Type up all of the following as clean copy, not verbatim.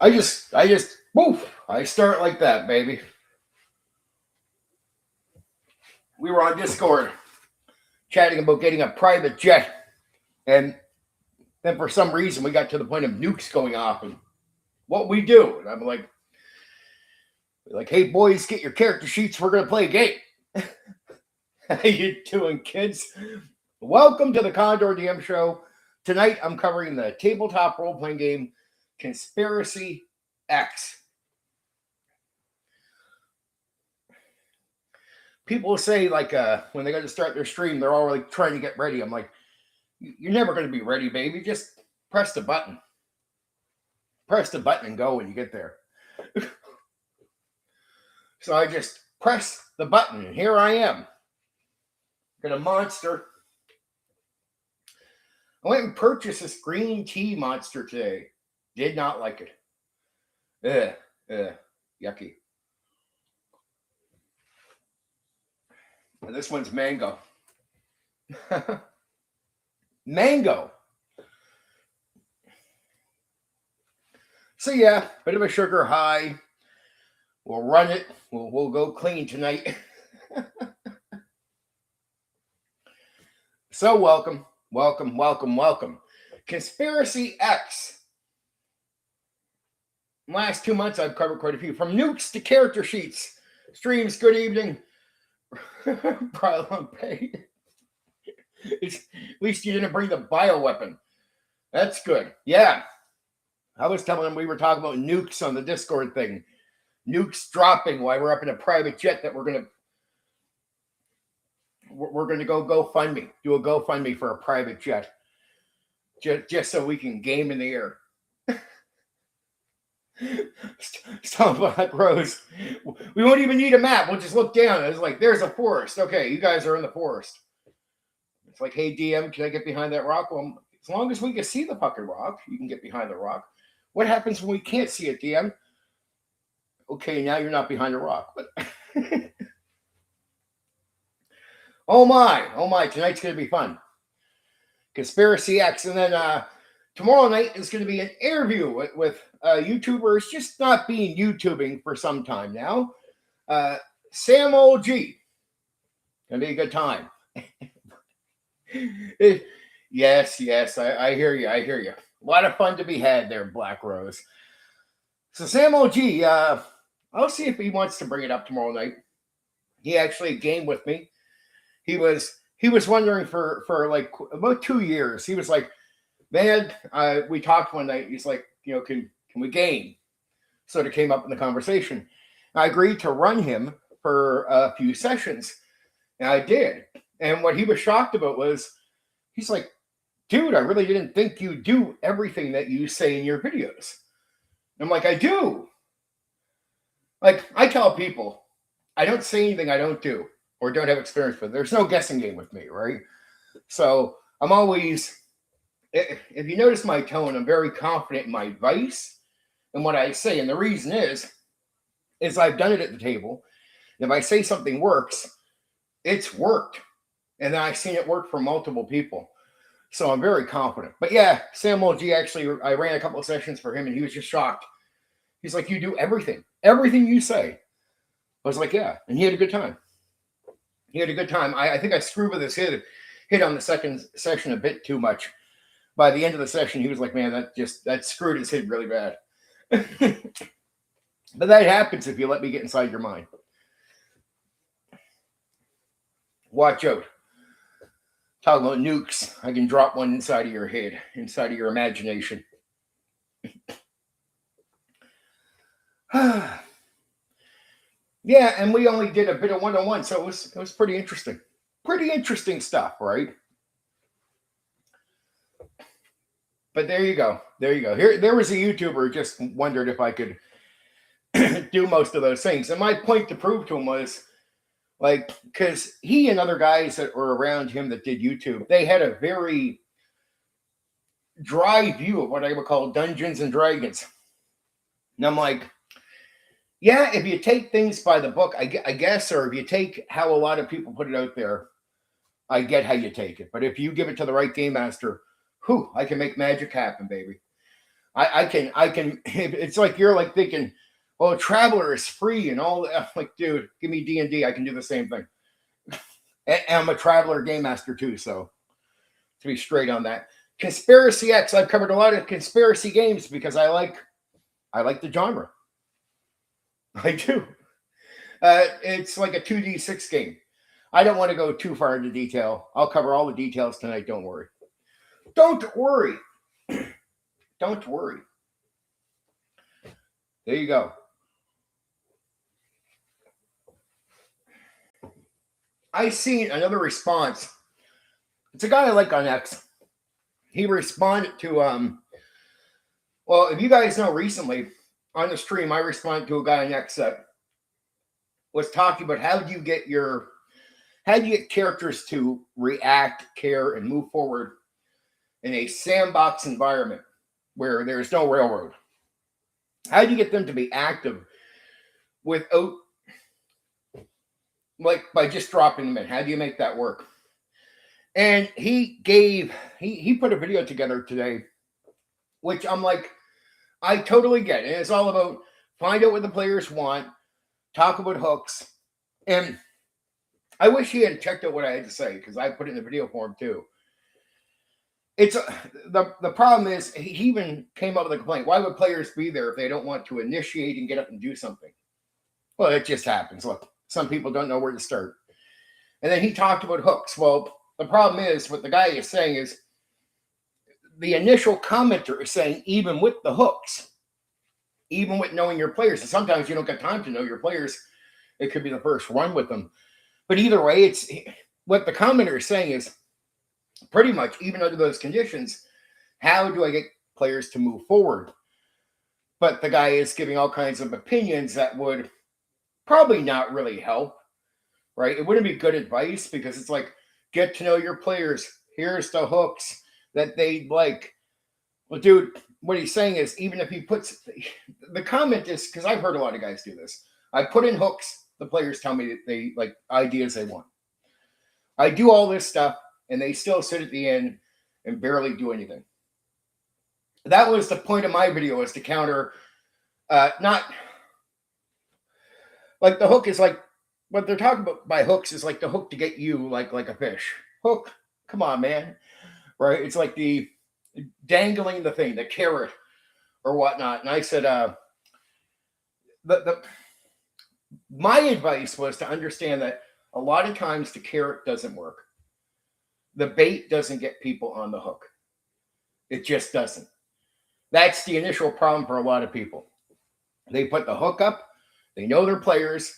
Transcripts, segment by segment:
woof, I start like that, baby. We were on Discord chatting about getting a private jet, and then for some reason we got to the point of nukes going off, and what we do. And I'm like, hey boys, get your character sheets. We're gonna play a game. How you doing, kids? Welcome to the Condor DM show. Tonight I'm covering the tabletop role-playing game Conspiracy X. People say, like, when they got to start their stream, they're all like trying to get ready. I'm like, you're never going to be ready, baby. Just press the button. Press the button and go when you get there. So I just press the button, and here I am. Got a monster. I went and purchased this green tea monster today. Did not like it. Yucky. And this one's mango. Mango. So yeah, bit of a sugar high. We'll run it. We'll go clean tonight. So welcome. Conspiracy X. Last 2 months I've covered quite a few. From nukes to character sheets. Streams, good evening. Pile pay. At least you didn't bring the bioweapon. That's good. Yeah. I was telling him we were talking about nukes on the Discord thing. Nukes dropping while we're up in a private jet that we're gonna go GoFundMe. Do a GoFundMe for a private jet. Just so we can game in the air. Stop Black Rose. We won't even need a map. We'll just look down. It's like, there's a forest. Okay, you guys are in the forest. It's like, hey, DM, can I get behind that rock? Well, as long as we can see the fucking rock, you can get behind the rock. What happens when we can't see it, DM? Okay, now you're not behind a rock. But oh my, tonight's going to be fun. Conspiracy X. And then tomorrow night is going to be an interview with YouTubers just not being YouTubing for some time now. Sam OG. Gonna be a good time. Yes, I hear you. A lot of fun to be had there, Black Rose. So Sam OG, I'll see if he wants to bring it up tomorrow night. He actually gamed with me. He was wondering for like about 2 years. He was like, man, we talked one night. He's like, can we game? So it came up in the conversation. I agreed to run him for a few sessions. And I did. And what he was shocked about was, he's like, dude, I really didn't think you do everything that you say in your videos. And I'm like, I do. Like, I tell people, I don't say anything I don't do or don't have experience with. There's no guessing game with me, right? So I'm always, if you notice my tone, I'm very confident in my advice and what I say. And the reason is I've done it at the table. If I say something works, it's worked. And then I've seen it work for multiple people. So I'm very confident. But yeah, Sam OG, actually, I ran a couple of sessions for him and he was just shocked. He's like, you do everything you say. I was like, yeah. And he had a good time. I think I screwed with his hit on the second session a bit too much. By the end of the session, he was like, man, that screwed his head really bad. But that happens if you let me get inside your mind. Watch out. Talking about nukes, I can drop one inside of your head, inside of your imagination. Yeah, and we only did a bit of one-on-one, so it was pretty interesting. Pretty interesting stuff, right? But there you go. There was a YouTuber who just wondered if I could do most of those things. And my point to prove to him was, like, because he and other guys that were around him that did YouTube, they had a very dry view of what I would call Dungeons and Dragons. And I'm like, yeah, if you take things by the book, I guess, or if you take how a lot of people put it out there, I get how you take it. But if you give it to the right game master, I can make magic happen, baby. I can. It's like you're like thinking, well, Traveler is free and all that. I'm like, dude, give me D&D. I can do the same thing. And I'm a Traveler game master too, so to be straight on that. Conspiracy X. I've covered a lot of conspiracy games because I like the genre. I do. It's like a 2D6 game. I don't want to go too far into detail. I'll cover all the details tonight. Don't worry. Don't worry. Don't worry. There you go. I seen another response. It's a guy I like on X. He responded to well, if you guys know, recently on the stream, I responded to a guy on X that was talking about how do you get characters to react, care, and move forward in a sandbox environment where there's no railroad. How do you get them to be active without, like, by just dropping them in? How do you make that work? And he put a video together today, which I'm like, I totally get it. And it's all about find out what the players want, talk about hooks. And I wish he had checked out what I had to say because I put it in the video form too. It's the problem is he even came up with a complaint. Why would players be there if they don't want to initiate and get up and do something? Well, it just happens. Look, some people don't know where to start. And then he talked about hooks. Well, the problem is what the guy is saying is the initial commenter is saying even with the hooks, even with knowing your players, and sometimes you don't get time to know your players. It could be the first run with them. But either way, it's what the commenter is saying is pretty much, even under those conditions, how do I get players to move forward? But the guy is giving all kinds of opinions that would probably not really help, right? It wouldn't be good advice because it's like, get to know your players. Here's the hooks that they like. Well, dude, what he's saying is even if he puts, the comment is, because I've heard a lot of guys do this. I put in hooks. The players tell me that they like ideas they want. I do all this stuff and they still sit at the end and barely do anything. That was the point of my video, is to counter, not like the hook is like, what they're talking about by hooks is like the hook to get you like a fish. Hook, come on, man. Right? It's like the dangling the thing, the carrot or whatnot. And I said, my advice was to understand that a lot of times the carrot doesn't work. The bait doesn't get people on the hook. It just doesn't. That's the initial problem for a lot of people. They put the hook up, they know their players,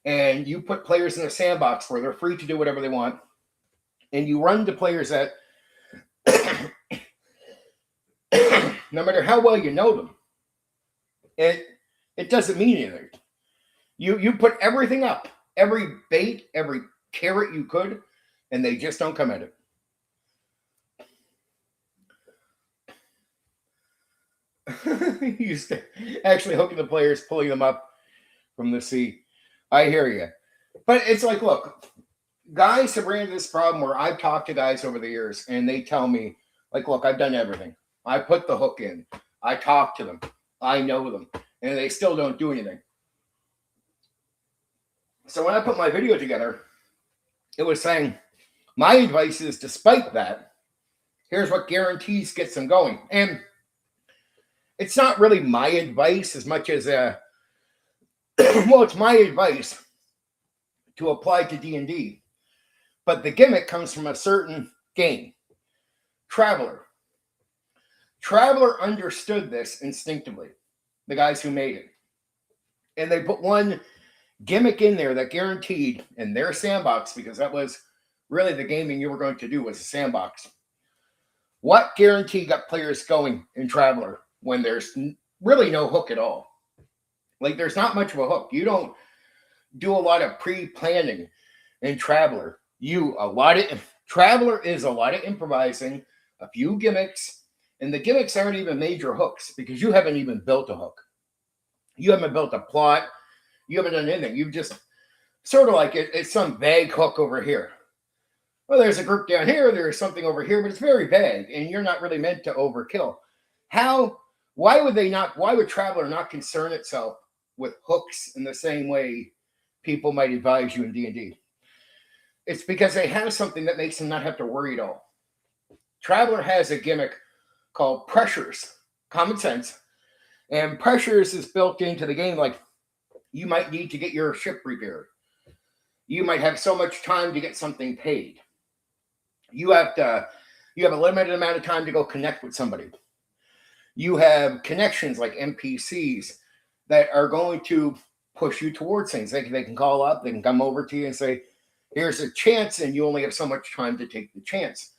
and you put players in a sandbox where they're free to do whatever they want, and you run to players that, no matter how well you know them, it doesn't mean anything. You put everything up, every bait, every carrot you could, and they just don't come at it. Used to actually hooking the players, pulling them up from the sea. I hear you. But it's like, look, guys have ran into this problem where I've talked to guys over the years and they tell me, like, look, I've done everything. I put the hook in. I talk to them. I know them. And they still don't do anything. So when I put my video together, it was saying, my advice is, despite that, here's what guarantees gets them going. And it's not really my advice as much as, well, it's my advice to apply to D&D. But the gimmick comes from a certain game, Traveler. Traveler understood this instinctively, the guys who made it. And they put one gimmick in there that guaranteed in their sandbox, because that was really the gaming you were going to do, was a sandbox. What guarantee got players going in Traveler when there's really no hook at all? Like, there's not much of a hook. You don't do a lot of pre-planning in Traveler. Traveler is a lot of improvising, a few gimmicks, and the gimmicks aren't even major hooks because you haven't even built a hook. You haven't built a plot. You haven't done anything. You've just sort of like it's some vague hook over here. Well, there's a group down here. There's something over here, but it's very vague, and you're not really meant to overkill. How Why would Traveler not concern itself with hooks in the same way people might advise you in D&D? It's because they have something that makes them not have to worry at all. Traveler has a gimmick called pressures, common sense, and pressures is built into the game. Like, you might need to get your ship repaired. You might have so much time to get something paid. You have a limited amount of time to go connect with somebody. You have connections like NPCs that are going to push you towards things. They can call up, they can come over to you and say, here's a chance, and you only have so much time to take the chance.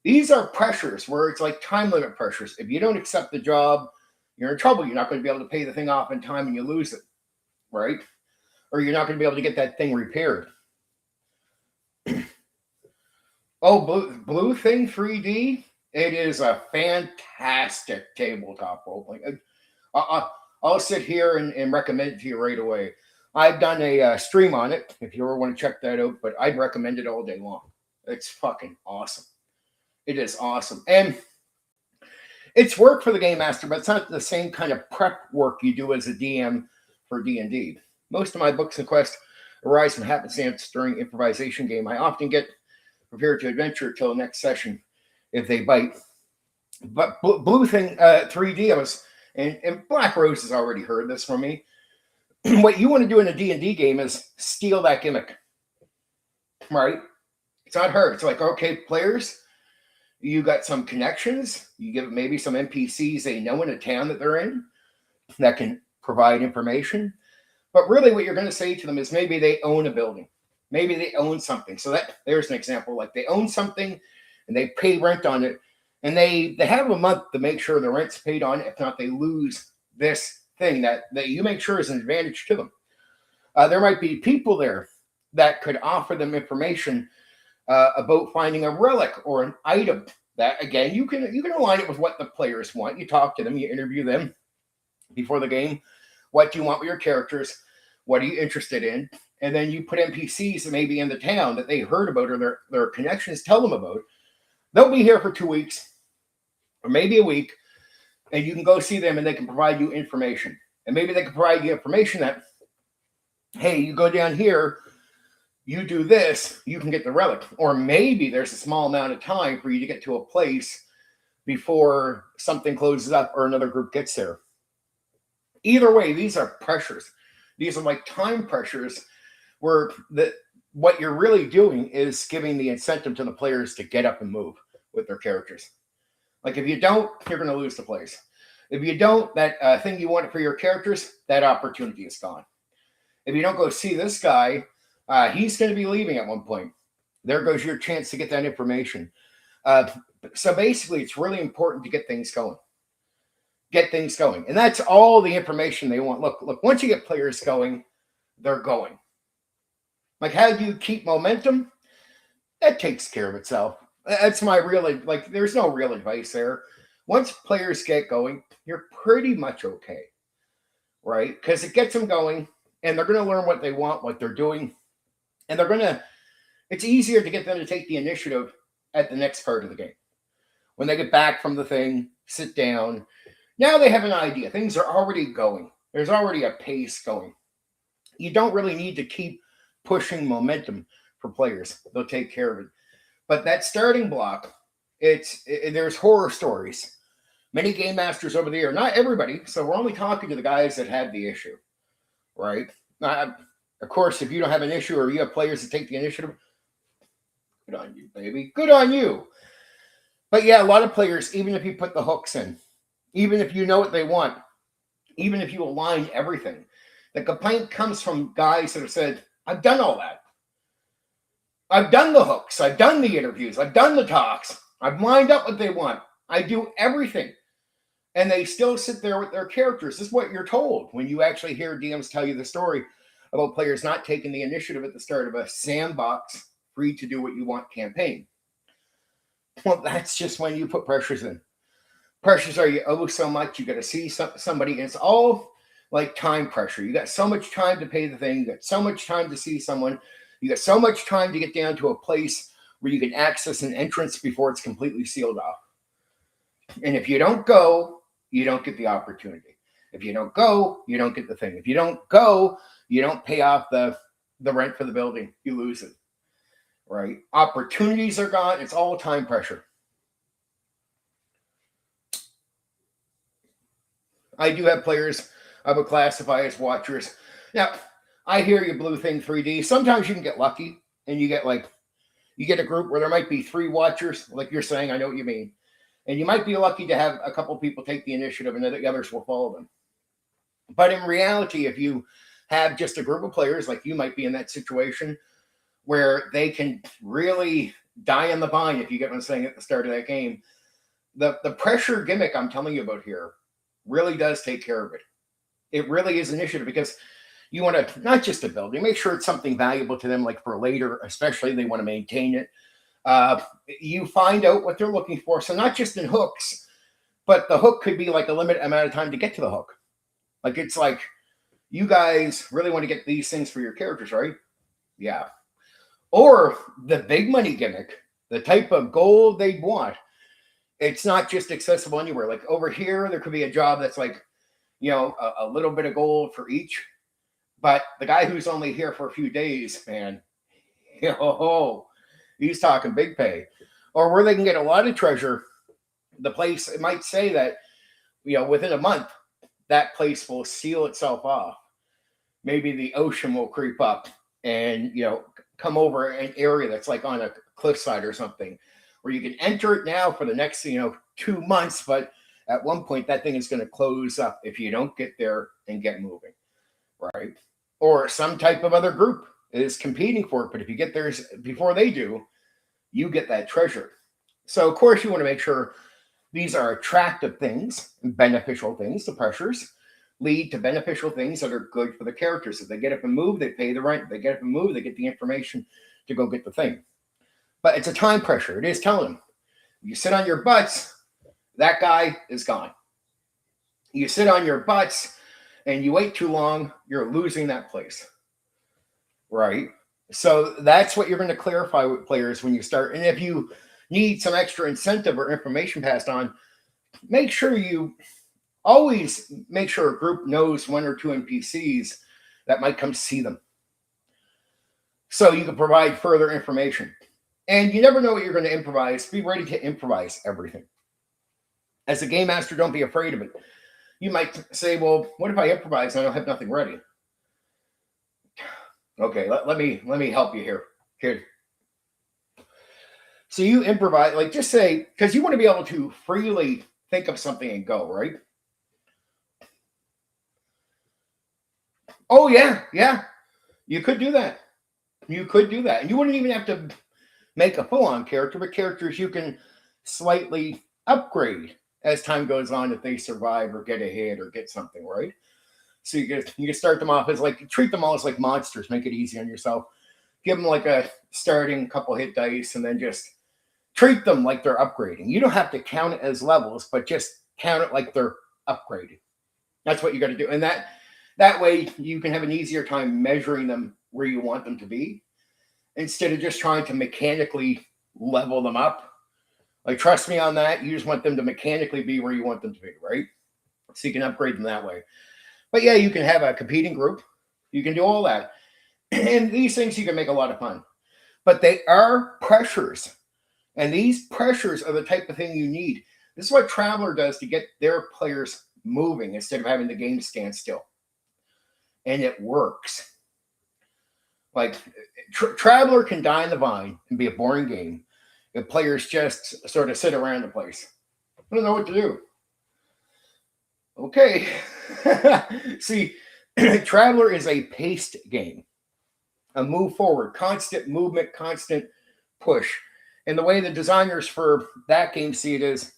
These are pressures where it's like time limit pressures. If you don't accept the job, you're in trouble. You're not going to be able to pay the thing off in time and you lose it, right? Or you're not going to be able to get that thing repaired. Oh, Blue Thing 3D, it is a fantastic tabletop role-playing. I'll sit here and recommend it to you right away. I've done a stream on it, if you ever want to check that out, but I'd recommend it all day long. It's fucking awesome. It is awesome. And it's work for the game master, but it's not the same kind of prep work you do as a DM for D&D. Most of my books and quests arise from happenstance during improvisation game. I often get prepared to adventure till the next session if they bite. But Blue Thing 3D, and Black Rose has already heard this from me. What you want to do in a D&D game is steal that gimmick, right? It's not hard. It's like, okay, players, you got some connections. You give maybe some NPCs they know in a town that they're in that can provide information. But really what you're going to say to them is maybe they own a building. Maybe they own something. So there's an example. Like, they own something and they pay rent on it. And they have a month to make sure the rent's paid on it. If not, they lose this thing that you make sure is an advantage to them. There might be people there that could offer them information about finding a relic or an item that, again, you can align it with what the players want. You talk to them, you interview them before the game. What do you want with your characters? What are you interested in? And then you put NPCs that may be in the town that they heard about or their connections tell them about. They'll be here for 2 weeks or maybe a week, and you can go see them and they can provide you information. And maybe they can provide you information that, hey, you go down here, you do this, you can get the relic. Or maybe there's a small amount of time for you to get to a place before something closes up or another group gets there. Either way, these are pressures. These are like time pressures where what you're really doing is giving the incentive to the players to get up and move with their characters. Like, if you don't, you're going to lose the place. If you don't, that thing you want for your characters, that opportunity is gone. If you don't go see this guy, he's going to be leaving at one point. There goes your chance to get that information. So basically, it's really important to get things going. Get things going. And that's all the information they want. Look, once you get players going, they're going. Like, how do you keep momentum? That takes care of itself. That's my real, like, there's no real advice there. Once players get going, you're pretty much okay, right? Because it gets them going, and they're going to learn what they want, what they're doing, and it's easier to get them to take the initiative at the next part of the game. When they get back from the thing, sit down, now they have an idea. Things are already going. There's already a pace going. You don't really need to keep pushing momentum for players. They'll take care of it. But that starting block, there's horror stories. Many game masters over the year, not everybody, so we're only talking to the guys that had the issue, right? Of course, if you don't have an issue or you have players that take the initiative, good on you, baby. Good on you. But yeah, a lot of players, even if you put the hooks in, even if you know what they want, even if you align everything, the complaint comes from guys that have said, I've done all that. I've done the hooks. I've done the interviews. I've done the talks. I've lined up what they want. I do everything. And they still sit there with their characters. This is what you're told when you actually hear DMs tell you the story about players not taking the initiative at the start of a sandbox, free to do what you want campaign. Well, that's just when you put pressures in. Pressures are you owe so much. You got to see somebody. And it's all like time pressure. You got so much time to pay the thing. You got so much time to see someone. You got so much time to get down to a place where you can access an entrance before it's completely sealed off. And if you don't go, you don't get the opportunity. If you don't go, you don't get the thing. If you don't go, you don't pay off the rent for the building. You lose it, right? Opportunities are gone. It's all time pressure. I do have players I would classify as watchers. Now, I hear you, Blue Thing 3D. Sometimes you can get lucky and you get a group where there might be 3 watchers, like you're saying. I know what you mean. And you might be lucky to have a couple people take the initiative and then the others will follow them. But in reality, if you have just a group of players, like you might be in that situation where they can really die on the vine, if you get what I'm saying at the start of that game, the pressure gimmick I'm telling you about here really does take care of it. It really is initiative because you want to not just a building, make sure it's something valuable to them, like for later, especially they want to maintain it. You find out what they're looking for. So not just in hooks, but the hook could be like a limited amount of time to get to the hook. Like it's like, you guys really want to get these things for your characters, right? Yeah. Or the big money gimmick, the type of gold they want. It's not just accessible anywhere. Like over here, there could be a job that's like, a little bit of gold for each. But the guy who's only here for a few days, man, he's talking big pay. Or where they can get a lot of treasure, the place, it might say that, within a month, that place will seal itself off. Maybe the ocean will creep up and, come over an area that's like on a cliffside or something, where you can enter it now for the next, 2 months. But at one point, that thing is going to close up if you don't get there and get moving, right? Or some type of other group is competing for it. But if you get theirs before they do, you get that treasure. So, of course, you want to make sure these are attractive things, beneficial things. The pressures lead to beneficial things that are good for the characters. If they get up and move, they pay the rent. If they get up and move, they get the information to go get the thing. But it's a time pressure. It is telling them, you sit on your butts, that guy is gone. You sit on your butts and you wait too long, you're losing that place, right? So that's what you're going to clarify with players when you start. And if you need some extra incentive or information passed on, make sure you always make sure a group knows 1 or 2 NPCs that might come see them, so you can provide further information. And you never know what you're going to improvise. Be ready to improvise everything. As a game master, don't be afraid of it. You might say, well, what if I improvise and I don't have nothing ready? Okay, let me help you here, kid. So you improvise, like just say, because you want to be able to freely think of something and go, right? Oh, yeah. You could do that. And you wouldn't even have to make a full-on character, but characters you can slightly upgrade as time goes on if they survive or get a hit or get something, right? So you can start them off as treat them all as like monsters, make it easy on yourself. Give them like a starting couple hit dice and then just treat them like they're upgrading. You don't have to count it as levels, but just count it like they're upgrading. That's what you got to do. And that way you can have an easier time measuring them where you want them to be, instead of just trying to mechanically level them up. Like, trust me on that. You just want them to mechanically be where you want them to be, right? So you can upgrade them that way. But yeah, you can have a competing group. You can do all that. And these things you can make a lot of fun. But they are pressures. And these pressures are the type of thing you need. This is what Traveller does to get their players moving instead of having the game stand still. And it works. Like, Traveller can die in the vine and be a boring game if players just sort of sit around the place. I don't know what to do. Okay. See, Traveller is a paced game. A move forward, constant movement, constant push. And the way the designers for that game see it is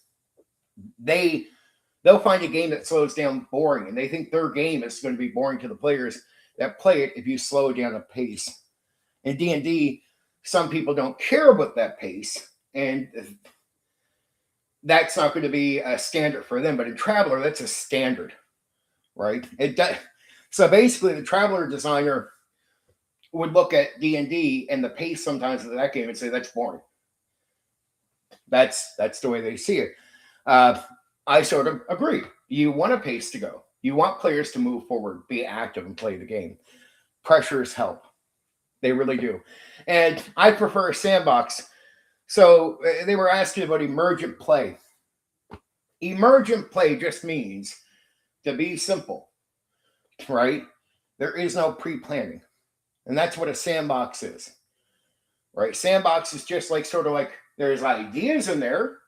they'll find a game that slows down boring, and they think their game is going to be boring to the players that play it if you slow down a pace. In D&D, some people don't care about that pace, and that's not going to be a standard for them. But in Traveller, that's a standard, right? So basically, the Traveller designer would look at D&D and the pace sometimes of that game and say, that's boring. That's the way they see it. I sort of agree. You want a pace to go. You want players to move forward, be active, and play the game. Pressures help. They really do. And I prefer a sandbox. So they were asking about emergent play. Emergent play just means to be simple, right? There is no pre planning. And that's what a sandbox is, right? Sandbox is just like sort of like there's ideas in there,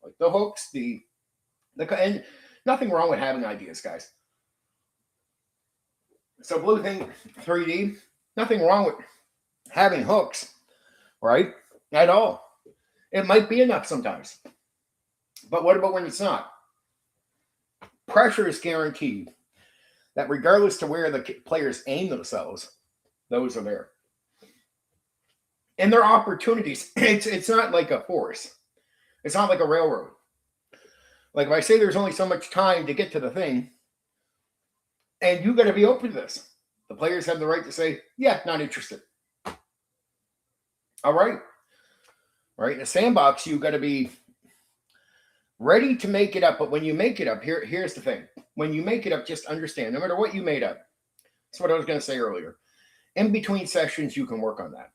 like the hooks, and nothing wrong with having ideas, guys. So Blue Thing 3D, nothing wrong with having hooks, right? At all. It might be enough sometimes. But what about when it's not? Pressure is guaranteed that regardless to where the players aim themselves, those are there. And there are opportunities. It's not like a force. It's not like a railroad. Like if I say there's only so much time to get to the thing, and you got to be open to this. The players have the right to say, yeah, not interested. All right. Right? In a sandbox, you got to be ready to make it up. But when you make it up, here's the thing. When you make it up, just understand, no matter what you made up, that's what I was going to say earlier. In between sessions, you can work on that.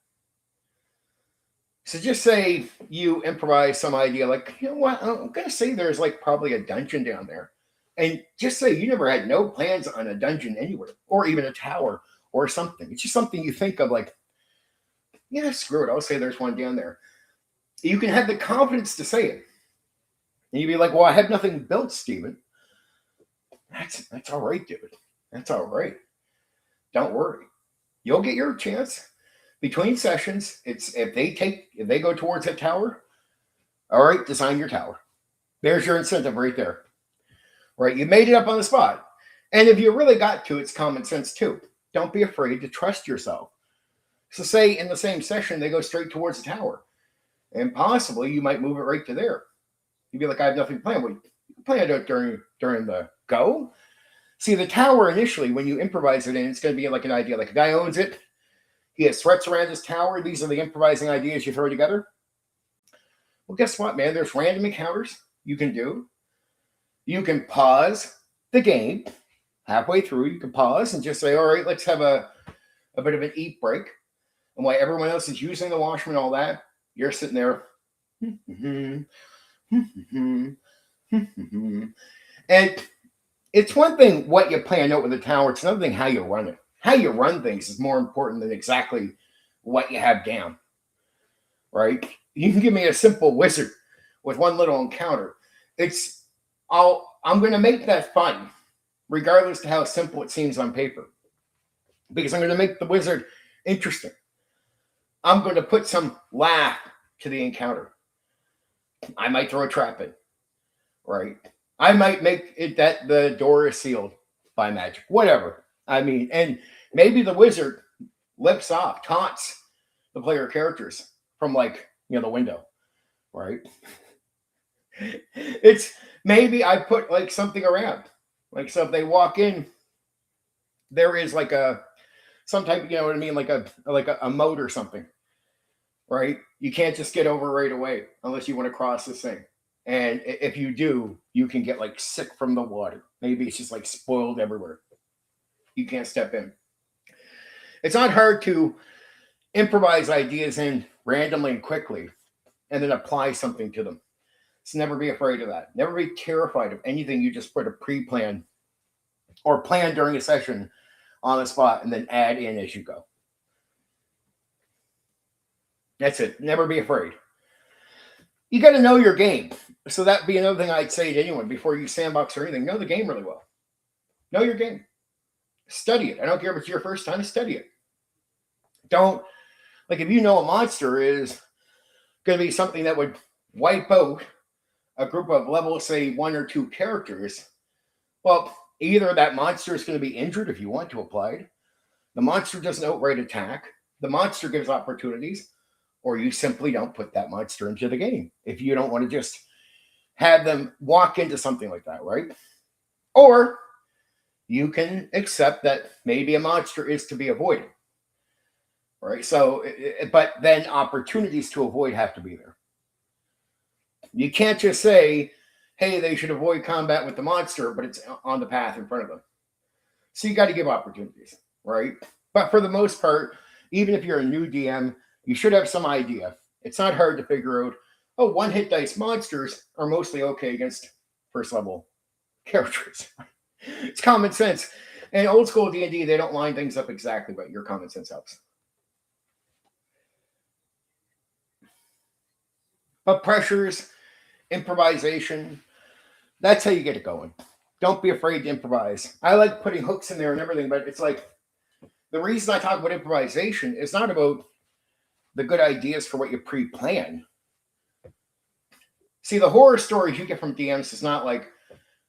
So just say you improvise some idea, like, you know what, I'm going to say there's like probably a dungeon down there. And just say you never had no plans on a dungeon anywhere, or even a tower or something. It's just something you think of like, yeah, screw it. I'll say there's one down there. You can have the confidence to say it. And you'd be like, well, I have nothing built, Steven. That's all right, dude. That's all right. Don't worry. You'll get your chance. Between sessions, it's if they go towards that tower, all right, design your tower. There's your incentive right there. Right? You made it up on the spot. And if you really got to, it's common sense too. Don't be afraid to trust yourself. So say in the same session, they go straight towards the tower. And possibly you might move it right to there. You'd be like, I have nothing planned. Well, you can plan it during the go. See, the tower initially, when you improvise it in, it's going to be like an idea. Like a guy owns it. He has threats around his tower. These are the improvising ideas you throw together. Well, guess what, man? There's random encounters you can do. You can pause the game halfway through. You can pause and just say, all right, let's have a bit of an eat break. And while everyone else is using the washroom and all that, you're sitting there. And it's one thing what you plan out with the tower. It's another thing how you run it. How you run things is more important than exactly what you have down. Right? You can give me a simple wizard with one little encounter. I'm going to make that fun, regardless to how simple it seems on paper. Because I'm going to make the wizard interesting. I'm going to put some laugh to the encounter. I might throw a trap in. Right? I might make it that the door is sealed by magic. Whatever. I mean, and maybe the wizard lips off, taunts the player characters from the window. Right? It's maybe I put like something around. Like so if they walk in, there is like some type, you know what I mean, like a moat or something. Right? You can't just get over right away unless you want to cross this thing. And if you do, you can get like sick from the water. Maybe it's just like spoiled everywhere. You can't step in. It's not hard to improvise ideas in randomly and quickly and then apply something to them. So never be afraid of that. Never be terrified of anything you just put a pre-plan or plan during a session on the spot and then add in as you go. That's it. Never be afraid. You got to know your game. So that'd be another thing I'd say to anyone before you sandbox or anything. Know the game really well. Know your game. Study it. I don't care if it's your first time, study it. Don't, like if you know a monster is going to be something that would wipe out a group of level, say, 1 or 2 characters, well, either that monster is going to be injured if you want to apply it, the monster doesn't outright attack, the monster gives opportunities, or you simply don't put that monster into the game if you don't want to just have them walk into something like that, right? Or you can accept that maybe a monster is to be avoided, right? So, but then opportunities to avoid have to be there. You can't just say, hey, they should avoid combat with the monster, but it's on the path in front of them. So you got to give opportunities, right? But for the most part, even if you're a new DM, you should have some idea. It's not hard to figure out, oh, one hit dice monsters are mostly okay against first level characters. It's common sense. And old school D&D, they don't line things up exactly, but your common sense helps. But pressures, improvisation, that's how you get it going. Don't be afraid to improvise. I like putting hooks in there and everything, but it's like the reason I talk about improvisation is not about the good ideas for what you pre-plan. See, the horror stories you get from DMs is not like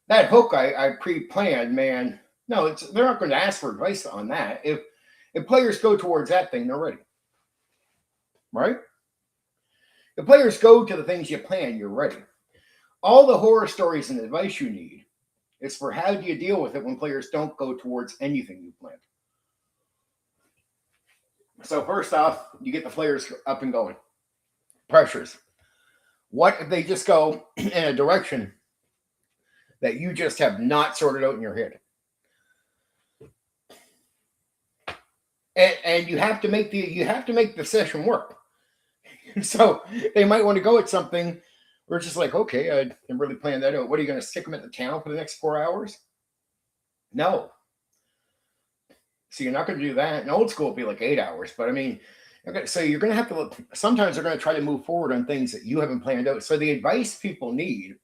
that hook I pre-planned, man. No, they're not going to ask for advice on that. If players go towards that thing, they're ready. Right? If players go to the things you plan, you're ready. All the horror stories and advice you need is for how do you deal with it when players don't go towards anything you planned. So first off, you get the players up and going. Pressures. What if they just go in a direction that you just have not sorted out in your head? And you have to make the session work. So they might want to go at something where it's just like, okay, I didn't really plan that out. What are you going to stick them at the town for the next 4 hours? No. So you're not going to do that. In old school, it'd be like 8 hours. But I mean, so you're going to have to look. Sometimes they're going to try to move forward on things that you haven't planned out. So the advice people need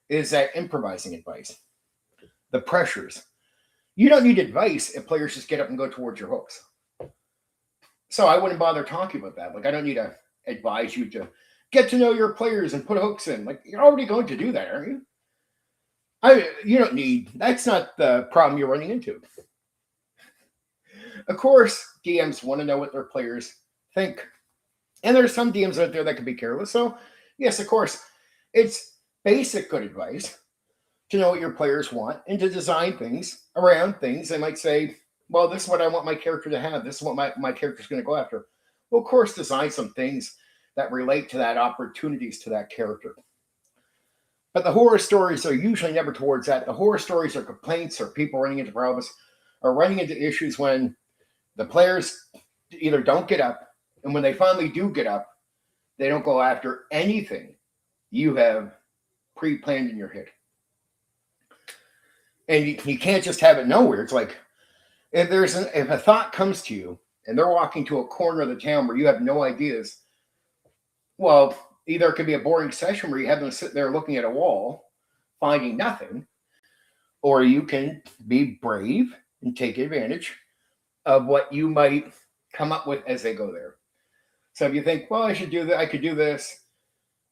is that improvising advice. The pressures. You don't need advice if players just get up and go towards your hooks. So I wouldn't bother talking about that. Like, I don't need to advise you to get to know your players and put hooks in. Like, you're already going to do that, aren't you? You don't need, that's not the problem you're running into. Of course, DMs want to know what their players think. And there's some DMs out there that can be careless. So, yes, of course, it's basic good advice to know what your players want and to design things around things. They might say, well, this is what I want my character to have. This is what my character's going to go after. Well, of course, design some things that relate to that, opportunities to that character. But the horror stories are usually never towards that. The horror stories are complaints or people running into problems or running into issues when the players either don't get up, and when they finally do get up, they don't go after anything you have pre-planned in your head. And you can't just have it nowhere. It's like, if a thought comes to you and they're walking to a corner of the town where you have no ideas, well, either it could be a boring session where you have them sit there looking at a wall, finding nothing, or you can be brave and take advantage of what you might come up with as they go there. So if you think, well, I should do that, I could do this.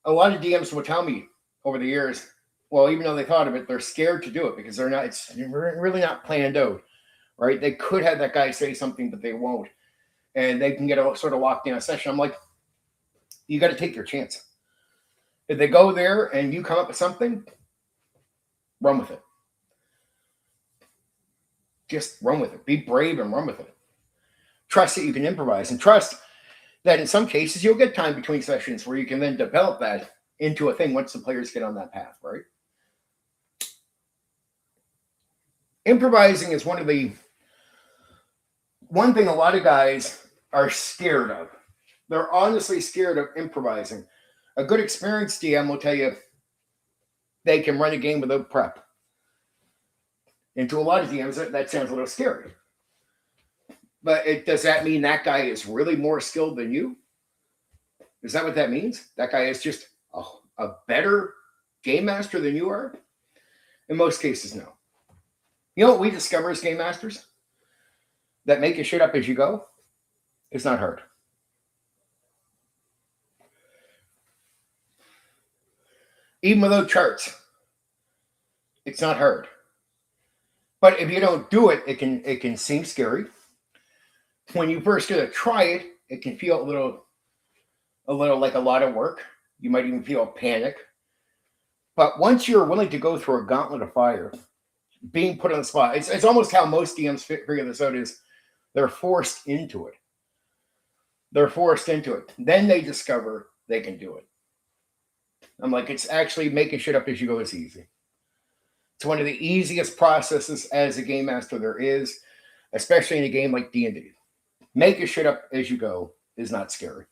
A lot of DMs will tell me over the years, well, even though they thought of it, they're scared to do it because it's really not planned out, right? They could have that guy say something, but they won't. And they can get a sort of locked in a session. I'm like, you got to take your chance. If they go there and you come up with something, run with it. Just run with it. Be brave and run with it. Trust that you can improvise and trust that in some cases you'll get time between sessions where you can then develop that into a thing once the players get on that path, right? Improvising is one thing a lot of guys are scared of. They're honestly scared of improvising. A good experienced DM will tell you they can run a game without prep. And to a lot of DMs, that sounds a little scary. But does that mean that guy is really more skilled than you? Is that what that means? That guy is just a better game master than you are? In most cases, no. You know what we discover as game masters? That make your shit up as you go? It's not hard. Even without charts, it's not hard. But if you don't do it, it can seem scary. When you first get to try it, it can feel a little like a lot of work. You might even feel panic. But once you're willing to go through a gauntlet of fire, being put on the spot, it's almost how most DMs figure this out is they're forced into it. They're forced into it. Then they discover they can do it. I'm like, it's actually making shit up as you go is easy. It's one of the easiest processes as a game master there is, especially in a game like D&D. Making shit up as you go is not scary.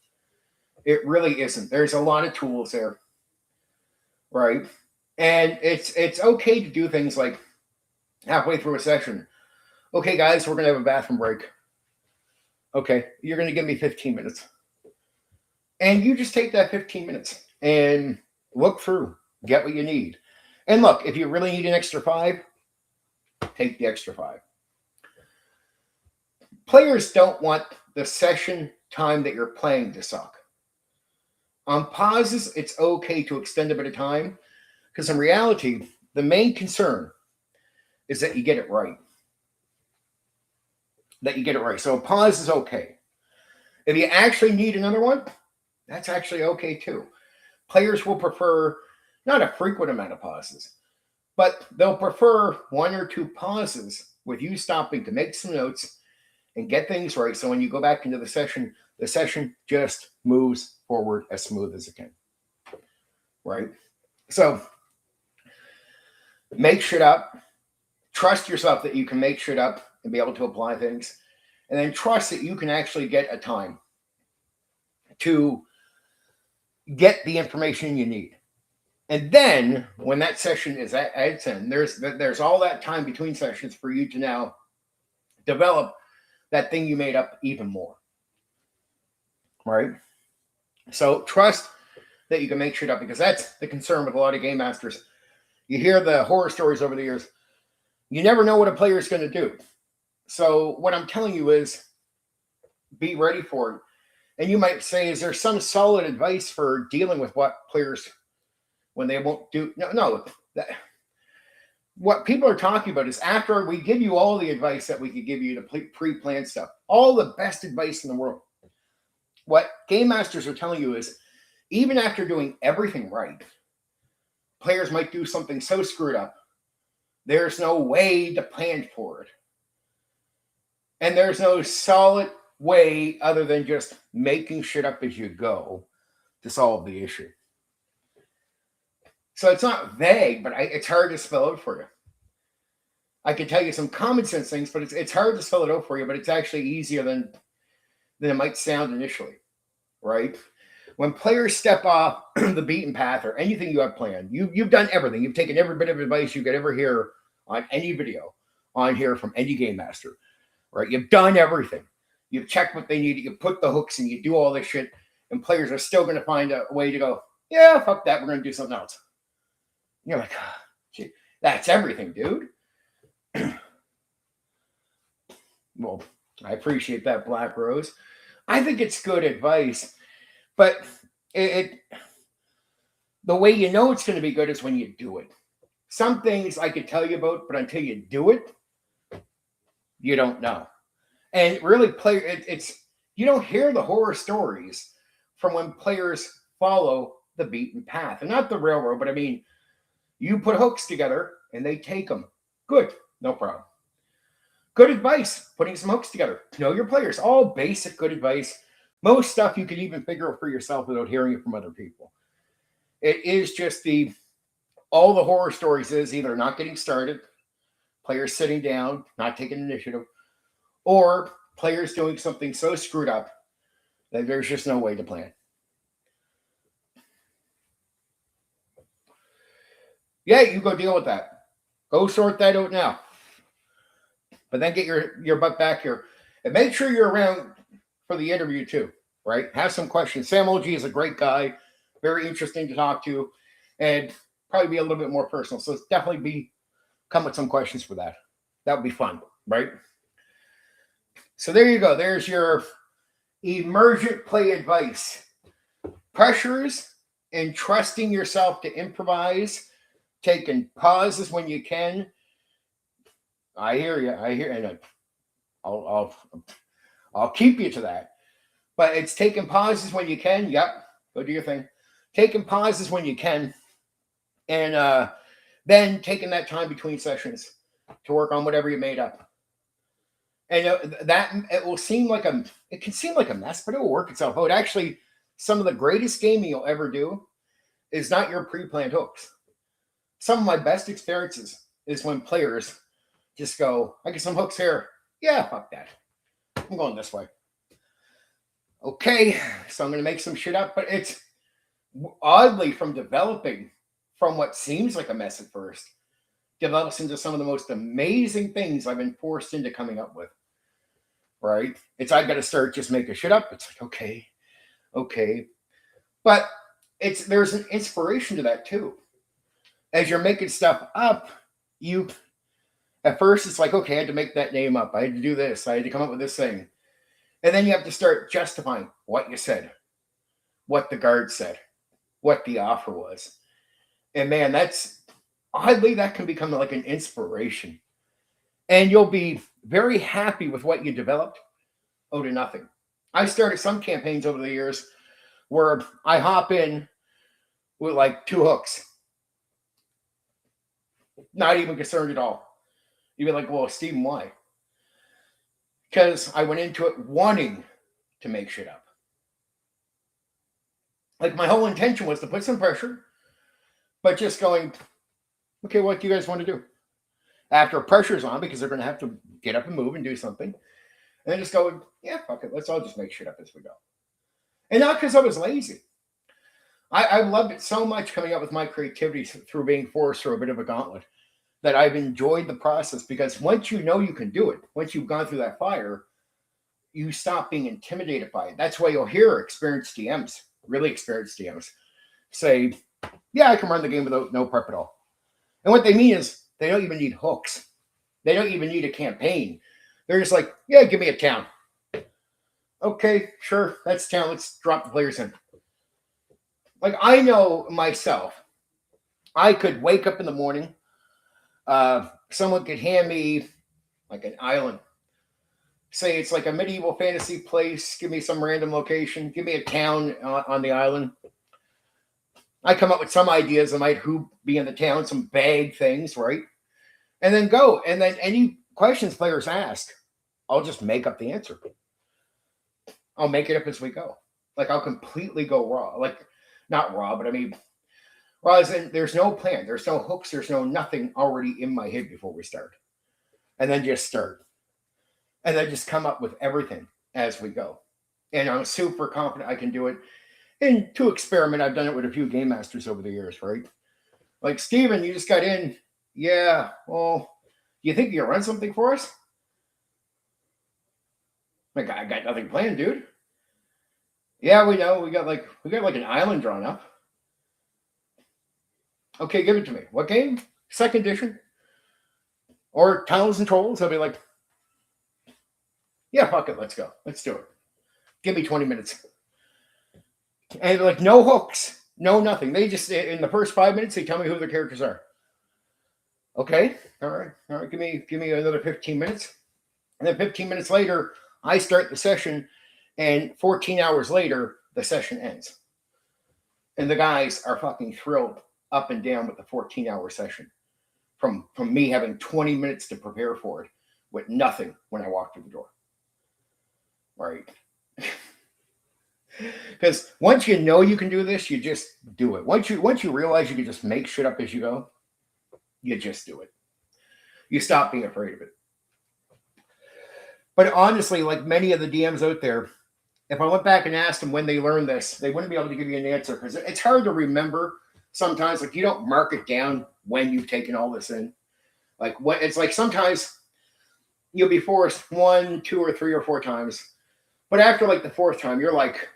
It really isn't. There's a lot of tools there, right? And it's okay to do things like halfway through a session. Okay, guys, we're going to have a bathroom break. Okay, you're going to give me 15 minutes. And you just take that 15 minutes and look through, get what you need. And look, if you really need an extra 5, take the extra 5. Players don't want the session time that you're playing to suck. On pauses, it's okay to extend a bit of time because in reality, the main concern is that you get it right. So a pause is okay. If you actually need another one, that's actually okay too. Players will prefer not a frequent amount of pauses, but they'll prefer 1 or 2 pauses with you stopping to make some notes and get things right. So when you go back into the session just moves forward as smooth as it can. Right? So make shit up. Trust yourself that you can make shit up and be able to apply things. And then trust that you can actually get a time to get the information you need. And then when that session is at its end, there's all that time between sessions for you to now develop that thing you made up even more. Right? So trust that you can make shit up because that's the concern with a lot of game masters. You hear the horror stories over the years. You never know what a player is going to do. So what I'm telling you is be ready for it. And you might say, is there some solid advice for dealing with what players when they won't do? No. What people are talking about is after we give you all the advice that we could give you to pre-plan stuff, all the best advice in the world. What game masters are telling you is even after doing everything right, players might do something so screwed up. There's no way to plan for it. And there's no solid way other than just making shit up as you go to solve the issue. So it's not vague, but it's hard to spell out for you. I can tell you some common sense things, but it's hard to spell it out for you, but it's actually easier than it might sound initially, right? When players step off the beaten path or anything you have planned, you've done everything. You've taken every bit of advice you could ever hear on any video on here from any game master, right? You've done everything. You've checked what they need. You put the hooks and you do all this shit, and players are still going to find a way to go, yeah, fuck that. We're going to do something else. And you're like, oh, that's everything, dude. Well, I appreciate that, Black Rose. I think it's good advice, but the way you know it's going to be good is when you do it. Some things I could tell you about, but until you do it, you don't know. And really, you don't hear the horror stories from when players follow the beaten path, and not the railroad, but I mean, you put hooks together and they take them. Good, no problem. Good advice, putting some hooks together. Know your players, all basic good advice. Most stuff you can even figure out for yourself without hearing it from other people. It is just all the horror stories is either not getting started, players sitting down, not taking initiative, or players doing something so screwed up that there's just no way to plan. Yeah, you go deal with that. Go sort that out now. But then get your butt back here. And make sure you're around for the interview too, right? Have some questions. Sam OG is a great guy. Very interesting to talk to. And probably be a little bit more personal. So definitely come with some questions for that. That would be fun, right? So there you go. There's your emergent play advice. Pressures and trusting yourself to improvise, taking pauses when you can. I hear you. And I'll keep you to that. But it's taking pauses when you can. Yep, go do your thing. Taking pauses when you can, and then taking that time between sessions to work on whatever you made up. And that it can seem like a mess, but it will work itself out. Actually, some of the greatest gaming you'll ever do is not your pre-planned hooks. Some of my best experiences is when players just go, I get some hooks here. Yeah, fuck that. I'm going this way. Okay, so I'm going to make some shit up, but it's oddly from developing from what seems like a mess at first, develops into some of the most amazing things I've been forced into coming up with. Right? It's I got to start just making shit up. It's like, okay. But there's an inspiration to that too. As you're making stuff up, at first it's like, okay, I had to make that name up. I had to do this. I had to come up with this thing. And then you have to start justifying what you said, what the guard said, what the offer was. And man, oddly, that can become like an inspiration. And you'll be very happy with what you developed out of nothing. I started some campaigns over the years where I hop in with like 2 hooks. Not even concerned at all. You'd be like, well, Stephen, why? Because I went into it wanting to make shit up. Like my whole intention was to put some pressure, but just going, okay, what do you guys want to do? After pressure's on, because they're going to have to get up and move and do something. And then just go, yeah, fuck it. Let's all just make shit up as we go. And not because I was lazy. I loved it so much coming up with my creativity through being forced through a bit of a gauntlet that I've enjoyed the process, because once you know you can do it, once you've gone through that fire, you stop being intimidated by it. That's why you'll hear experienced DMs, really experienced DMs, say, yeah, I can run the game without no prep at all. And what they mean is they don't even need hooks. They don't even need a campaign. They're just like, yeah, give me a town. Okay, sure, that's town. Let's drop the players in. Like, I know myself, I could wake up in the morning, someone could hand me like an island. Say it's like a medieval fantasy place. Give me some random location. Give me a town on the island. I come up with some ideas. I might who be in the town, some vague things, right? And then go. And then any questions players ask, I'll just make up the answer. I'll make it up as we go. Like, I'll completely go raw. Like, not raw, but I mean, raw as in there's no plan. There's no hooks. There's no nothing already in my head before we start. And then just start. And then just come up with everything as we go. And I'm super confident I can do it. And to experiment, I've done it with a few game masters over the years, right? Like, Steven, you just got in. Yeah, well, you think you can run something for us? Like, I got nothing planned, dude. Yeah, we know. We got like an island drawn up. Okay, give it to me. What game? Second edition? Or Tunnels and Trolls? I'll be like, yeah, fuck it. Let's go. Let's do it. Give me 20 minutes. And like, no hooks, no nothing. They just, in the first 5 minutes, they tell me who their characters are. Okay, all right. Give me another 15 minutes. And then 15 minutes later, I start the session, and 14 hours later, the session ends. And the guys are fucking thrilled up and down with the 14-hour session from me having 20 minutes to prepare for it with nothing when I walk through the door. Right? Because once you know you can do this, you just do it. Once you realize you can just make shit up as you go, you just do it. You stop being afraid of it. But honestly, like many of the DMs out there, if I went back and asked them when they learned this, they wouldn't be able to give you an answer, because it's hard to remember sometimes. Like, you don't mark it down when you've taken all this in. Like, what it's like, sometimes you'll be forced 1, 2, or 3 or 4 times. But after like the 4th time, you're like,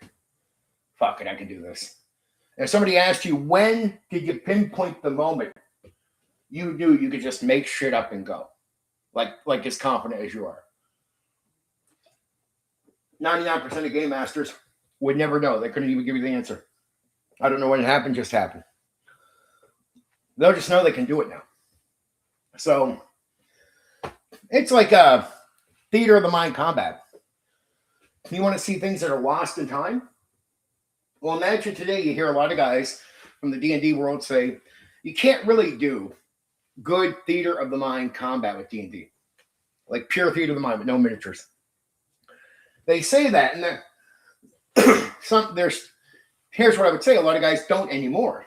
fuck it, I can do this. And if somebody asked you, when did you pinpoint the moment you knew you could just make shit up and go? Like as confident as you are. 99% of game masters would never know. They couldn't even give you the answer. I don't know when it happened, just happened. They'll just know they can do it now. So it's like a theater of the mind combat. You want to see things that are lost in time? Well, imagine today you hear a lot of guys from the D&D world say, you can't really do good theater of the mind combat with D&D. Like pure theater of the mind with no miniatures. They say that, and here's what I would say. A lot of guys don't anymore.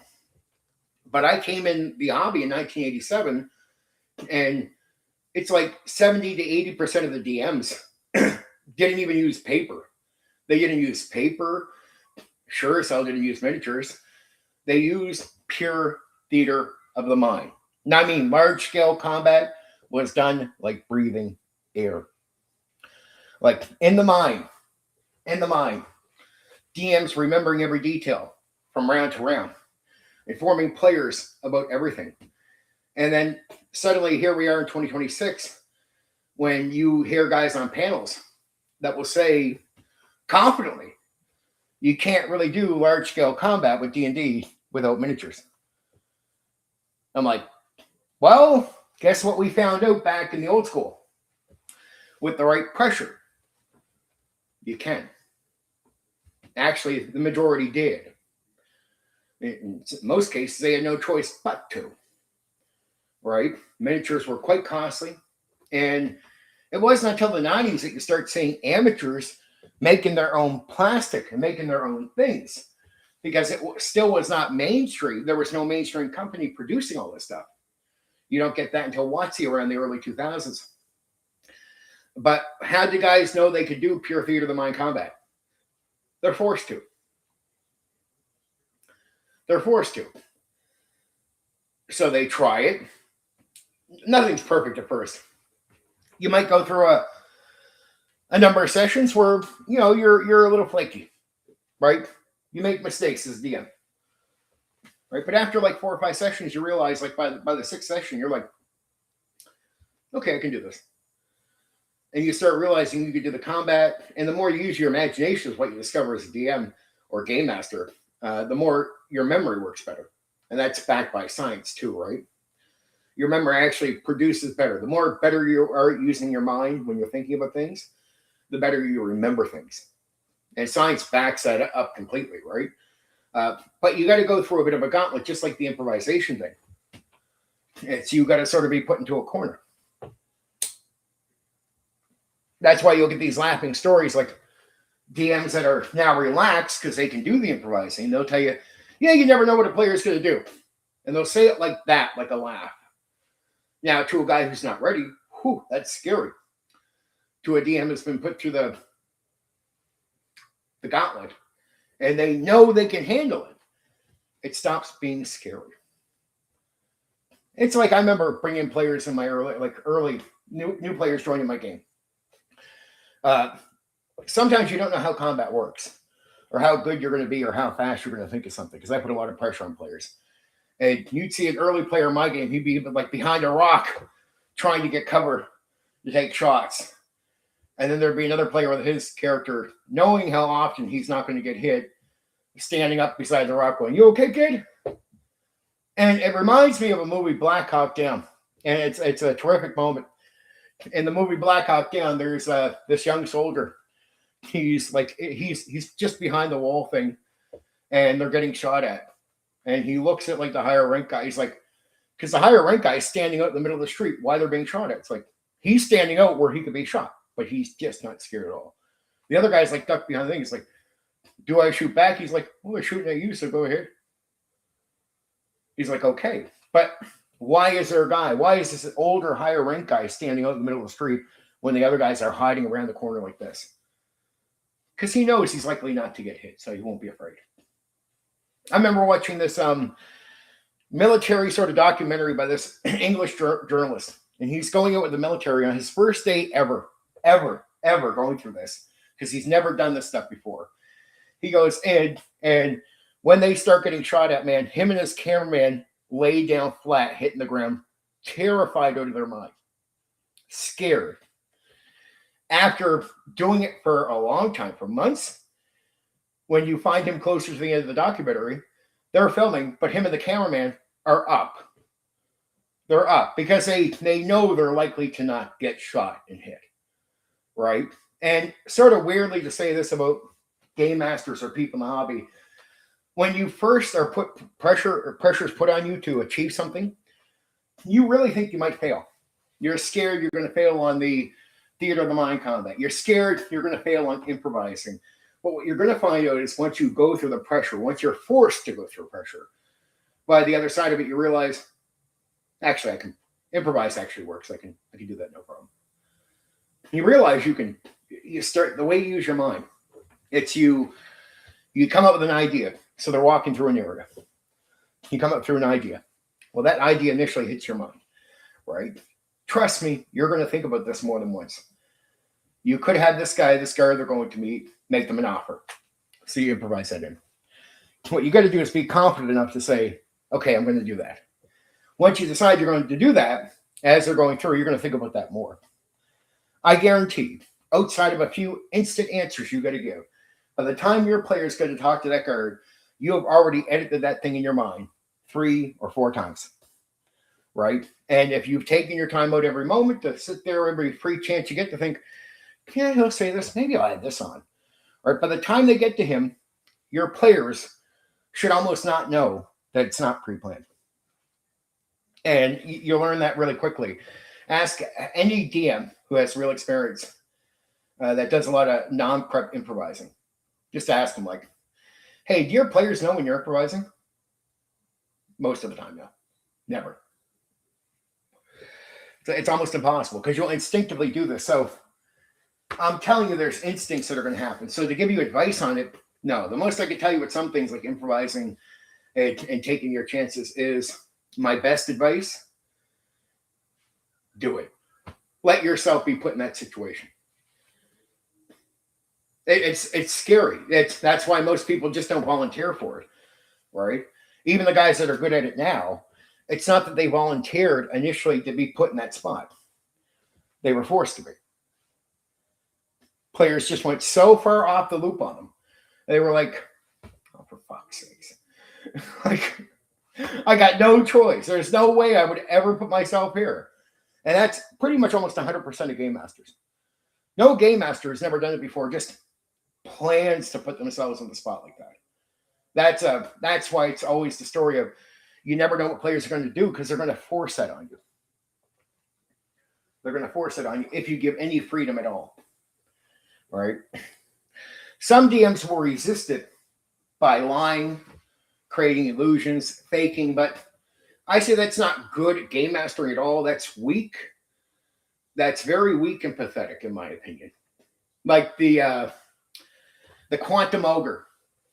But I came in the hobby in 1987, and it's like 70 to 80% of the DMs didn't even use paper. They didn't use paper. Sure, so didn't use miniatures. They used pure theater of the mind. Now, I mean, large scale combat was done like breathing air. Like in the mind. DMs remembering every detail from round to round, informing players about everything. And then suddenly here we are in 2026 when you hear guys on panels that will say confidently, you can't really do large scale combat with D&D without miniatures. I'm like, well, guess what we found out back in the old school? With the right pressure, you can. Actually, the majority did. In most cases, they had no choice but to. Right? Miniatures were quite costly. And it wasn't until the 90s that you start seeing amateurs making their own plastic and making their own things, because it still was not mainstream. There was no mainstream company producing all this stuff. You don't get that until WotC around the early 2000s. But how did guys know they could do pure theater of the mind combat? They're forced to. They're forced to. So they try it. Nothing's perfect at first. You might go through a number of sessions where, you know, you're a little flaky, right? You make mistakes as DM, right? But after like 4 or 5 sessions, you realize, like by the 6th session, you're like, okay, I can do this. And you start realizing you can do the combat, and the more you use your imagination is what you discover as a DM or game master, the more your memory works better. And that's backed by science too, right? Your memory actually produces better. The more better you are using your mind when you're thinking about things, the better you remember things. And science backs that up completely, right? But you got to go through a bit of a gauntlet, just like the improvisation thing. It's you got to sort of be put into a corner. That's why you'll get these laughing stories like DMs that are now relaxed because they can do the improvising. They'll tell you, yeah, you never know what a player's going to do. And they'll say it like that, like a laugh. Now, to a guy who's not ready, whew, that's scary. To a DM that's been put through the gauntlet, and they know they can handle it, it stops being scary. It's like I remember bringing players in my early new players joining my game. Sometimes you don't know how combat works, or how good you're going to be, or how fast you're going to think of something, because I put a lot of pressure on players. And you'd see an early player in my game, he'd be like behind a rock trying to get cover to take shots. And then there'd be another player with his character, knowing how often he's not going to get hit, standing up beside the rock going, "You okay, kid?" And it reminds me of a movie, Black Hawk Down. And it's a terrific moment. In the movie Black Hawk Down, there's this young soldier. He's just behind the wall thing, and they're getting shot at. And he looks at like the higher rank guy. He's like, because the higher rank guy is standing out in the middle of the street while they're being shot at. It's like he's standing out where he could be shot, but he's just not scared at all. The other guy's like ducked behind the thing. He's like, "Do I shoot back?" He's like, "Oh, I'm shooting at you, so go ahead." He's like, "Okay." But why is there a guy? Why is this older, higher rank guy standing out in the middle of the street when the other guys are hiding around the corner like this? Because he knows he's likely not to get hit, so he won't be afraid. I remember watching this military sort of documentary by this English journalist, and he's going out with the military on his first day ever going through this, because he's never done this stuff before. He goes in, and when they start getting shot at, man, him and his cameraman lay down flat, hitting the ground, terrified out of their mind, scared. After doing it for a long time, for months, when you find him closer to the end of the documentary, they're filming, but him and the cameraman are up. They're up because they know they're likely to not get shot and hit, right? And sort of weirdly to say this about game masters or people in the hobby, when you first are put pressure's put on you to achieve something, you really think you might fail. You're scared you're going to fail on the theater of the mind combat. You're scared you're going to fail on improvising. But what you're going to find out is once you go through the pressure, once you're forced to go through pressure, by the other side of it, you realize, actually, I can improvise. Actually works. I can do that no problem. You realize you start the way you use your mind. It's you come up with an idea. So they're walking through an area. You come up through an idea. Well, that idea initially hits your mind, right? Trust me, you're going to think about this more than once. You could have this guy they're going to meet, make them an offer. So you improvise that in. What you got to do is be confident enough to say, okay, I'm going to do that. Once you decide you're going to do that, as they're going through, you're going to think about that more. I guarantee, outside of a few instant answers you got to give, by the time your player is going to talk to that guard, you have already edited that thing in your mind 3 or 4 times, right? And if you've taken your time out every moment to sit there, every free chance you get to think, yeah, he'll say this, maybe I'll add this on. Right? By the time they get to him, your players should almost not know that it's not pre-planned. And you'll learn that really quickly. Ask any DM who has real experience that does a lot of non-prep improvising. Just ask them, like, hey, do your players know when you're improvising? Most of the time, no. Never. So it's almost impossible because you'll instinctively do this. So I'm telling you, there's instincts that are going to happen. So to give you advice on it, no. The most I can tell you with some things like improvising and taking your chances is my best advice. Do it. Let yourself be put in that situation. It's scary. That's why most people just don't volunteer for it, right? Even the guys that are good at it now, it's not that they volunteered initially to be put in that spot. They were forced to be. Players just went so far off the loop on them. They were like, oh, for fuck's sakes. Like, I got no choice. There's no way I would ever put myself here. And that's pretty much almost 100% of game masters. No game master has never done it before, just plans to put themselves on the spot like that. That's why it's always the story of you never know what players are going to do because they're going to force that on you. They're going to force it on you if you give any freedom at all. Right? Some DMs will resist it by lying, creating illusions, faking, but I say that's not good at game mastering at all. That's weak. That's very weak and pathetic, in my opinion. Like the Quantum Ogre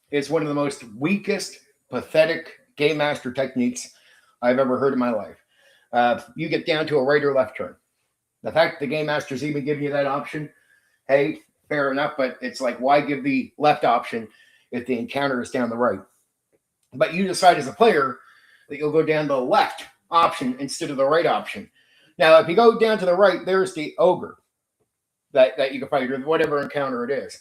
is one of the most weakest, pathetic game master techniques I've ever heard in my life. You get down to a right or left turn. The fact the game master's even giving you that option, hey, fair enough, but it's like, why give the left option if the encounter is down the right? But you decide as a player that you'll go down the left option instead of the right option. Now, if you go down to the right, there's the ogre that you can fight with, whatever encounter it is.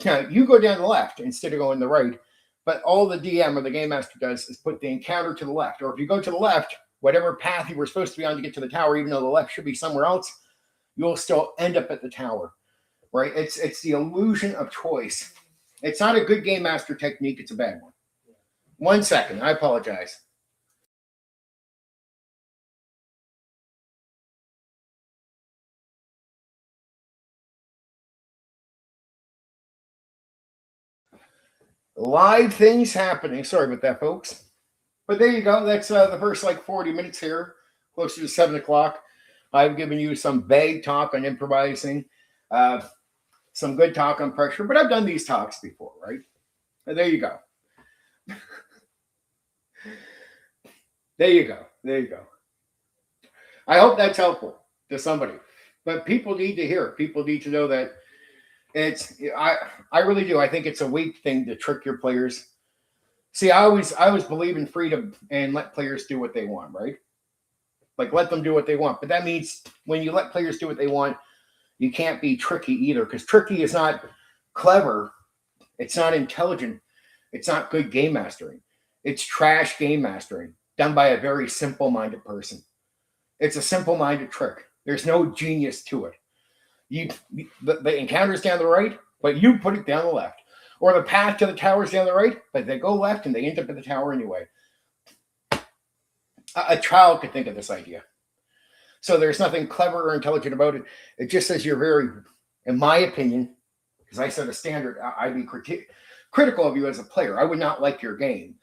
Now, you go down the left instead of going the right, but all the DM or the game master does is put the encounter to the left. Or if you go to the left, whatever path you were supposed to be on to get to the tower, even though the left should be somewhere else, you'll still end up at the tower, right? It's the illusion of choice. It's not a good game master technique. It's a bad one. 1 second. I apologize. Live things happening. Sorry about that, folks. But there you go. That's the first 40 minutes here, closer to 7 o'clock. I've given you some vague talk on improvising, some good talk on pressure, but I've done these talks before, right? And there you go. There you go. I hope that's helpful to somebody. But people need to hear it. People need to know that I really do. I think it's a weak thing to trick your players. See, I always believe in freedom and let players do what they want, right? Like, let them do what they want. But that means when you let players do what they want, you can't be tricky either, because tricky is not clever. It's not intelligent. It's not good game mastering. It's trash game mastering done by a very simple-minded person. It's a simple-minded trick. There's no genius to it. The encounter's down the right, but you put it down the left. Or the path to the tower's down the right, but they go left and they end up at the tower anyway. A child could think of this idea. So there's nothing clever or intelligent about it. It just says you're very, in my opinion, because I set a standard, I'd be critical of you as a player. I would not like your game.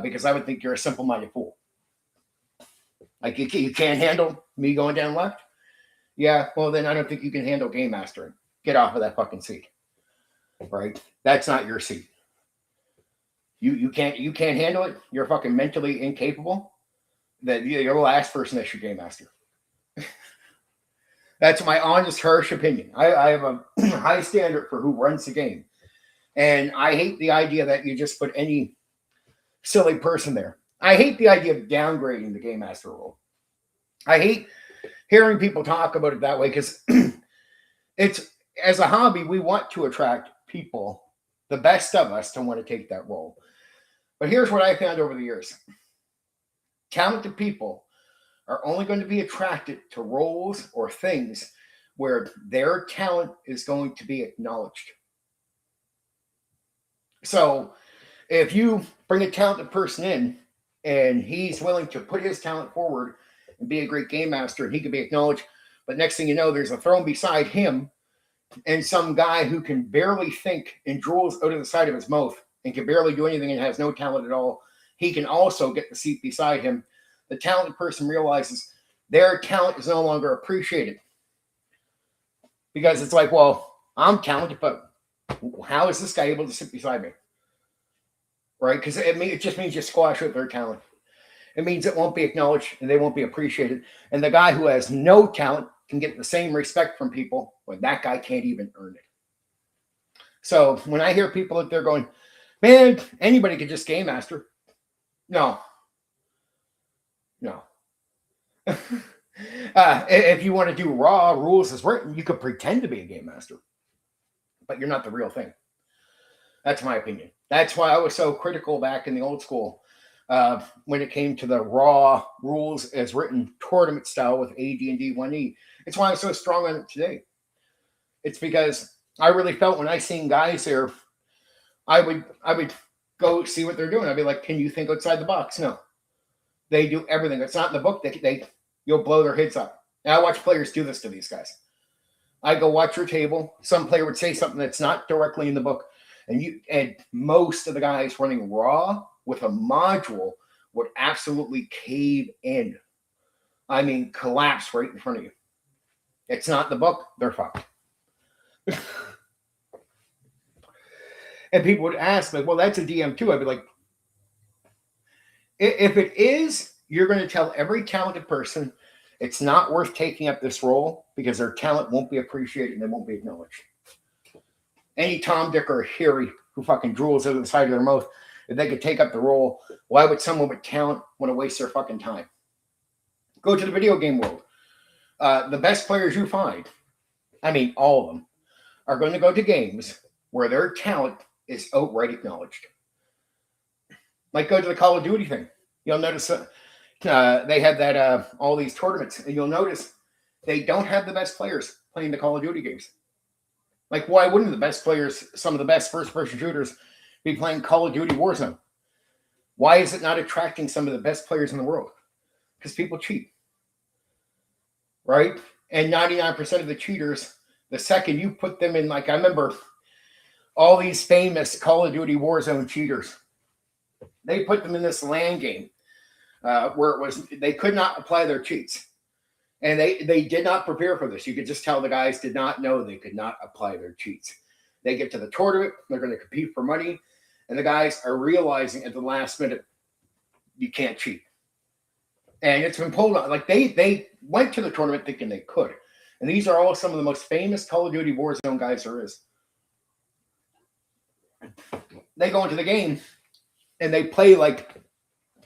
because I would think you're a simple-minded fool. Like you can't handle me going down left? Yeah, well then I don't think you can handle game mastering. Get off of that fucking seat. Right? That's not your seat. You can't handle it. You're fucking mentally incapable. That you're the last person that should game master. That's my honest, harsh opinion. I have a high standard for who runs the game. And I hate the idea that you just put any silly person there. I hate the idea of downgrading the game master role. I hate hearing people talk about it that way because it's, as a hobby, we want to attract people, the best of us, to want to take that role. But here's what I found over the years. Talented people are only going to be attracted to roles or things where their talent is going to be acknowledged. So if you bring a talented person in and he's willing to put his talent forward and be a great game master, and he can be acknowledged, but next thing you know, there's a throne beside him and some guy who can barely think and drools out of the side of his mouth and can barely do anything and has no talent at all, he can also get the seat beside him. The talented person realizes their talent is no longer appreciated. Because it's like, well, I'm talented, but how is this guy able to sit beside me? Right? Because it just means you squash out their talent. It means it won't be acknowledged and they won't be appreciated. And the guy who has no talent can get the same respect from people when that guy can't even earn it. So when I hear people out there going, man, anybody could just game master. No. If you want to do raw rules as written, you could pretend to be a game master, but you're not the real thing. That's my opinion. That's why I was so critical back in the old school when it came to the raw rules as written tournament style with AD&D 1E. It's why I'm so strong on it today. It's because I really felt when I seen guys there, I would go see what they're doing. I'd be like, can you think outside the box? No. They do everything. It's not in the book. You'll blow their heads up. And I watch players do this to these guys. I go watch your table. Some player would say something that's not directly in the book. And most of the guys running raw with a module would absolutely cave in. I mean, collapse right in front of you. It's not in the book. They're fucked. And people would ask me, well, that's a DM too. I'd be like, if it is, you're going to tell every talented person it's not worth taking up this role because their talent won't be appreciated and they won't be acknowledged. Any Tom, Dick, or Harry who fucking drools out of the side of their mouth, if they could take up the role, why would someone with talent want to waste their fucking time? Go to the video game world. The best players you find, I mean all of them, are going to go to games where their talent is outright acknowledged. Like go to the Call of Duty thing. You'll notice they have that all these tournaments, and you'll notice they don't have the best players playing the Call of Duty games. Like, why wouldn't the best players, some of the best first-person shooters, be playing Call of Duty Warzone? Why is it not attracting some of the best players in the world? Because people cheat, right? And 99% of the cheaters, the second you put them in, like I remember all these famous Call of Duty Warzone cheaters, they put them in this LAN game where it was they could not apply their cheats. And they did not prepare for this. You could just tell the guys did not know they could not apply their cheats. They get to the tournament, they're going to compete for money, and the guys are realizing at the last minute, you can't cheat. And it's been pulled on. Like they went to the tournament thinking they could. And these are all some of the most famous Call of Duty Warzone guys there is. They go into the game and they play like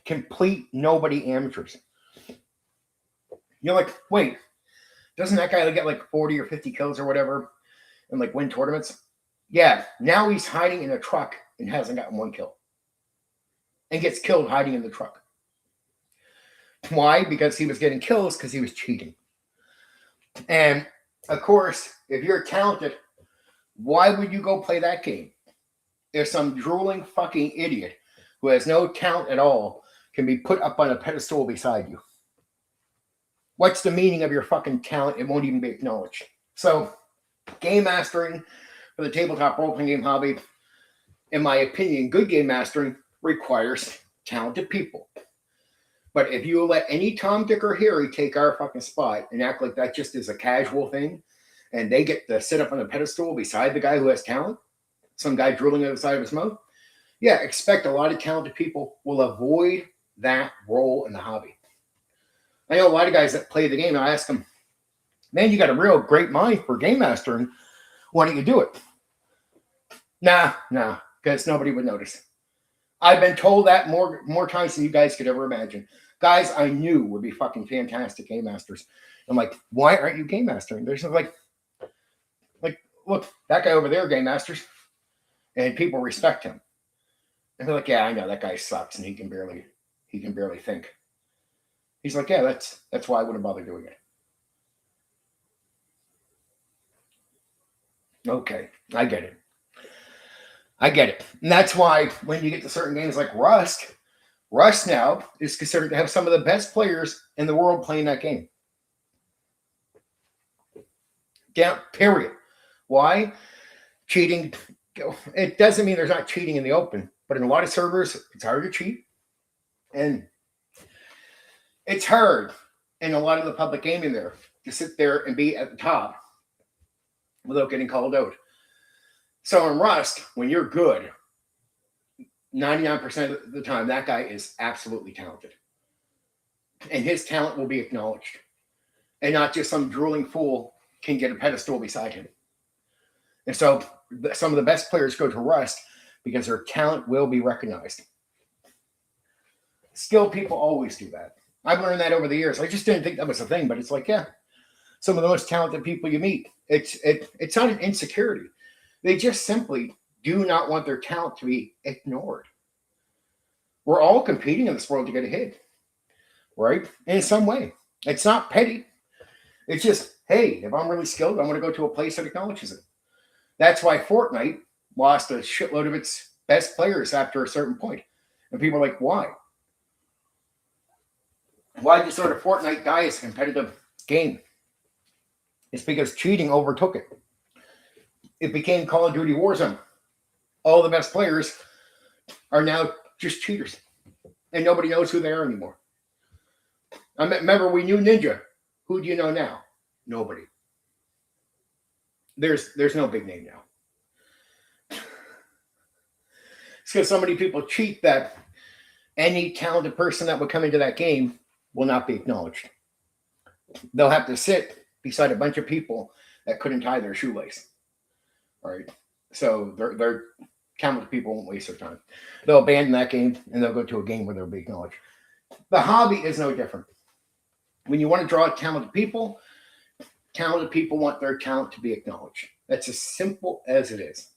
complete nobody amateurs. You're like, wait, doesn't that guy get like 40 or 50 kills or whatever and like win tournaments? Yeah, now he's hiding in a truck and hasn't gotten one kill. And gets killed hiding in the truck. Why? Because he was getting kills because he was cheating. And of course, if you're talented, why would you go play that game? If some drooling fucking idiot who has no talent at all can be put up on a pedestal beside you. What's the meaning of your fucking talent? It won't even be acknowledged. So, game mastering for the tabletop role-playing game hobby, in my opinion, good game mastering requires talented people. But if you let any Tom, Dick, or Harry take our fucking spot and act like that just is a casual thing, and they get to sit up on a pedestal beside the guy who has talent, some guy drooling out the side of his mouth, yeah, expect a lot of talented people will avoid that role in the hobby. I know a lot of guys that play the game, and I ask them, man, you got a real great mind for game mastering. Why don't you do it? Nah, because nobody would notice. I've been told that more times than you guys could ever imagine. Guys I knew would be fucking fantastic game masters. I'm like, why aren't you game mastering? They're just like, look, that guy over there game masters, and people respect him. And they're like, yeah, I know that guy sucks, and he can barely think. He's like, yeah, that's why I wouldn't bother doing it. Okay, I get it. And that's why when you get to certain games like Rust now is considered to have some of the best players in the world playing that game. Yeah, period. Why? Cheating. It doesn't mean there's not cheating in the open, but in a lot of servers, it's hard to cheat. And it's hard in a lot of the public gaming there to sit there and be at the top without getting called out. So in Rust, when you're good, 99% of the time, that guy is absolutely talented. And his talent will be acknowledged. And not just some drooling fool can get a pedestal beside him. And so some of the best players go to Rust because their talent will be recognized. Skilled people always do that. I've learned that over the years. I just didn't think that was a thing, but it's like, yeah, some of the most talented people you meet. It's not an insecurity. They just simply do not want their talent to be ignored. We're all competing in this world to get ahead, right? In some way. It's not petty. It's just, hey, if I'm really skilled, I want to go to a place that acknowledges it. That's why Fortnite lost a shitload of its best players after a certain point. And people are like, why? Why did you sort of Fortnite die as a competitive game? It's because cheating overtook it. It became Call of Duty Warzone. All the best players are now just cheaters. And nobody knows who they are anymore. I remember we knew Ninja. Who do you know now? Nobody. There's no big name now. It's because so many people cheat that any talented person that would come into that game will not be acknowledged. They'll have to sit beside a bunch of people that couldn't tie their shoelace. All right. So they're talented people won't waste their time. They'll abandon that game and they'll go to a game where they'll be acknowledged. The hobby is no different. When you want to draw talented people want their talent to be acknowledged. That's as simple as it is.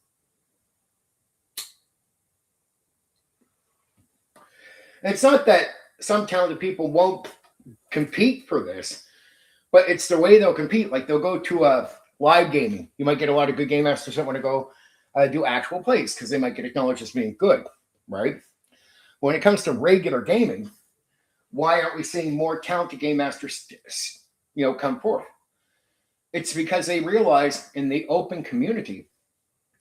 And it's not that some talented people won't compete for this, but it's the way they'll compete. Like they'll go to a live gaming. You might get a lot of good game masters that want to go do actual plays because they might get acknowledged as being good, right? When it comes to regular gaming, why aren't we seeing more talented game masters, come forth? It's because they realize in the open community,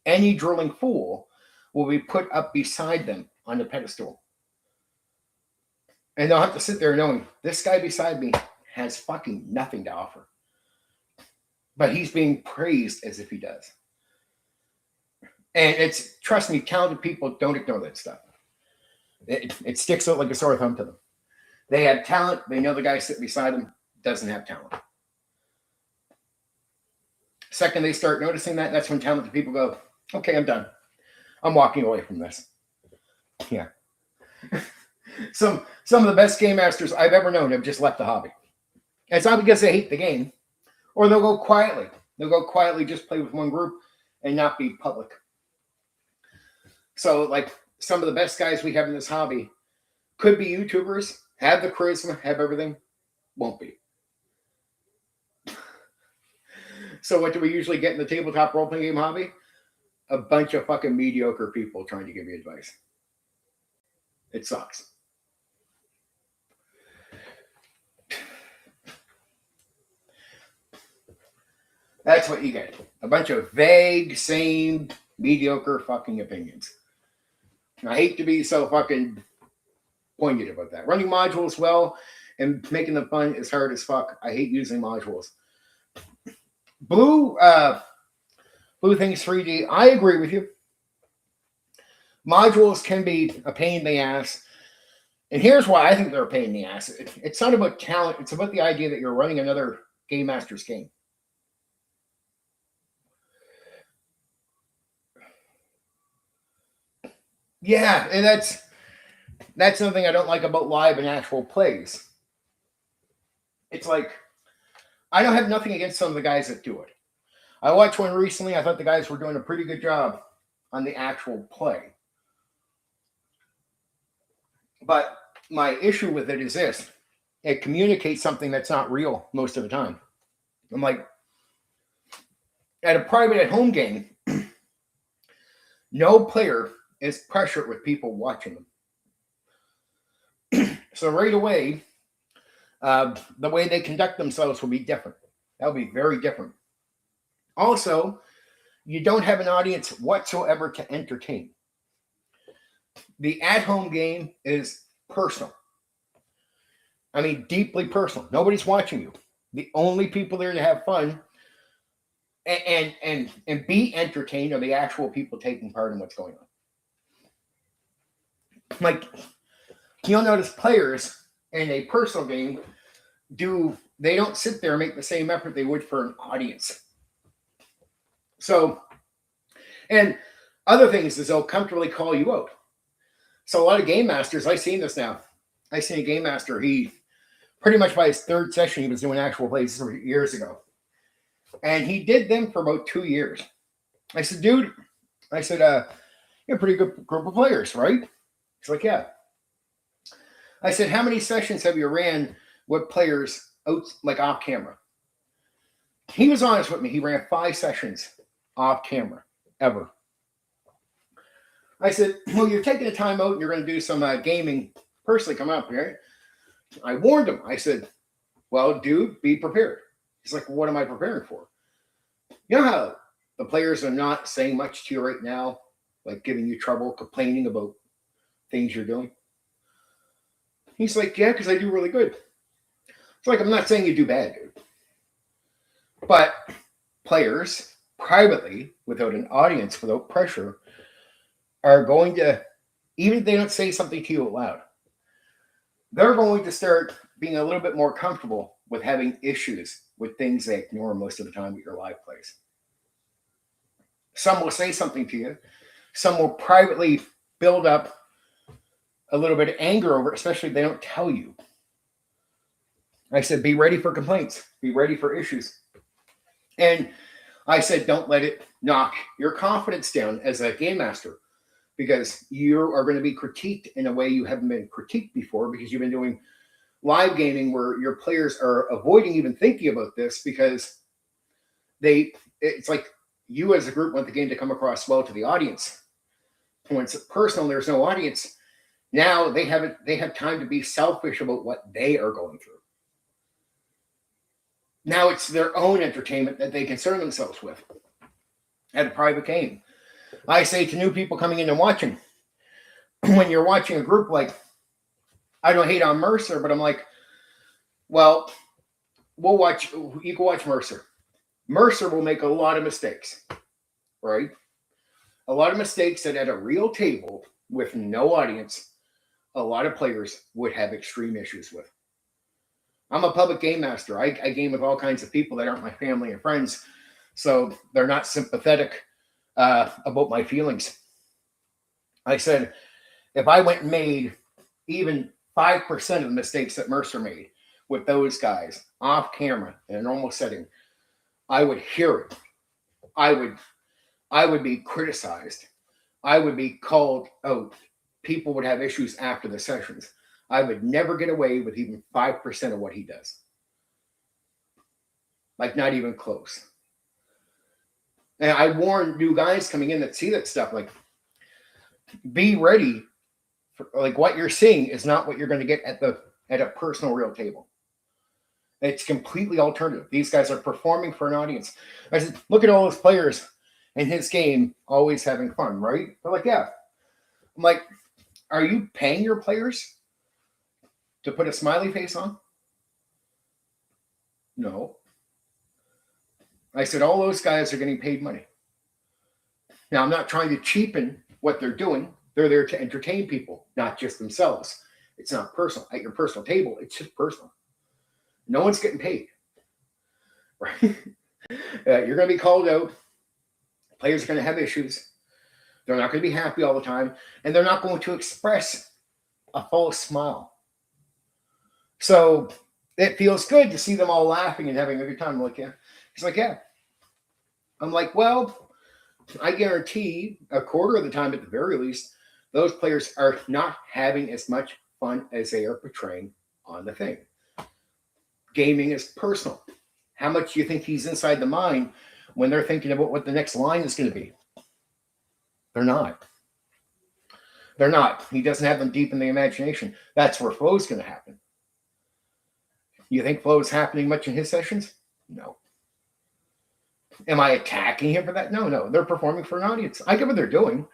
any drooling fool will be put up beside them on the pedestal. And they'll have to sit there knowing this guy beside me has fucking nothing to offer. But he's being praised as if he does. And trust me, talented people don't ignore that stuff. It sticks out like a sore thumb to them. They have talent. They know the guy sitting beside them doesn't have talent. Second they start noticing that, that's when talented people go, okay, I'm done. I'm walking away from this. Yeah. Some of the best game masters I've ever known have just left the hobby. And it's not because they hate the game, or they'll go quietly. They'll go quietly, just play with one group and not be public. So like some of the best guys we have in this hobby could be YouTubers, have the charisma, have everything, won't be. So what do we usually get in the tabletop role-playing game hobby? A bunch of fucking mediocre people trying to give you advice. It sucks. That's what you get. A bunch of vague, same, mediocre fucking opinions. And I hate to be so fucking poignant about that. Running modules well and making them fun is hard as fuck. I hate using modules. Blue Things 3D, I agree with you. Modules can be a pain in the ass. And here's why I think they're a pain in the ass. It's not about talent. It's about the idea that you're running another Game Master's game. Yeah, and that's something I don't like about live and actual plays. It's like, I don't have nothing against some of the guys that do it. I watched one recently. I thought the guys were doing a pretty good job on the actual play. But my issue with it is this. It communicates something that's not real most of the time. I'm like, at a private at home game, no player is pressured with people watching them. So right away, the way they conduct themselves will be different. That will be very different. Also, you don't have an audience whatsoever to entertain. The at-home game is personal. I mean, deeply personal. Nobody's watching you. The only people there to have fun and be entertained are the actual people taking part in what's going on. Like, you'll notice players in a personal game they don't sit there and make the same effort they would for an audience. So, and other things is they'll comfortably call you out. So a lot of game masters, I've seen this now. I seen a game master, he pretty much by his third session, he was doing actual plays years ago. And he did them for about 2 years. I said, dude, you're a pretty good group of players, right? He's like, yeah. I said, how many sessions have you ran with players out, like off camera? He was honest with me. He ran 5 sessions off camera, ever. I said, well, you're taking a time out and you're going to do some gaming personally coming up, right? I warned him. I said, well, dude, be prepared. He's like, well, what am I preparing for? You know how the players are not saying much to you right now, like giving you trouble, complaining about things you're doing? He's like, yeah, because I do really good. It's like, I'm not saying you do bad, dude. But players, privately, without an audience, without pressure, are going to, even if they don't say something to you out loud, they're going to start being a little bit more comfortable with having issues with things they ignore most of the time with your live plays. Some will say something to you. Some will privately build up a little bit of anger over it, especially if they don't tell you. I said, be ready for complaints. Be ready for issues. And I said, don't let it knock your confidence down as a game master, because you are going to be critiqued in a way you haven't been critiqued before, because you've been doing live gaming where your players are avoiding even thinking about this because it's like you as a group want the game to come across well to the audience. When it's personal, there's no audience. Now they have time to be selfish about what they are going through. Now it's their own entertainment that they concern themselves with at a private game. I say to new people coming in and watching, when you're watching a group, like, I don't hate on Mercer, but I'm like, well, you can watch Mercer. Mercer will make a lot of mistakes, right? A lot of mistakes that at a real table with no audience, a lot of players would have extreme issues with. I'm a public game master. I game with all kinds of people that aren't my family and friends, so they're not sympathetic about my feelings. I said, if I went and made even 5% of the mistakes that Mercer made with those guys off camera in a normal setting, I would hear it. I would be criticized. I would be called out. People would have issues after the sessions. I would never get away with even 5% of what he does. Like, not even close. And I warn new guys coming in that see that stuff, like, be ready for, like, what you're seeing is not what you're going to get at a personal real table. It's completely alternative. These guys are performing for an audience. I said, look at all those players in his game always having fun, right? They're like, yeah. I'm like, are you paying your players to put a smiley face on? No. I said, all those guys are getting paid money. Now, I'm not trying to cheapen what they're doing. They're there to entertain people, not just themselves. It's not personal. At your personal table, it's just personal. No one's getting paid. Right? You're going to be called out. Players are going to have issues. They're not going to be happy all the time. And they're not going to express a false smile. So it feels good to see them all laughing and having a good time. I'm like, yeah. He's like, yeah. I'm like, well, I guarantee a quarter of the time at the very least, those players are not having as much fun as they are portraying on the thing. Gaming is personal. How much do you think he's inside the mind when they're thinking about what the next line is going to be? They're not. They're not. He doesn't have them deep in the imagination. That's where flow's going to happen. You think flow is happening much in his sessions? No. Am I attacking him for that? No. They're performing for an audience. I get what they're doing,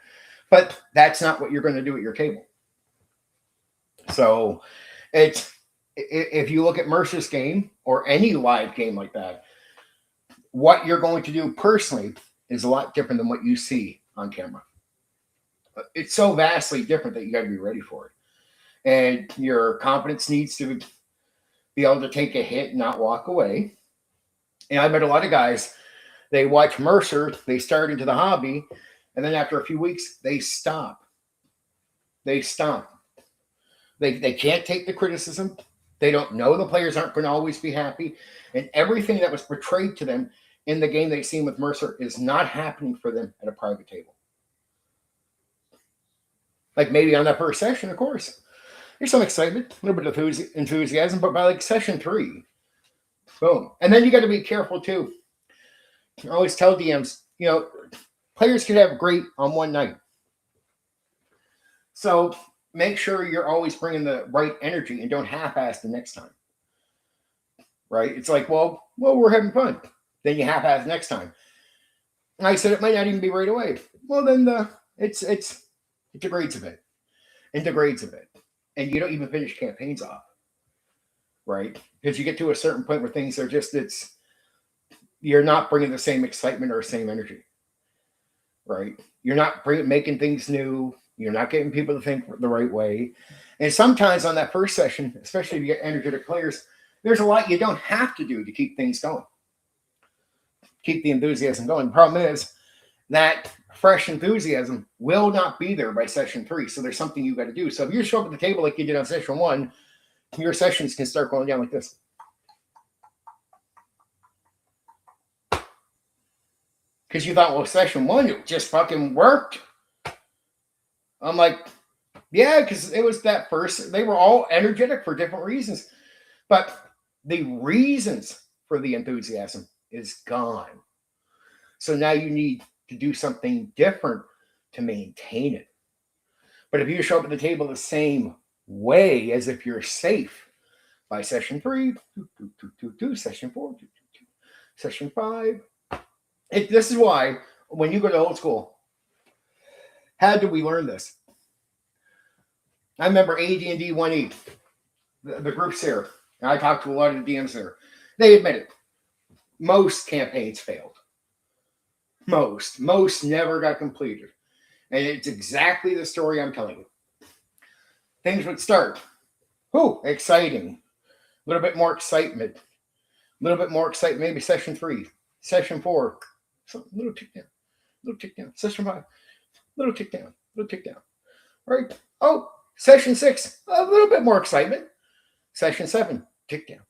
but that's not what you're going to do at your table. So it's, if you look at Mercer's game or any live game like that, what you're going to do personally is a lot different than what you see on camera. It's so vastly different that you got to be ready for it. And your confidence needs to be able to take a hit and not walk away. And I met a lot of guys, they watch Mercer, they start into the hobby, and then after a few weeks, they stop. They can't take the criticism. They don't know the players aren't going to always be happy. And everything that was portrayed to them in the game they've seen with Mercer is not happening for them at a private table. Like maybe on that first session, of course, there's some excitement, a little bit of enthusiasm, but by like session 3, boom. And then you got to be careful too. I always tell DMs, players can have great on one night. So make sure you're always bringing the right energy and don't half-ass the next time. Right? It's like, well, we're having fun. Then you half-ass next time. And I said it might not even be right away. Well, then it degrades a bit. It degrades a bit. And you don't even finish campaigns off. Right? Because you get to a certain point where things are just, you're not bringing the same excitement or same energy. Right? You're not making things new. You're not getting people to think the right way. And sometimes on that first session, especially if you get energetic players, there's a lot you don't have to do to keep things going. Keep the enthusiasm going. The problem is that fresh enthusiasm will not be there by session 3. So there's something you got to do. So if you show up at the table like you did on session 1, your sessions can start going down like this. Because you thought, well, session 1, it just fucking worked. I'm like, yeah, because it was that first, they were all energetic for different reasons. But the reasons for the enthusiasm is gone. So now you need to do something different to maintain it. But if you show up at the table the same way as if you're safe by session 3, session 4, session 5. This is why when you go to old school, how did we learn this? I remember AD&D 1.8, the groups there. And I talked to a lot of the DMs there. They admit it. Most campaigns failed. Most never got completed. And it's exactly the story I'm telling you. Things would start. Exciting. A little bit more excitement. Maybe session 3, session 4. So little tick down. Session 5. Little tick down. Right? Session 6, a little bit more excitement. Session 7, tick down.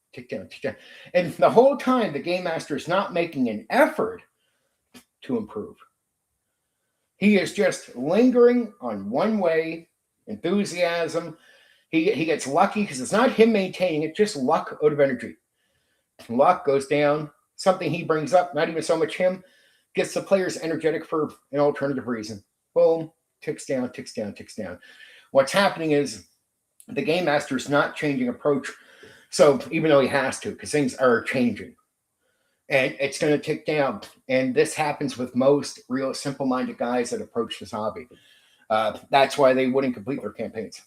And the whole time, the game master is not making an effort to improve. He is just lingering on one way, enthusiasm. He gets lucky because it's not him maintaining it, just luck out of energy. Luck goes down. Something he brings up, not even so much him, gets the players energetic for an alternative reason. Boom, ticks down. What's happening is the game master is not changing approach. So even though he has to, because things are changing. And it's going to tick down. And this happens with most real simple-minded guys that approach this hobby. That's why they wouldn't complete their campaigns.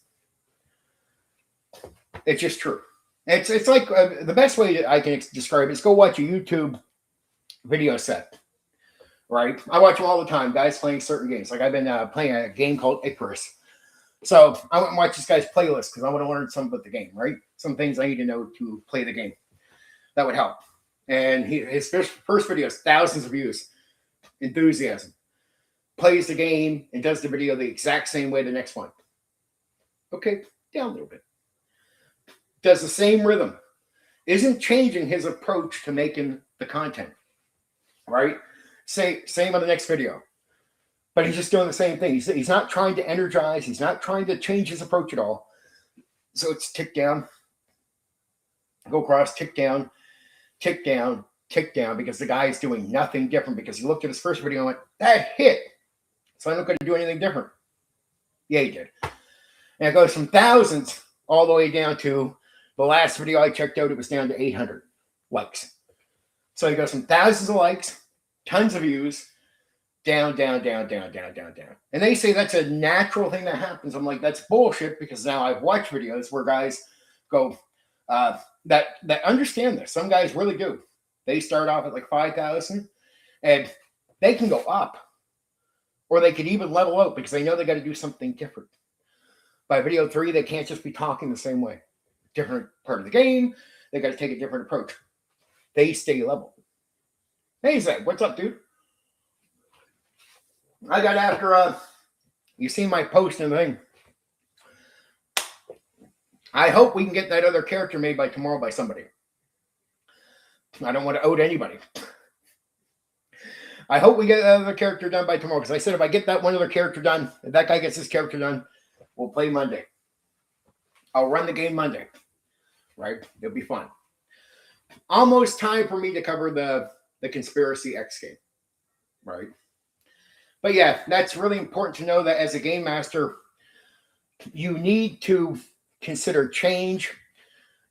It's just true. It's like the best way that I can describe it is go watch a YouTube video set. Right, I watch them all the time. Guys playing certain games. Like I've been playing a game called Icarus. So I went and watched this guy's playlist because I want to learn something about the game. Right, some things I need to know to play the game. That would help. And his first video has thousands of views. Enthusiasm. Plays the game and does the video the exact same way the next one. Okay, down a little bit. Does the same rhythm. Isn't changing his approach to making the content. Right? Same on the next video. But he's just doing the same thing. He's not trying to energize. He's not trying to change his approach at all. So it's tick down, go across, tick down, tick down, tick down, because the guy is doing nothing different, because he looked at his first video and went, that hit. So I'm not going to do anything different. Yeah, he did. And it goes from thousands all the way down to the last video I checked out, it was down to 800 likes. So he goes from thousands of likes, tons of views, down, down, down, down, down, down, down. And they say that's a natural thing that happens. I'm like, that's bullshit, because now I've watched videos where guys go, that understand this. Some guys really do. They start off at like 5,000 and they can go up, or they could even level out because they know they got to do something different. By video 3, they can't just be talking the same way. Different part of the game, they got to take a different approach. They stay level. Hey, Zach, what's up, dude? I got after, you see my post and thing. I hope we can get that other character made by tomorrow by somebody. I don't want to out anybody. I hope we get that other character done by tomorrow, because I said if I get that one other character done, if that guy gets his character done, we'll play Monday. I'll run the game Monday. Right? It'll be fun. Almost time for me to cover the Conspiracy X game. Right? But yeah, that's really important to know that as a game master, you need to consider change,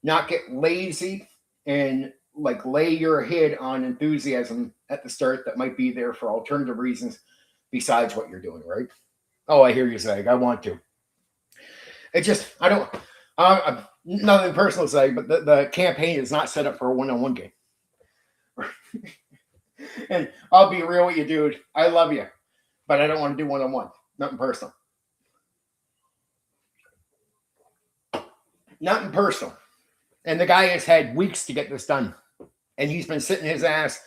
not get lazy, and like lay your head on enthusiasm at the start that might be there for alternative reasons besides what you're doing, right? Oh, I hear you, Zag. I want to. It just, I don't, nothing personal to say, but the campaign is not set up for a one-on-one game. And I'll be real with you, dude. I love you, but I don't want to do one-on-one. Nothing personal. Nothing personal. And the guy has had weeks to get this done. And he's been sitting his ass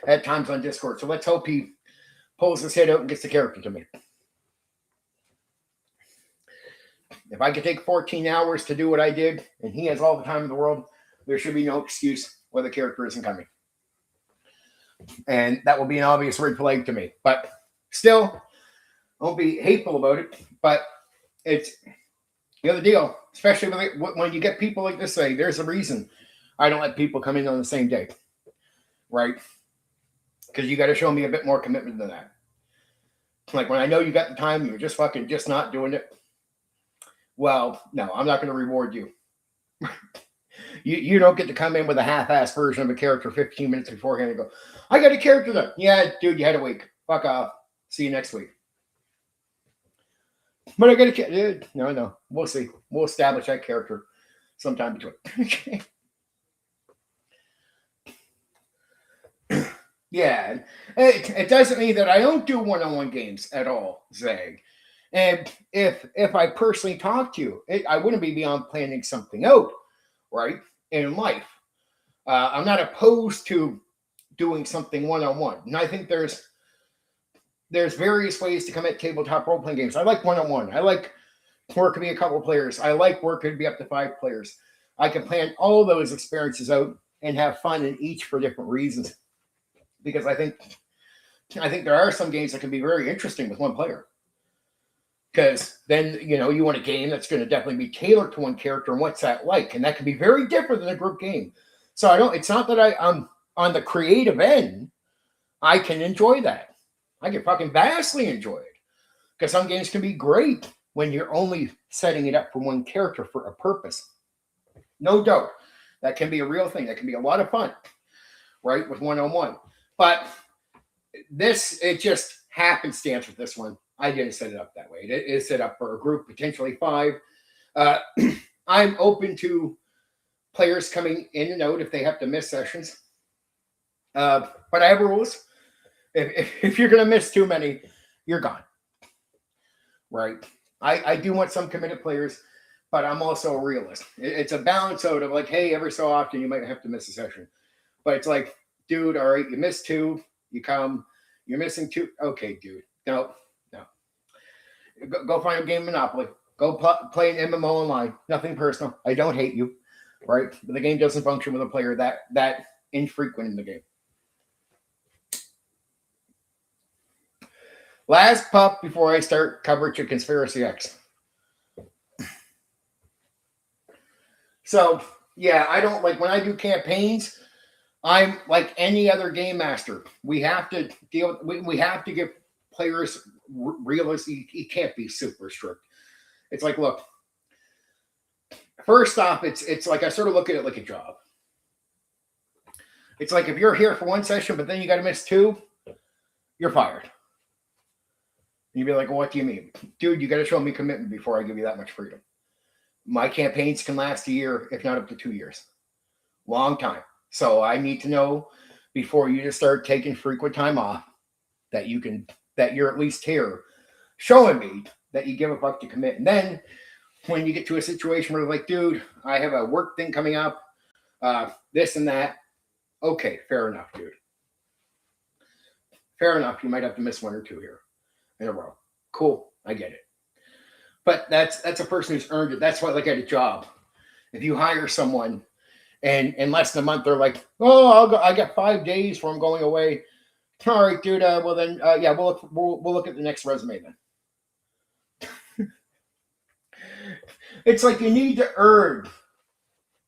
at times on Discord. So let's hope he pulls his head out and gets the character to me. If I could take 14 hours to do what I did, and he has all the time in the world, there should be no excuse why the character isn't coming. And that will be an obvious red flag to me. But still, I won't be hateful about it. But it's the other deal, especially when you get people like this say, there's a reason I don't let people come in on the same day. Right? Because you got to show me a bit more commitment than that. Like when I know you got the time, you're just fucking just not doing it. Well, no, I'm not going to reward you. You don't get to come in with a half-assed version of a character 15 minutes beforehand and go, I got a character done. Yeah, dude, you had a week. Fuck off. See you next week. But I got a character. No. We'll see. We'll establish that character sometime between. Okay. Yeah. It doesn't mean that I don't do one-on-one games at all, Zag. And if I personally talk to you, I wouldn't be beyond planning something out, right, in life. I'm not opposed to doing something one-on-one. And I think there's various ways to come at tabletop role-playing games. I like one-on-one. I like where it could be a couple of players. I like where it could be up to 5 players. I can plan all those experiences out and have fun in each for different reasons. Because I think there are some games that can be very interesting with one player. Because then, you want a game that's going to definitely be tailored to one character and what's that like. And that can be very different than a group game. So it's not that I'm on the creative end. I can enjoy that. I can fucking vastly enjoy it. Because some games can be great when you're only setting it up for one character for a purpose. No doubt. That can be a real thing. That can be a lot of fun. Right? With one-on-one. But it just happenstance with this one. I didn't set it up that way. It is set up for a group, potentially 5. I'm open to players coming in and out if they have to miss sessions. But I have rules. If you're going to miss too many, you're gone. Right? I do want some committed players, but I'm also a realist. It's a balance out of like, hey, every so often you might have to miss a session. But it's like, dude, all right, you missed 2, you come, you're missing 2. Okay, dude, no. Go find a game of Monopoly. Go play an MMO online. Nothing personal. I don't hate you, right? But the game doesn't function with a player that infrequent in the game. Last pup before I start coverage of Conspiracy X. So, yeah, I don't like when I do campaigns, I'm like any other game master. We have to we have to give players realistic. You can't be super strict. It's like, look, first off, it's like I sort of look at it like a job. It's like if you're here for 1 session, but then you got to miss 2, you're fired. You'd be like, well, what do you mean? Dude, you got to show me commitment before I give you that much freedom. My campaigns can last a year, if not up to 2 years. Long time. So I need to know before you just start taking frequent time off that you're at least here showing me that you give a fuck to commit. And then when you get to a situation where like, dude, I have a work thing coming up, this and that. Okay, fair enough, dude. Fair enough. You might have to miss 1 or 2 here in a row. Cool. I get it. But that's a person who's earned it. That's why, like, at a job, if you hire someone and in less than a month, they're like, oh, I'll go. I got 5 days where I'm going away. All right, dude. Well, then, yeah, we'll look at the next resume then. It's like you need to earn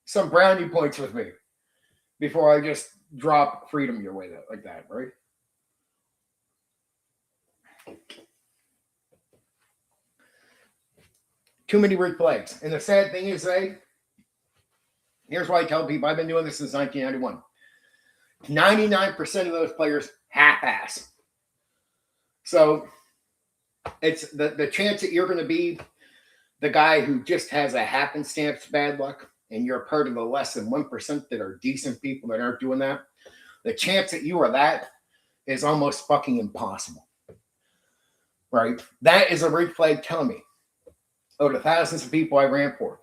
some brownie points with me before I just drop freedom your way like that, right? Too many red flags. And the sad thing is, here's why I tell people I've been doing this since 1991. 99% of those players half-ass. So it's the chance that you're going to be the guy who just has a happenstance bad luck and you're part of the less than 1% that are decent people that aren't doing that. The chance that you are that is almost fucking impossible. Right? That is a red flag telling me, out of thousands of people I ran for,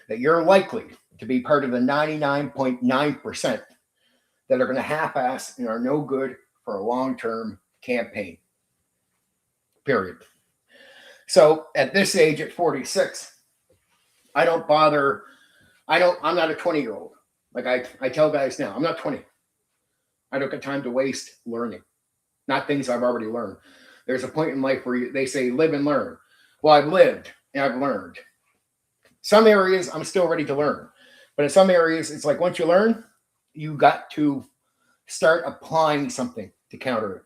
that you're likely to be part of the 99.9% that are going to half-ass and are no good for a long-term campaign. Period. So at this age, at 46, I don't bother. I'm not a 20-year-old. Like I tell guys now, I'm not 20. I don't got time to waste learning. Not things I've already learned. There's a point in life where they say live and learn. Well, I've lived and I've learned. Some areas I'm still ready to learn. But in some areas, it's like once you learn, you got to start applying something to counter it.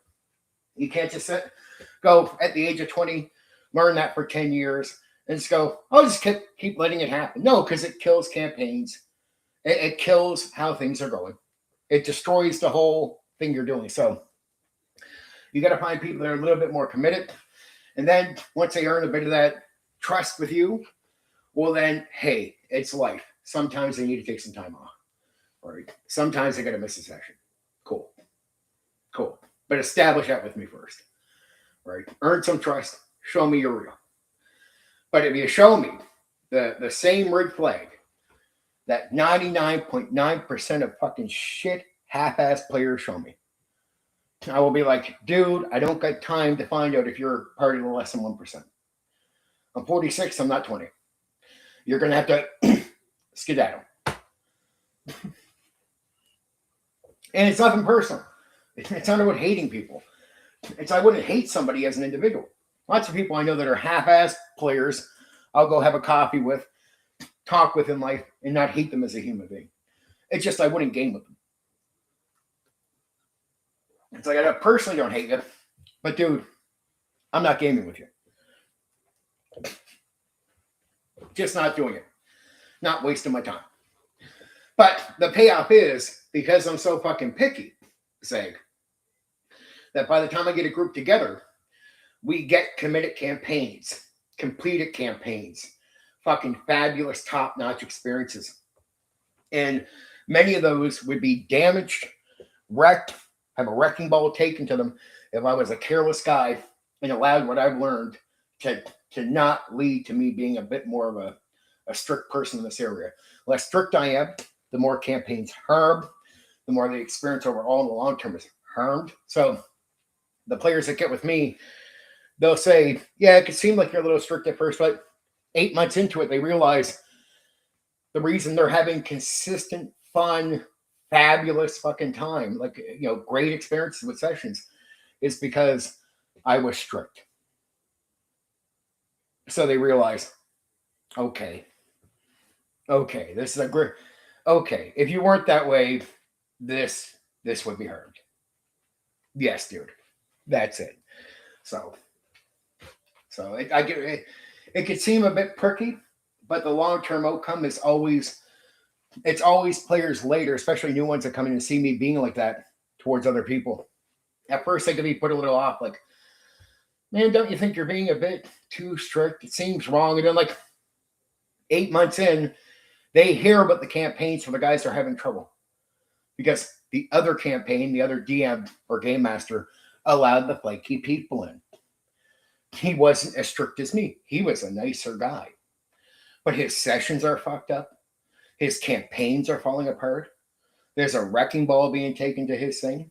You can't just go at the age of 20, learn that for 10 years, and just go, I'll just keep letting it happen. No, because it kills campaigns. It kills how things are going. It destroys the whole thing you're doing. So you got to find people that are a little bit more committed. And then once they earn a bit of that trust with you, well then, hey, it's life. Sometimes they need to take some time off. Right? Sometimes they got to miss a session. Cool. But establish that with me first. Right? Earn some trust. Show me you're real. But if you show me the same red flag that 99.9% of fucking shit half-ass players show me, I will be like, dude, I don't got time to find out if you're part of the less than 1%. I'm 46. I'm not 20. You're going to have to skedaddle. And it's nothing personal. It's not about hating people. I wouldn't hate somebody as an individual. Lots of people I know that are half-ass players, I'll go have a coffee with, talk with in life, and not hate them as a human being. It's just I wouldn't game with them. It's like I personally don't hate you, but dude, I'm not gaming with you. Just not doing it. Not wasting my time. But the payoff is, because I'm so fucking picky, Zeg, that by the time I get a group together, we get committed campaigns, completed campaigns, fucking fabulous, top-notch experiences. And many of those would be damaged, wrecked, have a wrecking ball taken to them if I was a careless guy and allowed what I've learned to not lead to me being a bit more of a strict person in this area. The less strict I am, the more campaigns harm, the more the experience overall in the long term is harmed. So the players that get with me, they'll say, yeah, it could seem like you're a little strict at first, but 8 months into it, they realize the reason they're having consistent, fun, fabulous fucking time, like, you know, great experiences with sessions, is because I was strict. So they realize, okay, this is a great, okay, if you weren't that way, this would be hard. Yes, dude, that's it. So I get it. It could seem a bit pricky, but the long-term outcome is always, it's always players later, especially new ones that come in and see me being like that towards other people. At first, they could be put a little off, like, man, don't you think you're being a bit too strict? It seems wrong. And then, like, 8 months in, they hear about the campaigns for the guys that are having trouble. Because the other campaign, the other DM or game master allowed the flaky people in. He wasn't as strict as me. He was a nicer guy. But his sessions are fucked up. His campaigns are falling apart. There's a wrecking ball being taken to his thing.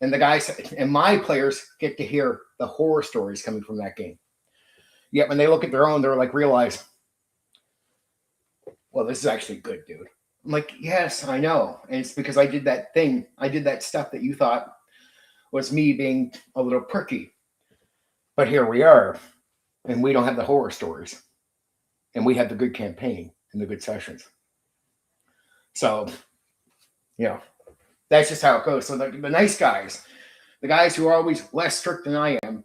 And the guys and my players get to hear the horror stories coming from that game. Yet when they look at their own, they're like, realize, well, this is actually good, dude. I'm like, yes, I know. And it's because I did that thing. I did that stuff that you thought was me being a little pricky. But here we are. And we don't have the horror stories. And we have the good campaign and the good sessions. So, you know, that's just how it goes. So the nice guys, the guys who are always less strict than I am,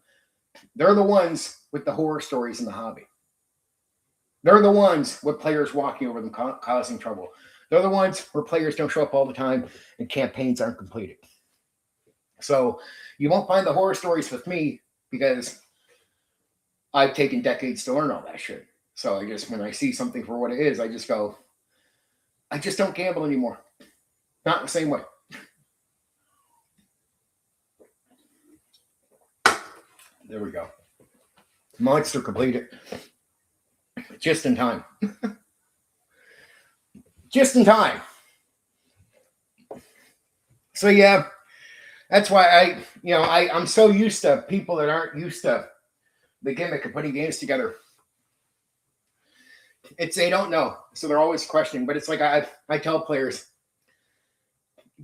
they're the ones with the horror stories in the hobby. They're the ones with players walking over them, causing trouble. They're the ones where players don't show up all the time and campaigns aren't completed. So you won't find the horror stories with me because I've taken decades to learn all that shit. So I just, when I see something for what it is, I just go, I just don't gamble anymore. Not the same way. There we go. Monster completed. Just in time. Just in time. So yeah, that's why I'm so used to people that aren't used to the gimmick of putting games together. It's, they don't know. So they're always questioning. But it's like I tell players,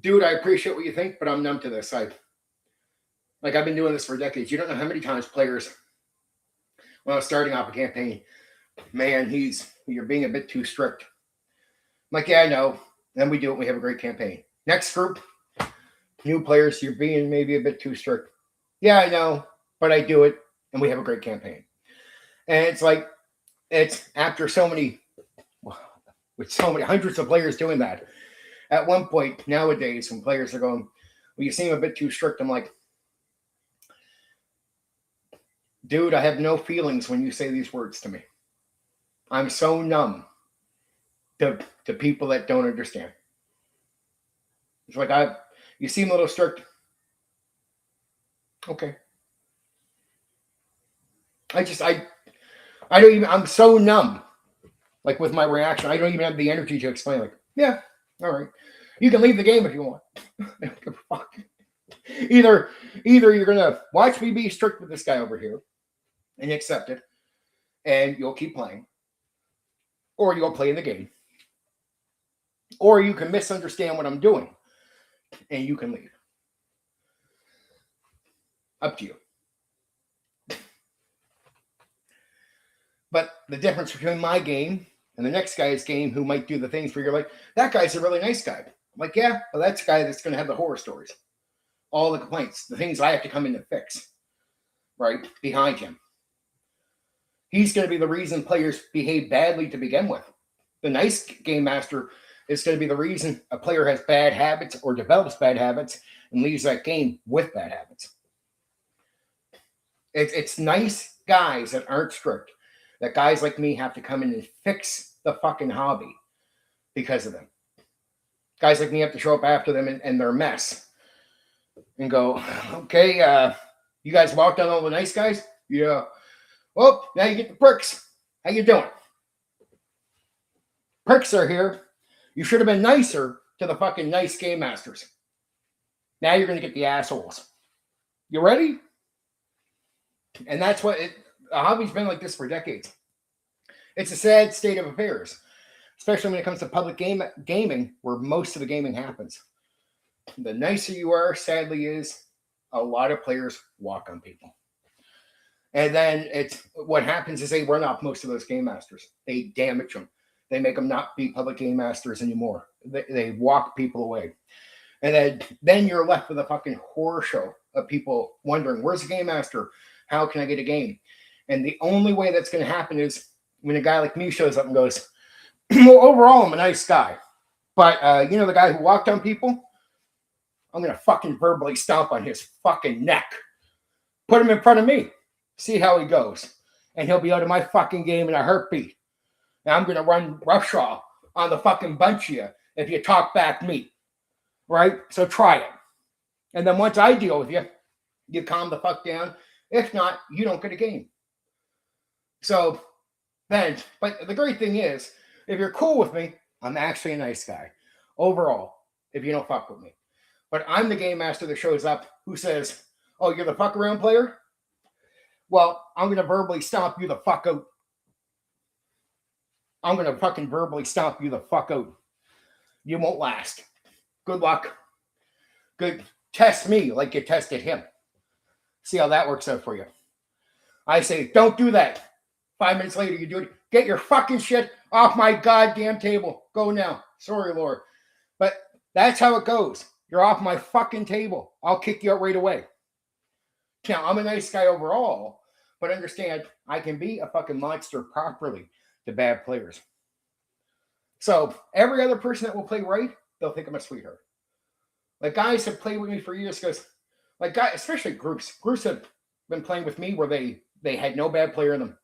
dude, I appreciate what you think, but I'm numb to this. I've been doing this for decades. You don't know how many times players, when I was starting off a campaign, man, you're being a bit too strict. I'm like, yeah, I know. Then we do it. We have a great campaign. Next group, new players, you're being maybe a bit too strict. Yeah, I know, but I do it, and we have a great campaign. And it's like, it's after with so many hundreds of players doing that. At one point nowadays, when players are going, well, you seem a bit too strict. I'm like, dude, I have no feelings when you say these words to me. I'm so numb to people that don't understand. It's like, you seem a little strict. Okay. I don't even, I'm so numb. Like with my reaction, I don't even have the energy to explain. Like, yeah, all right. You can leave the game if you want. I don't give a fuck. Either you're going to watch me be strict with this guy over here and accept it, and you'll keep playing. Or you'll play in the game. Or you can misunderstand what I'm doing, and you can leave. Up to you. But the difference between my game and the next guy's game, who might do the things where you're like, that guy's a really nice guy. I'm like, yeah, well, that's a guy that's going to have the horror stories. All the complaints, the things I have to come in and fix, right, behind him. He's going to be the reason players behave badly to begin with. The nice game master is going to be the reason a player has bad habits or develops bad habits and leaves that game with bad habits. It's nice guys that aren't strict that guys like me have to come in and fix the fucking hobby because of them. Guys like me have to show up after them and their mess and go, okay, you guys walked on all the nice guys? Yeah. Well, now you get the pricks. How you doing? Pricks are here. You should have been nicer to the fucking nice game masters. Now you're going to get the assholes. You ready? And that's what the hobby's been like this for decades. It's a sad state of affairs, especially when it comes to public gaming, where most of the gaming happens. The nicer you are, sadly, is a lot of players walk on people. And then what happens is they run off most of those game masters. They damage them. They make them not be public game masters anymore. They walk people away. And then you're left with a fucking horror show of people wondering, where's the game master? How can I get a game? And the only way that's going to happen is when a guy like me shows up and goes, well, overall, I'm a nice guy. But, the guy who walked on people, I'm going to fucking verbally stomp on his fucking neck. Put him in front of me. See how he goes. And he'll be out of my fucking game in a heartbeat. And I'm going to run roughshod on the fucking bunch of you if you talk back me. Right? So try it. And then once I deal with you, you calm the fuck down. If not, you don't get a game. So then, but the great thing is, if you're cool with me, I'm actually a nice guy. Overall, if you don't fuck with me. But I'm the game master that shows up who says, oh, you're the fuck around player? Well, I'm going to verbally stomp you the fuck out. I'm going to fucking verbally stomp you the fuck out. You won't last. Good luck. Good. Test me like you tested him. See how that works out for you. I say, don't do that. 5 minutes later, you do it. Get your fucking shit off my goddamn table. Go now. Sorry, Lord. But that's how it goes. You're off my fucking table. I'll kick you out right away. Now, I'm a nice guy overall, but understand, I can be a fucking monster properly to bad players. So, every other person that will play right, they'll think I'm a sweetheart. Like, guys have played with me for years because, like, guys, especially groups have been playing with me where they had no bad player in them.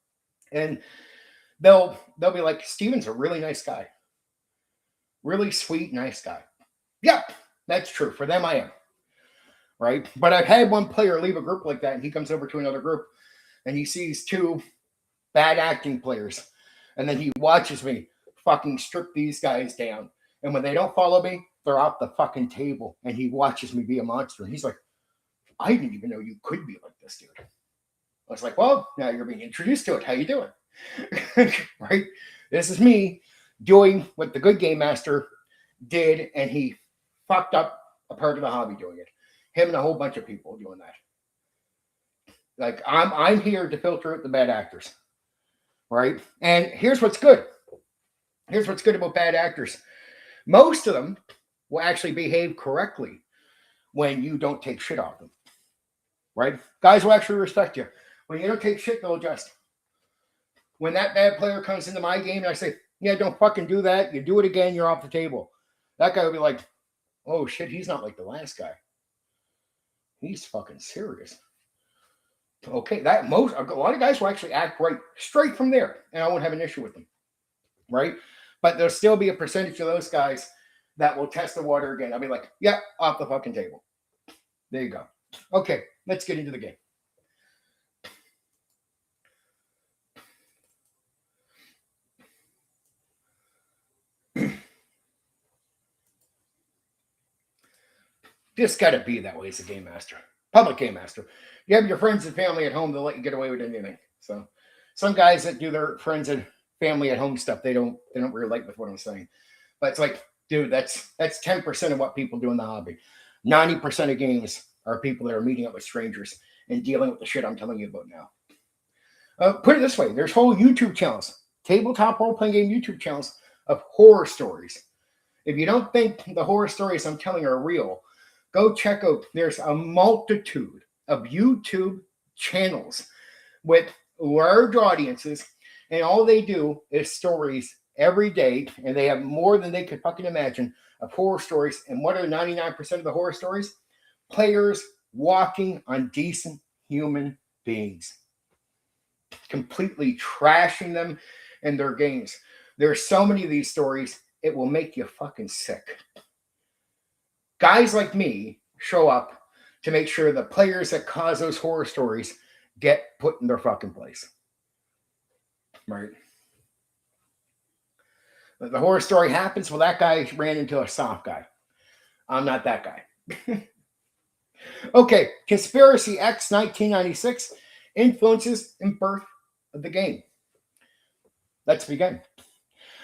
And they'll be like, Steven's a really nice guy. Really sweet, nice guy. Yep, that's true. For them, I am. Right? But I've had one player leave a group like that, and he comes over to another group, and he sees two bad acting players, and then he watches me fucking strip these guys down. And when they don't follow me, they're off the fucking table, and he watches me be a monster. And he's like, I didn't even know you could be like this, dude. I was like, well, now you're being introduced to it. How you doing? Right? This is me doing what the good game master did, and he fucked up a part of the hobby doing it. Him and a whole bunch of people doing that. Like, I'm here to filter out the bad actors. Right? And here's what's good. Here's what's good about bad actors. Most of them will actually behave correctly when you don't take shit off them. Right? Guys will actually respect you. When you don't take shit, they'll adjust. When that bad player comes into my game and I say, yeah, don't fucking do that. You do it again, you're off the table. That guy will be like, oh shit, he's not like the last guy. He's fucking serious. Okay, a lot of guys will actually act right straight from there, and I won't have an issue with them. Right? But there'll still be a percentage of those guys that will test the water again. I'll be like, yeah, off the fucking table. There you go. Okay, let's get into the game. Just got to be that way as a game master. Public game master. You have your friends and family at home, they'll let you get away with anything. So some guys that do their friends and family at home stuff, they don't really like with what I'm saying. But it's like, dude, that's 10% of what people do in the hobby. 90% of games are people that are meeting up with strangers and dealing with the shit I'm telling you about now. Put it this way, there's whole YouTube channels, tabletop role-playing game YouTube channels of horror stories. If you don't think the horror stories I'm telling are real, go check out, there's a multitude of YouTube channels with large audiences, and all they do is stories every day, and they have more than they could fucking imagine of horror stories. And what are 99% of the horror stories? Players walking on decent human beings. completely trashing them in their games. There's so many of these stories, it will make you fucking sick. Guys like me show up to make sure the players that cause those horror stories get put in their fucking place. Right? The horror story happens, well, that guy ran into a soft guy. I'm not that guy. Okay, Conspiracy X 1996 influences and birth of the game. Let's begin.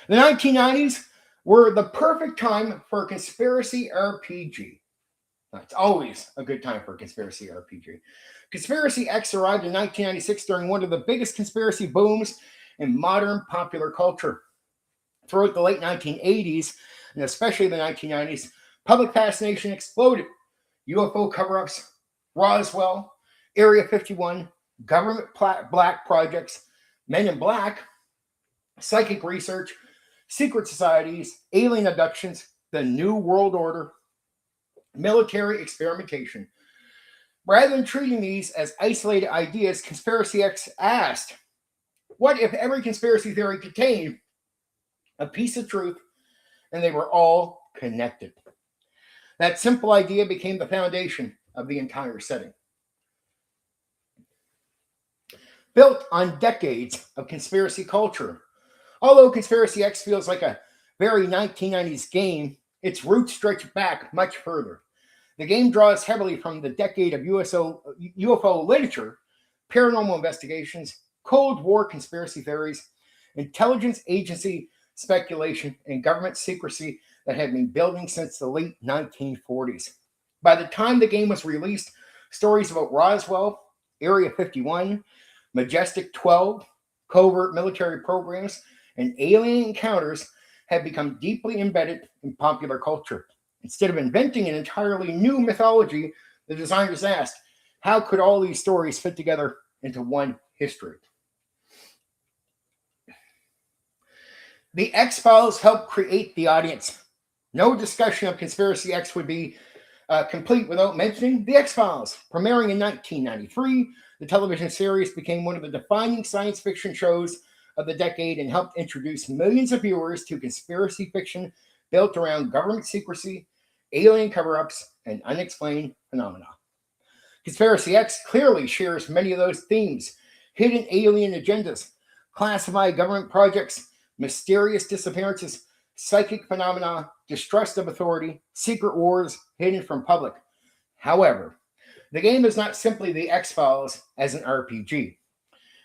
The 1990s were the perfect time for a conspiracy RPG. It's always a good time for a conspiracy RPG. Conspiracy X arrived in 1996 during one of the biggest conspiracy booms in modern popular culture. Throughout the late 1980s, and especially the 1990s, public fascination exploded. UFO cover-ups, Roswell, Area 51, government black projects, Men in Black, psychic research, secret societies, alien abductions, the New World Order, military experimentation. Rather than treating these as isolated ideas, Conspiracy X asked, what if every conspiracy theory contained a piece of truth and they were all connected? That simple idea became the foundation of the entire setting. Built on decades of conspiracy culture, although Conspiracy X feels like a very 1990s game, its roots stretch back much further. The game draws heavily from the decade of UFO literature, paranormal investigations, Cold War conspiracy theories, intelligence agency speculation, and government secrecy that had been building since the late 1940s. By the time the game was released, stories about Roswell, Area 51, Majestic 12, covert military programs, and alien encounters had become deeply embedded in popular culture. Instead of inventing an entirely new mythology, the designers asked, how could all these stories fit together into one history? The X-Files helped create the audience. No discussion of Conspiracy X would be complete without mentioning The X-Files. Premiering in 1993, the television series became one of the defining science fiction shows of the decade and helped introduce millions of viewers to conspiracy fiction built around government secrecy, alien cover-ups, and unexplained phenomena. Conspiracy X clearly shares many of those themes: hidden alien agendas, classified government projects, mysterious disappearances, psychic phenomena, distrust of authority, secret wars hidden from public. However, the game is not simply the X-Files as an RPG.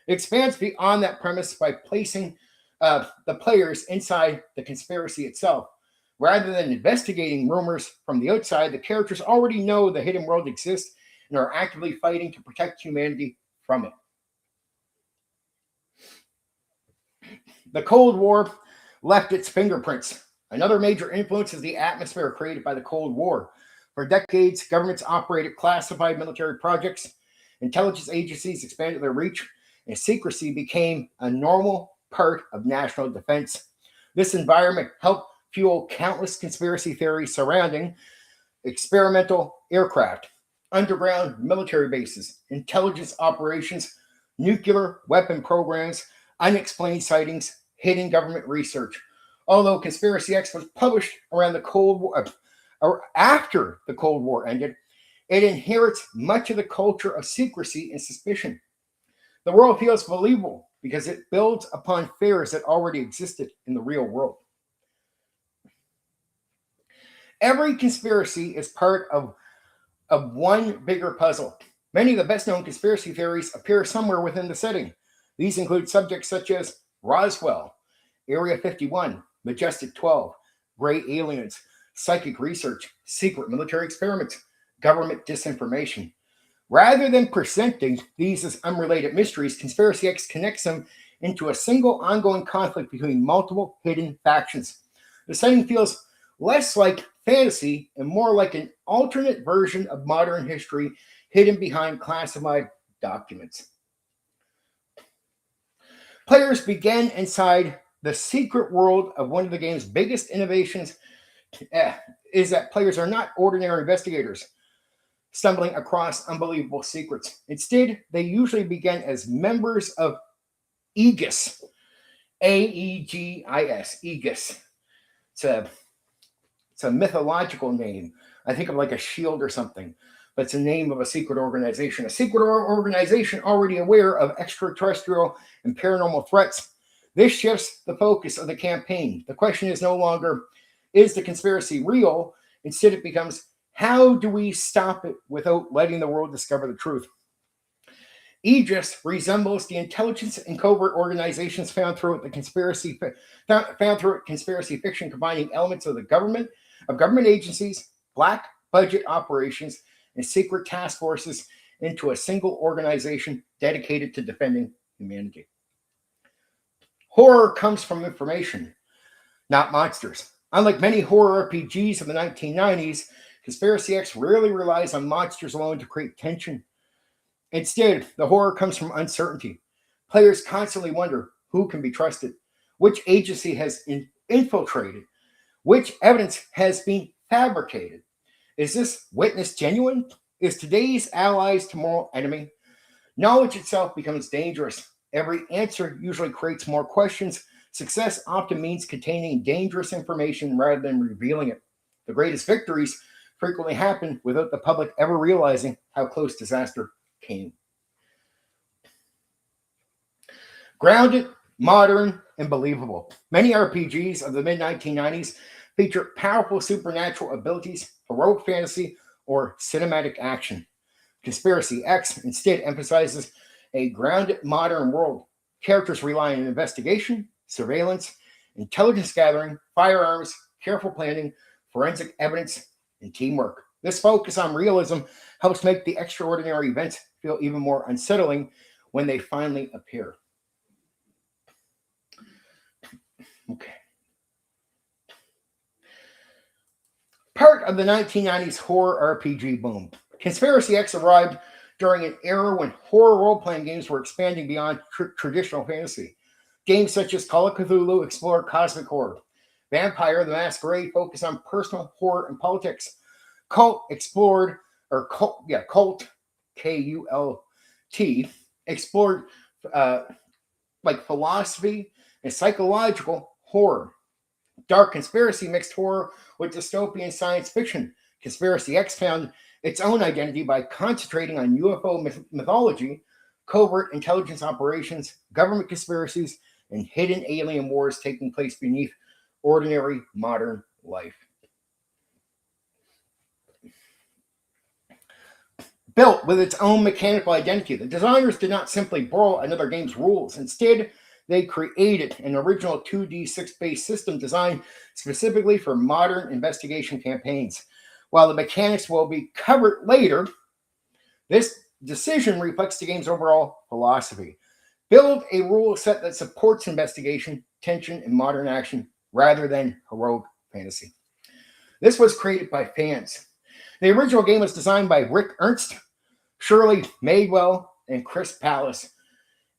It expands beyond that premise by placing the players inside the conspiracy itself. Rather than investigating rumors from the outside, the characters already know the hidden world exists and are actively fighting to protect humanity from it. The Cold War left its fingerprints. Another major influence is the atmosphere created by the Cold War. For decades, governments operated classified military projects, intelligence agencies expanded their reach, and secrecy became a normal part of national defense. This environment helped fuel countless conspiracy theories surrounding experimental aircraft, underground military bases, intelligence operations, nuclear weapon programs, unexplained sightings, hidden government research. Although Conspiracy X was published around the Cold War, or after the Cold War ended, it inherits much of the culture of secrecy and suspicion. The world feels believable because it builds upon fears that already existed in the real world. Every conspiracy is part of one bigger puzzle. Many of the best-known conspiracy theories appear somewhere within the setting. These include subjects such as Roswell, Area 51, Majestic 12, gray aliens, psychic research, secret military experiments, government disinformation. Rather than presenting these as unrelated mysteries, Conspiracy X connects them into a single ongoing conflict between multiple hidden factions. The setting feels less like fantasy and more like an alternate version of modern history hidden behind classified documents. Players begin inside the secret world of one of the game's biggest innovations is that players are not ordinary investigators stumbling across unbelievable secrets. Instead, they usually begin as members of Aegis. Aegis. Aegis. It's a mythological name. I think of like a shield or something, but it's the name of a secret organization. A secret organization already aware of extraterrestrial and paranormal threats. This shifts the focus of the campaign. The question is no longer, is the conspiracy real? Instead, it becomes, how do we stop it without letting the world discover the truth? Aegis resembles the intelligence and covert organizations found throughout conspiracy fiction, combining elements of government agencies, black budget operations, and secret task forces into a single organization dedicated to defending humanity. Horror comes from information, not monsters. Unlike many horror RPGs of the 1990s, Conspiracy X rarely relies on monsters alone to create tension. Instead, the horror comes from uncertainty. Players constantly wonder who can be trusted, which agency has infiltrated, which evidence has been fabricated. Is this witness genuine? Is today's allies tomorrow enemy? Knowledge itself becomes dangerous. Every answer usually creates more questions. Success often means containing dangerous information rather than revealing it. The greatest victories frequently happen without the public ever realizing how close disaster came. Grounded, modern, and believable. Many RPGs of the mid-1990s feature powerful supernatural abilities, heroic fantasy, or cinematic action. Conspiracy X instead emphasizes a grounded, modern world. Characters rely on investigation, surveillance, intelligence gathering, firearms, careful planning, forensic evidence, and teamwork. This focus on realism helps make the extraordinary events feel even more unsettling when they finally appear. Okay. Part of the 1990s horror RPG boom. Conspiracy X arrived during an era when horror role-playing games were expanding beyond traditional fantasy. Games such as Call of Cthulhu explored cosmic horror. Vampire the Masquerade focused on personal horror and politics. Cult, K-U-L-T, explored like philosophy and psychological horror. Dark Conspiracy mixed horror with dystopian science fiction. Conspiracy X found its own identity by concentrating on UFO mythology, covert intelligence operations, government conspiracies, and hidden alien wars taking place beneath ordinary modern life. Built with its own mechanical identity, the designers did not simply borrow another game's rules. Instead, they created an original 2D 6-based system designed specifically for modern investigation campaigns. While the mechanics will be covered later, this decision reflects the game's overall philosophy. Build a rule set that supports investigation, tension, and modern action rather than heroic fantasy. This was created by fans. The original game was designed by Rick Ernst, Shirley Madewell, and Chris Pallas,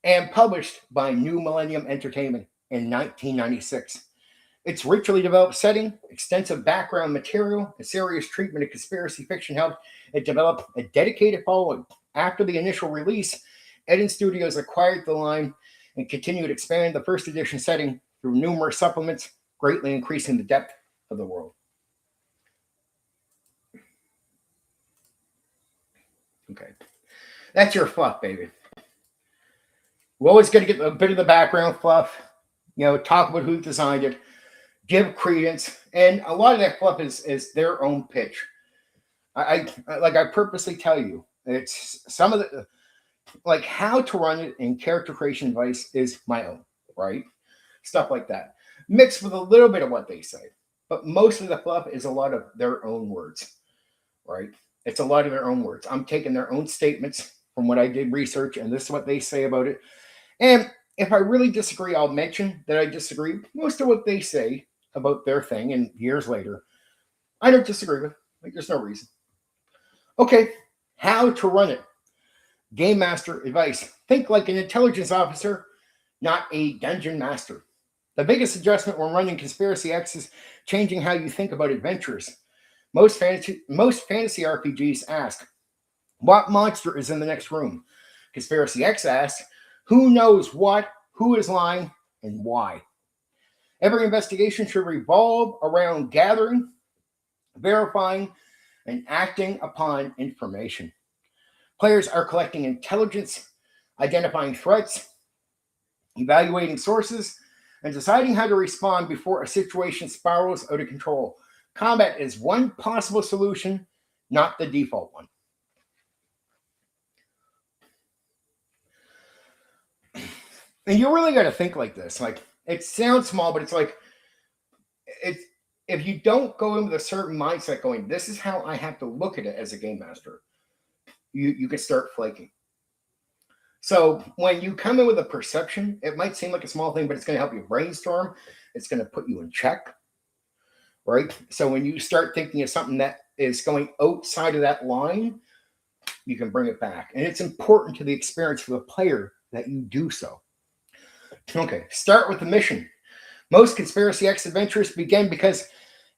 and published by New Millennium Entertainment in 1996. Its richly developed setting, extensive background material, and serious treatment of conspiracy fiction helped it develop a dedicated following. After the initial release, Eden Studios acquired the line and continued to expand the first edition setting through numerous supplements, greatly increasing the depth of the world. Okay, that's your fluff, baby. We're always going to get a bit of the background fluff, talk about who designed it, give credence, and a lot of that fluff is their own pitch. I purposely tell you, it's some of the, like how to run it and character creation advice is my own, right? Stuff like that. Mixed with a little bit of what they say. But most of the fluff is a lot of their own words, right? It's a lot of their own words. I'm taking their own statements from what I did research, and this is what they say about it. And if I really disagree, I'll mention that I disagree with most of what they say about their thing, and years later, I don't disagree with. There's no reason. Okay, how to run it. Game master advice. Think like an intelligence officer, not a dungeon master. The biggest adjustment when running Conspiracy X is changing how you think about adventures. Most fantasy RPGs ask, what monster is in the next room? Conspiracy X asks, who knows what who is lying, and why. Every investigation should revolve around gathering, verifying, and acting upon information. Players are collecting intelligence, identifying threats, evaluating sources, and deciding how to respond before a situation spirals out of control. Combat is one possible solution, not the default one. And you really got to think like this. Like, it sounds small, but it's like, if you don't go in with a certain mindset going, this is how I have to look at it as a game master, you can start flaking. So when you come in with a perception, it might seem like a small thing, but it's going to help you brainstorm. It's going to put you in check, right? So when you start thinking of something that is going outside of that line, you can bring it back. And it's important to the experience for the player that you do so. Okay, start with the mission. Most Conspiracy X adventures begin because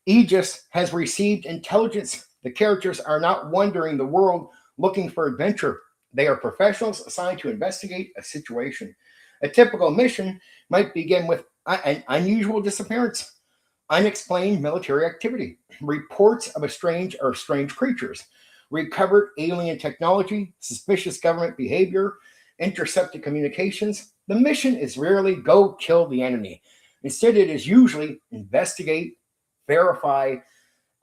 Aegis has received intelligence. The characters are not wandering the world looking for adventure. They are professionals assigned to investigate a situation. A typical mission might begin with an unusual disappearance, unexplained military activity, reports of strange creatures, recovered alien technology, suspicious government behavior, intercepted communications. The mission is rarely go kill the enemy. Instead, it is usually investigate, verify,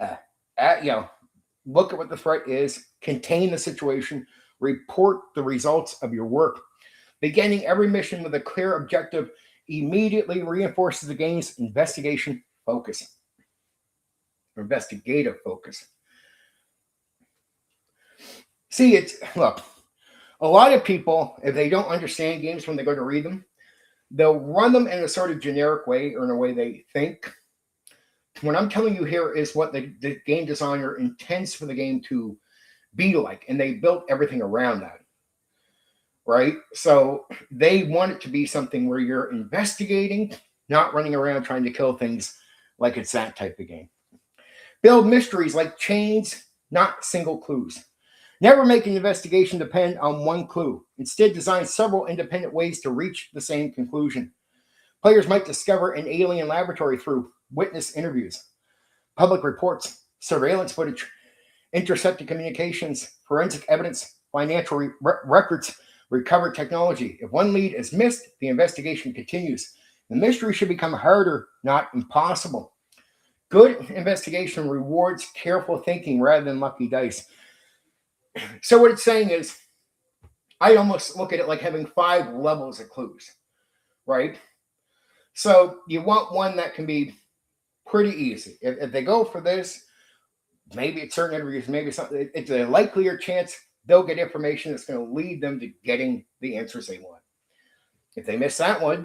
look at what the threat is, contain the situation, report the results of your work. Beginning every mission with a clear objective immediately reinforces the game's investigative focus. See, look, a lot of people, if they don't understand games when they go to read them, they'll run them in a sort of generic way or in a way they think. What I'm telling you here is what the game designer intends for the game to be like, and they built everything around that, right? So they want it to be something where you're investigating, not running around trying to kill things like it's that type of game. Build mysteries like chains, not single clues. Never make an investigation depend on one clue. Instead, design several independent ways to reach the same conclusion. Players might discover an alien laboratory through witness interviews, public reports, surveillance footage, intercepted communications, forensic evidence, financial records, recovered technology. If one lead is missed, the investigation continues. The mystery should become harder, not impossible. Good investigation rewards careful thinking rather than lucky dice. So what it's saying is, I almost look at it like having 5 levels of clues, right? So you want one that can be pretty easy. If they go for this, maybe it's certain interviews, maybe something, it's a likelier chance they'll get information that's going to lead them to getting the answers they want. If they miss that one,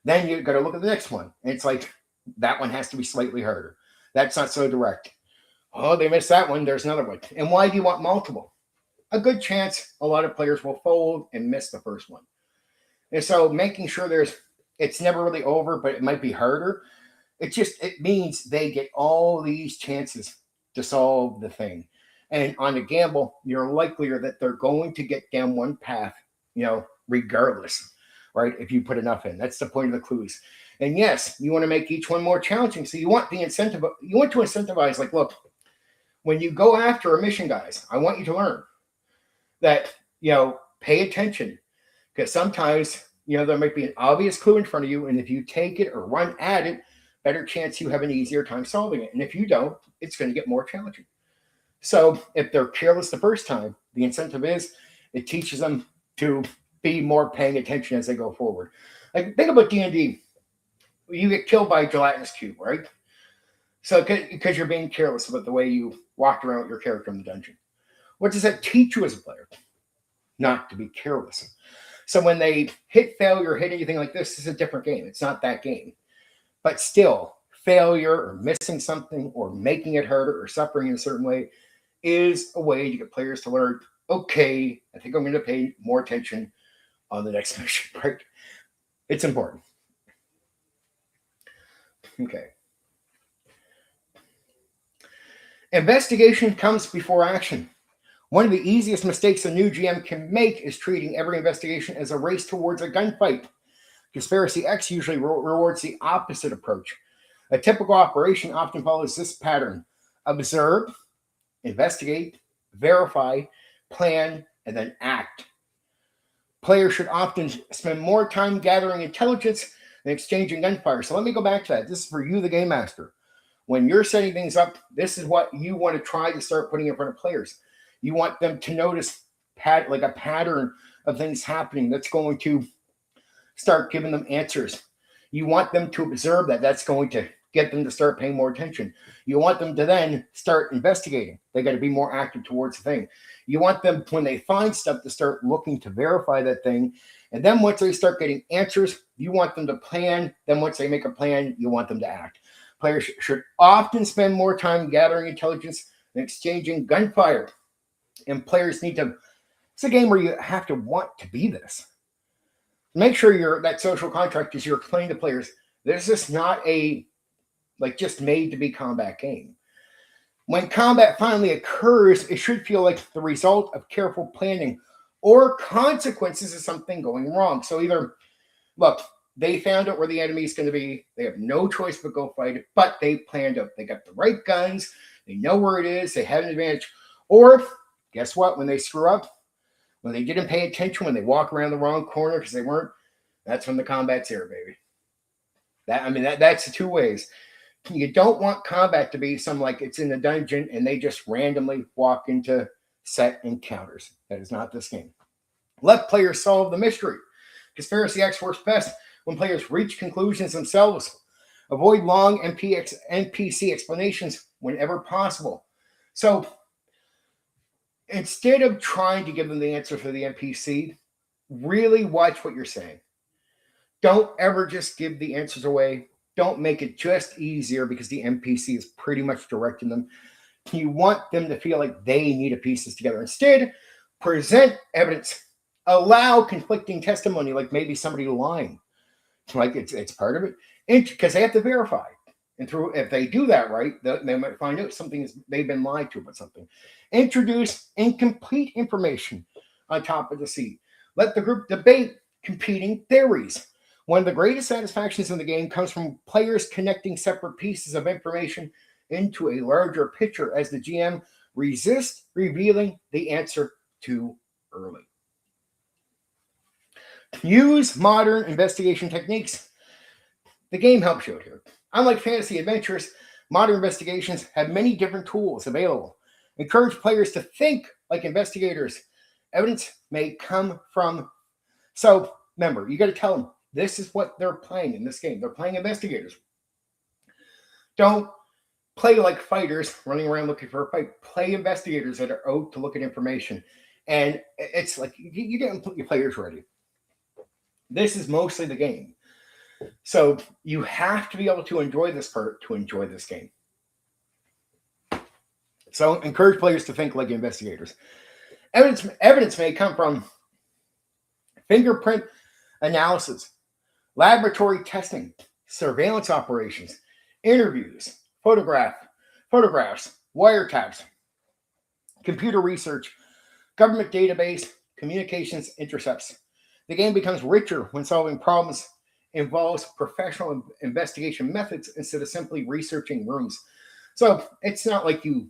then you've got to look at the next one. And it's like, that one has to be slightly harder. That's not so direct. Oh, they missed that one, there's another one. And why do you want multiple? A good chance a lot of players will fold and miss the first one. And so making sure it's never really over, but it might be harder. It means they get all these chances to solve the thing. And on a gamble, you're likelier that they're going to get down one path, regardless, right? If you put enough in. That's the point of the clues. And yes, you want to make each one more challenging. So you want to incentivize, like, look, when you go after a mission, guys, I want you to learn that, pay attention, because sometimes, there might be an obvious clue in front of you, and if you take it or run at it, better chance you have an easier time solving it. And if you don't, it's going to get more challenging. So if they're careless the first time, the incentive is it teaches them to be more paying attention as they go forward. Like, think about D&D. You get killed by a gelatinous cube, right? So because you're being careless about the way you walked around with your character in the dungeon. What does that teach you as a player? Not to be careless. So when they hit failure, hit anything like this is a different game. It's not that game. But still, failure or missing something or making it harder or suffering in a certain way is a way to get players to learn, okay, I think I'm going to pay more attention on the next mission, right? It's important. Okay. Investigation comes before action. One of the easiest mistakes a new GM can make is treating every investigation as a race towards a gunfight. Conspiracy X usually rewards the opposite approach. A typical operation often follows this pattern: observe, investigate, verify, plan, and then act. Players should often spend more time gathering intelligence than exchanging gunfire. So let me go back to that. This is for you, the game master. When you're setting things up, this is what you want to try to start putting in front of players. You want them to notice like a pattern of things happening that's going to start giving them answers. You want them to observe that. That's going to get them to start paying more attention. You want them to then start investigating. They got to be more active towards the thing. You want them, when they find stuff, to start looking to verify that thing. And then once they start getting answers, you want them to plan. Then once they make a plan, you want them to act. Players should often spend more time gathering intelligence than exchanging gunfire. And players need to, it's a game where you have to want to be this. Make sure that social contract is you're explaining to players, this is not a just made to be combat game. When combat finally occurs, it should feel like the result of careful planning or consequences of something going wrong. So either, look, they found out where the enemy is going to be. They have no choice but go fight it, but they planned out. They got the right guns. They know where it is. They have an advantage. Or guess what? When they screw up, when they didn't pay attention, when they walk around the wrong corner because they weren't, that's when the combat's here, baby. That's the two ways. You don't want combat to be some like it's in a dungeon and they just randomly walk into set encounters. That is not this game. Let players solve the mystery. Conspiracy X works best when players reach conclusions themselves. Avoid long NPC explanations whenever possible. So instead of trying to give them the answer for the NPC, really watch what you're saying. Don't ever just give the answers away. Don't make it just easier because the NPC is pretty much directing them. You want them to feel like they need to piece this together. Instead, present evidence. Allow conflicting testimony, like maybe somebody lying. Like it's part of it. Because they have to verify. And if they do that right, they might find out they've been lied to about something. Introduce incomplete information on top of the seed. Let the group debate competing theories. One of the greatest satisfactions in the game comes from players connecting separate pieces of information into a larger picture as the GM resists revealing the answer too early. Use modern investigation techniques. The game helps you out here. Unlike fantasy adventures, modern investigations have many different tools available. Encourage players to think like investigators. Evidence may come from... So remember, you got to tell them, this is what they're playing in this game. They're playing investigators. Don't play like fighters running around looking for a fight. Play investigators that are out to look at information. And it's like you get your players ready. This is mostly the game. So you have to be able to enjoy this part to enjoy this game. So encourage players to think like investigators. Evidence may come from fingerprint analysis, laboratory testing, surveillance operations, interviews, photographs, wiretaps, computer research, government database, communications intercepts. The game becomes richer when solving problems involves professional investigation methods instead of simply researching rooms. So it's not like you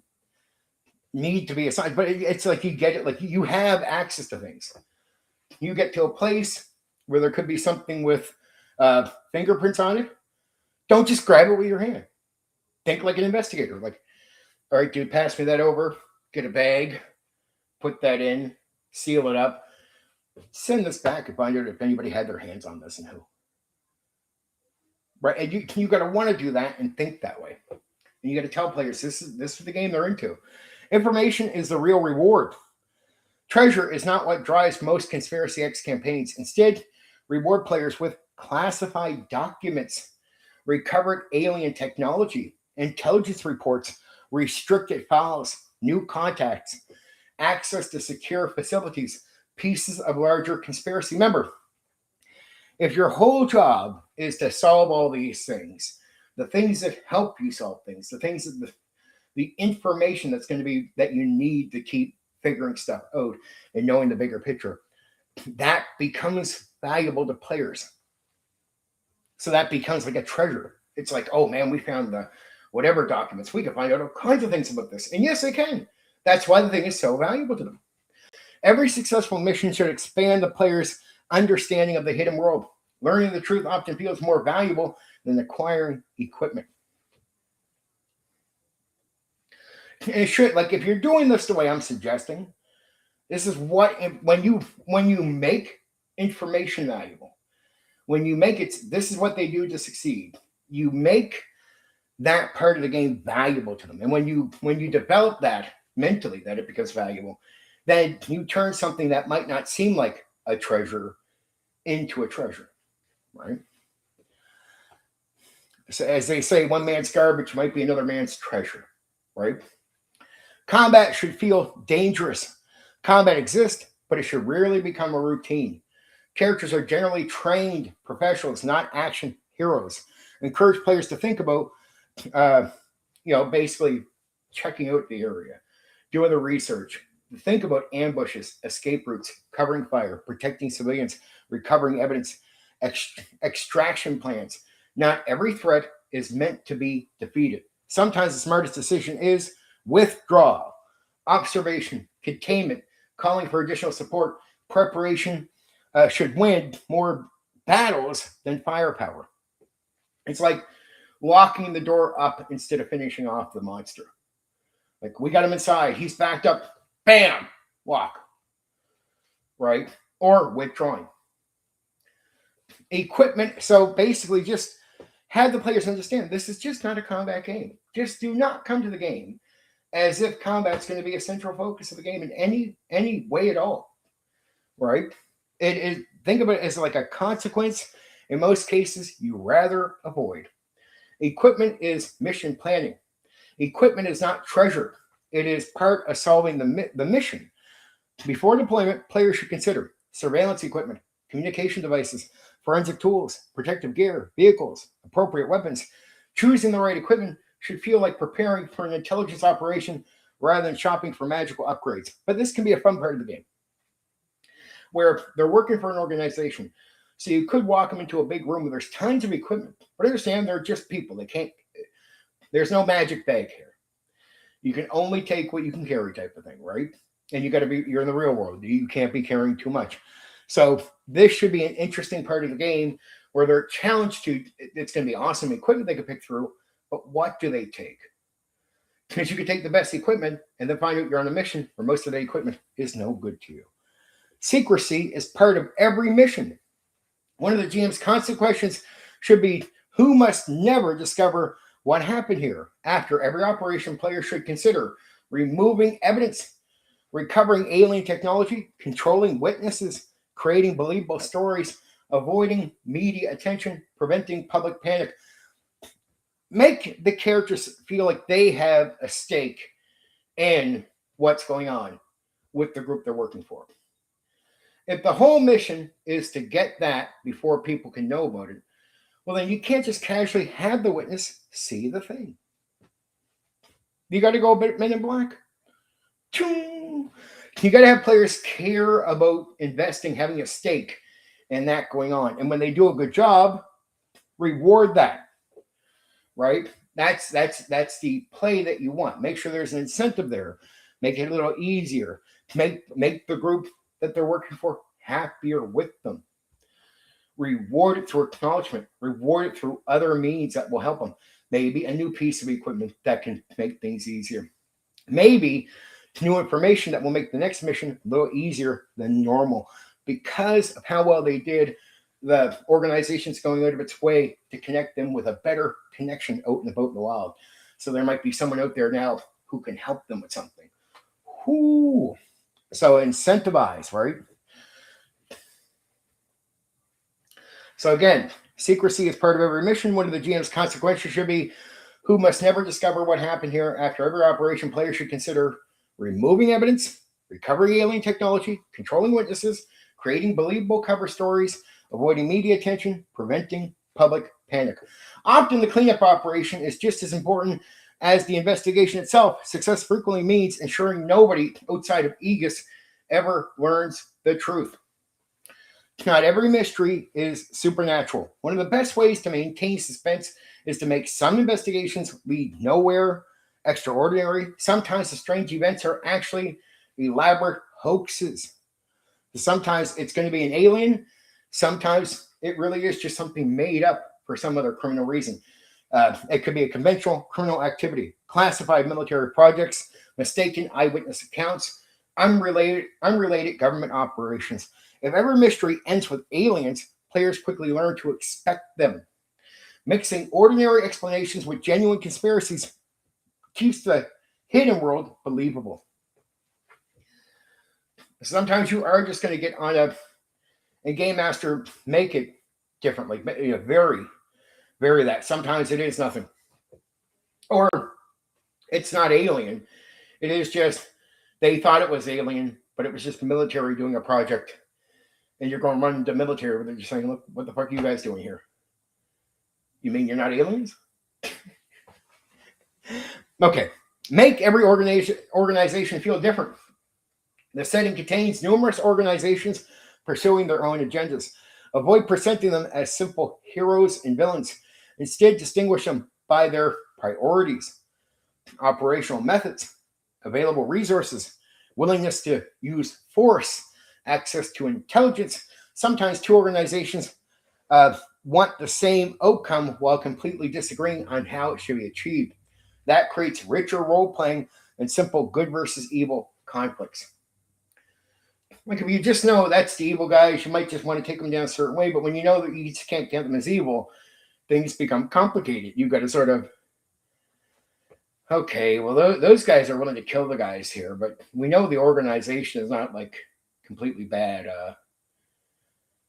need to be assigned, but it's like you get it, like you have access to things. You get to a place where there could be something with fingerprints on it. Don't just grab it with your hand. Think like an investigator. Like, all right, dude, pass me that over. Get a bag, put that in, seal it up, send this back and find out if anybody had their hands on this and who. Right, and you got to want to do that and think that way. And you got to tell players this is the game they're into. Information is the real reward. Treasure is not what drives most Conspiracy X campaigns. Instead, reward players with classified documents, recovered alien technology, intelligence reports, restricted files, new contacts, access to secure facilities, pieces of larger conspiracy. Remember, if your whole job is to solve all these things, the things that help you solve things, the things that the information that's going to be that you need to keep figuring stuff out and knowing the bigger picture, that becomes valuable to players. So that becomes like a treasure. It's like, oh man, we found the whatever documents. We can find out all kinds of things about this. And yes, they can. That's why the thing is so valuable to them. Every successful mission should expand the player's understanding of the hidden world. Learning the truth often feels more valuable than acquiring equipment. And it should, like, if you're doing this the way I'm suggesting, this is what when you make information valuable, when you make it, this is what they do to succeed. You make that part of the game valuable to them, and when you develop that mentally, that it becomes valuable, then you turn something that might not seem like a treasure into a treasure, right? So as they say, one man's garbage might be another man's treasure, right? Combat should feel dangerous. Combat exists, but it should rarely become a routine. Characters are generally trained professionals, not action heroes. Encourage players to think about, basically checking out the area, doing the research. Think about ambushes, escape routes, covering fire, protecting civilians, recovering evidence, extraction plans. Not every threat is meant to be defeated. Sometimes the smartest decision is withdraw, observation, containment, calling for additional support. Preparation should win more battles than firepower. It's like locking the door up instead of finishing off the monster. Like, we got him inside, he's backed up, bam, lock, right? Or withdrawing. Equipment, so basically just have the players understand this is just not a combat game. Just do not come to the game as if combat's going to be a central focus of the game in any way at all, right? It is, think of it as like a consequence. In most cases, you rather avoid. Equipment is mission planning. Equipment is not treasure. It is part of solving the mission. Before deployment, players should consider surveillance equipment, communication devices, forensic tools, protective gear, vehicles, appropriate weapons. Choosing the right equipment should feel like preparing for an intelligence operation rather than shopping for magical upgrades. But this can be a fun part of the game where they're working for an organization. So you could walk them into a big room where there's tons of equipment, but understand they're just people. There's no magic bag here. You can only take what you can carry type of thing, right? And you're in the real world. You can't be carrying too much. So this should be an interesting part of the game where they're challenged to, it's going to be awesome equipment they can pick through, but what do they take? Because you could take the best equipment and then find out you're on a mission where most of the equipment is no good to you. Secrecy is part of every mission. One of the GM's constant questions should be, who must never discover what happened here? After every operation, players should consider removing evidence, recovering alien technology, controlling witnesses, creating believable stories, avoiding media attention, preventing public panic. Make the characters feel like they have a stake in what's going on with the group they're working for. If the whole mission is to get that before people can know about it, well, then you can't just casually have the witness see the thing. You got to go a bit Men in Black. You got to have players care about investing, having a stake in that going on. And when they do a good job, reward that, right? That's the play that you want. Make sure there's an incentive there. Make it a little easier. Make the group that they're working for happier with them. Reward it through acknowledgement. Reward it through other means that will help them. Maybe a new piece of equipment that can make things easier. Maybe new information that will make the next mission a little easier than normal. Because of how well they did, the organization's going out of its way to connect them with a better connection out and about in the wild. So there might be someone out there now who can help them with something. Ooh. So incentivize, right? So again, secrecy is part of every mission. One of the GM's consequences should be, who must never discover what happened here. After every operation, players should consider removing evidence, recovering alien technology, controlling witnesses, creating believable cover stories, avoiding media attention, preventing public panic. Often the cleanup operation is just as important as the investigation itself. Success frequently means ensuring nobody outside of Aegis ever learns the truth. Not every mystery is supernatural. One of the best ways to maintain suspense is to make some investigations lead nowhere extraordinary. Sometimes the strange events are actually elaborate hoaxes. Sometimes it's going to be an alien. Sometimes it really is just something made up for some other criminal reason. It could be a conventional criminal activity, classified military projects, mistaken eyewitness accounts, unrelated government operations. If every mystery ends with aliens, players quickly learn to expect them. Mixing ordinary explanations with genuine conspiracies keeps the hidden world believable. Sometimes you are just going to get on a game master make it differently, vary that. Sometimes it is nothing, or it's not alien. It is just they thought it was alien, but it was just the military doing a project, and you're going to run the military, but they're just saying, "Look, what the fuck are you guys doing here? You mean you're not aliens?" Okay, make every organization feel different. The setting contains numerous organizations pursuing their own agendas. Avoid presenting them as simple heroes and villains. Instead, distinguish them by their priorities, operational methods, available resources, willingness to use force, access to intelligence. Sometimes two organizations want the same outcome while completely disagreeing on how it should be achieved. That creates richer role playing and simple good versus evil conflicts. Like if you just know that's the evil guys, you might just want to take them down a certain way. But when you know that you just can't get them as evil, things become complicated. You've got to sort of, okay, well, those guys are willing to kill the guys here, but we know the organization is not like completely bad.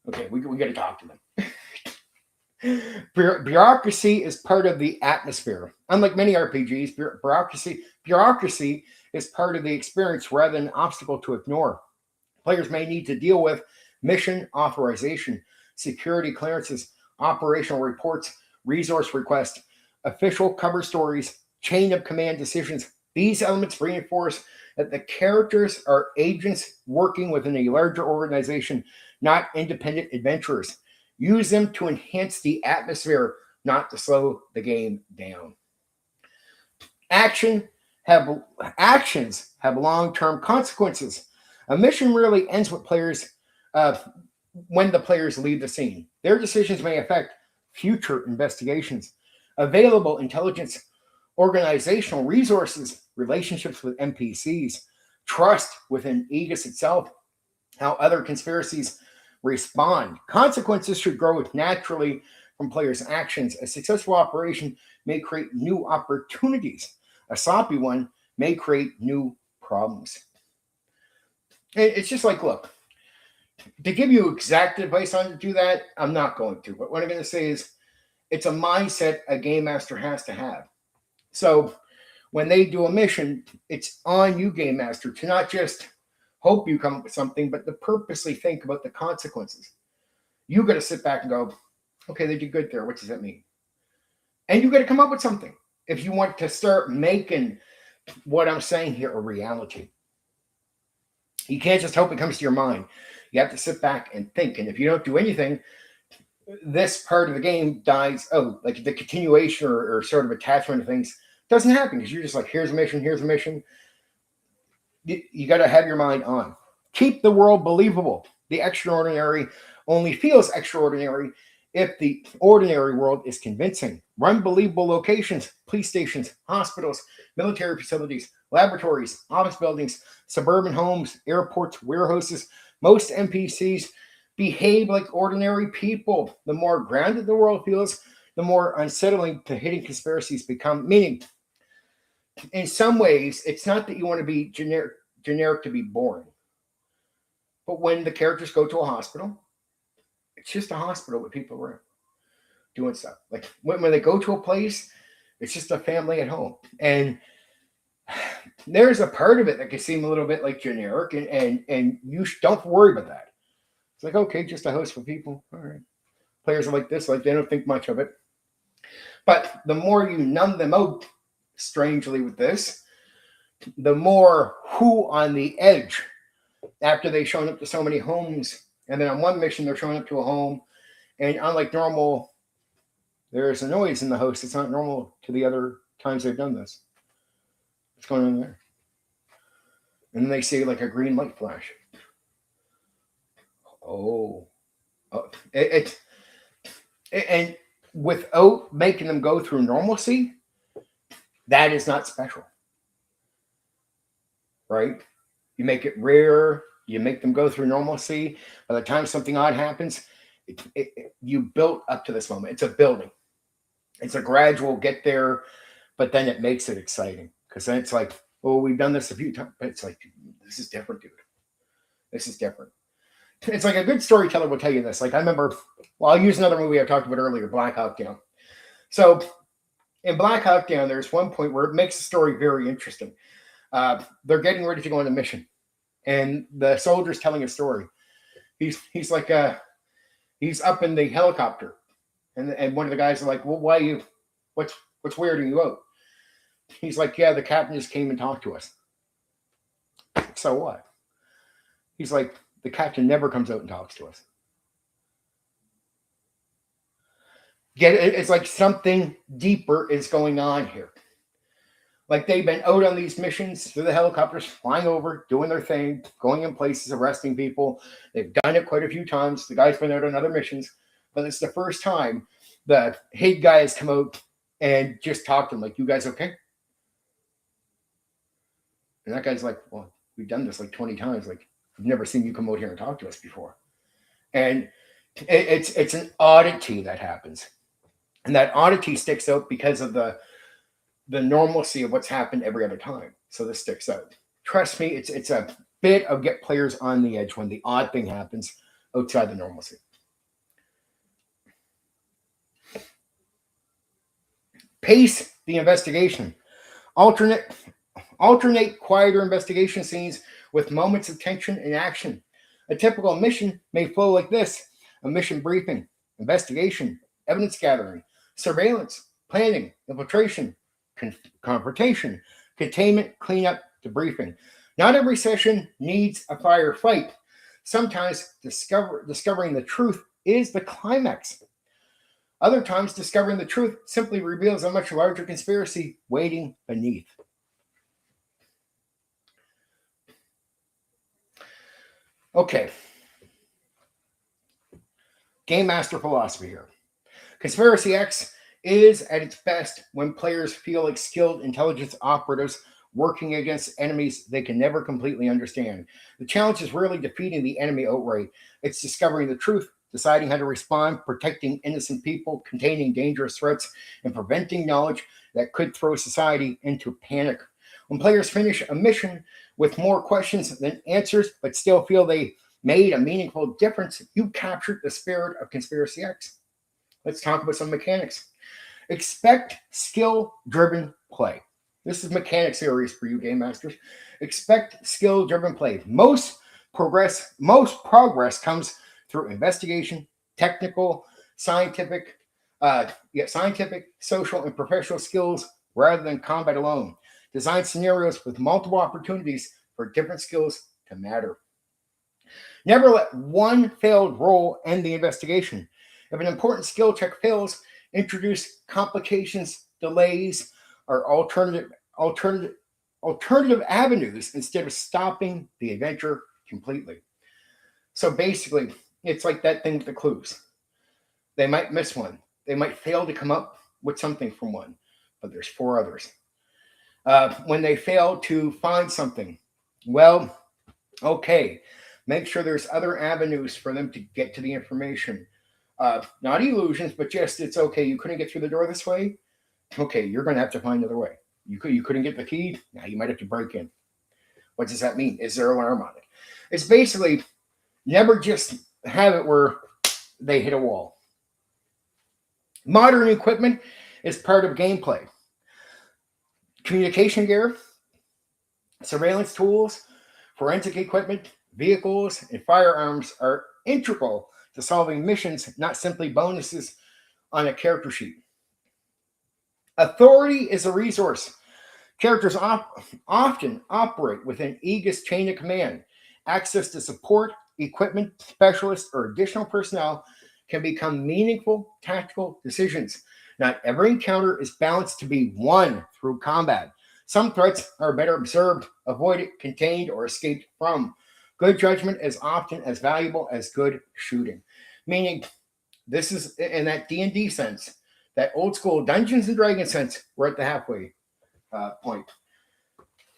Okay, we got to talk to them. Bureaucracy is part of the atmosphere. Unlike many RPGs, bureaucracy is part of the experience rather than an obstacle to ignore. Players may need to deal with mission authorization, security clearances, operational reports, resource requests, official cover stories, chain of command decisions. These elements reinforce that the characters are agents working within a larger organization, not independent adventurers. Use them to enhance the atmosphere, not to slow the game down. Actions have long-term consequences. A mission rarely ends with players when the players leave the scene. Their decisions may affect future investigations, available intelligence, organizational resources, relationships with NPCs, trust within Aegis itself, how other conspiracies respond. Consequences should grow naturally from players' actions. A successful operation may create new opportunities. A sloppy one may create new problems. It's just like, look, to give you exact advice on to do that, I'm not going to. But what I'm going to say is it's a mindset a game master has to have. So when they do a mission, it's on you, game master, to not just hope you come up with something, but to purposely think about the consequences. You got to sit back and go, okay, they did good there. What does that mean? And you got to come up with something if you want to start making what I'm saying here a reality. You can't just hope it comes to your mind. You have to sit back and think. And if you don't do anything, this part of the game dies. Oh, like the continuation or sort of attachment of things doesn't happen because you're just like, here's a mission, here's a mission. You got to have your mind on. Keep the world believable. The extraordinary only feels extraordinary if the ordinary world is convincing. Run believable locations, police stations, hospitals, military facilities, laboratories, office buildings, suburban homes, airports, warehouses. Most NPCs behave like ordinary people. The more grounded the world feels, the more unsettling the hidden conspiracies become. Meaning, in some ways, it's not that you want to be generic to be boring. But when the characters go to a hospital, it's just a hospital with people around doing stuff. Like when they go to a place, it's just a family at home. And there's a part of it that can seem a little bit like generic, and you don't worry about that. It's like, okay, just a house for people. All right. Players are like this, like they don't think much of it. But the more you numb them out, strangely with this, the more who on the edge, after they've shown up to so many homes And then on one mission, they're showing up to a home, and unlike normal, there's a noise in the house. It's not normal to the other times they've done this. What's going on there? And then they see like a green light flash. Oh, and without making them go through normalcy, that is not special, right? You make it rare. You make them go through normalcy. By the time something odd happens, you built up to this moment. It's a building. It's a gradual get there, but then it makes it exciting because then it's like, oh, we've done this a few times, but it's like, this is different, dude. This is different. It's like a good storyteller will tell you this. Like I remember, well, I'll use another movie I talked about earlier, Black Hawk Down. So in Black Hawk Down, there's one point where it makes the story very interesting. They're getting ready to go on a mission, and the soldier's telling a story. He's like he's up in the helicopter, and one of the guys are like, well, why you? What's weirding you out? He's like, yeah, the captain just came and talked to us. So what? He's like, the captain never comes out and talks to us. It's like something deeper is going on here. Like they've been out on these missions through the helicopters, flying over, doing their thing, going in places, arresting people. They've done it quite a few times. The guy's been out on other missions, but it's the first time the head guy has come out and just talked to him like, you guys okay? And that guy's like, well, we've done this like 20 times. Like, I've never seen you come out here and talk to us before. And it's an oddity that happens. And that oddity sticks out because of the normalcy of what's happened every other time. So this sticks out. Trust me, it's a bit of get players on the edge when the odd thing happens outside the normalcy. Pace the investigation. Alternate quieter investigation scenes with moments of tension and action. A typical mission may flow like this: a mission briefing, investigation, evidence gathering, surveillance, planning, infiltration, confrontation, containment, cleanup, debriefing. Not every session needs a firefight. Sometimes discovering the truth is the climax. Other times, discovering the truth simply reveals a much larger conspiracy waiting beneath. Okay. Game Master philosophy here. Conspiracy X is at its best when players feel like skilled intelligence operatives working against enemies they can never completely understand. The challenge is rarely defeating the enemy outright. It's discovering the truth, deciding how to respond, protecting innocent people, containing dangerous threats, and preventing knowledge that could throw society into panic. When players finish a mission with more questions than answers, but still feel they made a meaningful difference, you captured the spirit of Conspiracy X. Let's talk about some mechanics. Expect skill-driven play. This is mechanics series for you game masters. Expect skill-driven play. Most progress comes through investigation, technical, scientific, social, and professional skills rather than combat alone. Design scenarios with multiple opportunities for different skills to matter. Never let one failed roll end the investigation. If an important skill check fails, introduce complications, delays, or alternative avenues instead of stopping the adventure completely. So basically, it's like that thing with the clues. They might miss one. They might fail to come up with something from one, but there's 4 others. When they fail to find something, well, okay, make sure there's other avenues for them to get to the information. Not illusions, but just it's okay. You couldn't get through the door this way. Okay, you're going to have to find another way. You couldn't get the key. Now you might have to break in. What does that mean? Is there an alarm on it? It's basically never just have it where they hit a wall. Modern equipment is part of gameplay. Communication gear, surveillance tools, forensic equipment, vehicles, and firearms are integral to solving missions, not simply bonuses on a character sheet. Authority is a resource. Characters often operate within Aegis chain of command. Access to support, equipment specialists, or additional personnel can become meaningful tactical decisions. Not every encounter is balanced to be won through combat. Some threats are better observed, avoided, contained, or escaped from. Good judgment is often as valuable as good shooting. Meaning, this is in that D&D sense, that old school Dungeons and Dragons sense, we're at the halfway point.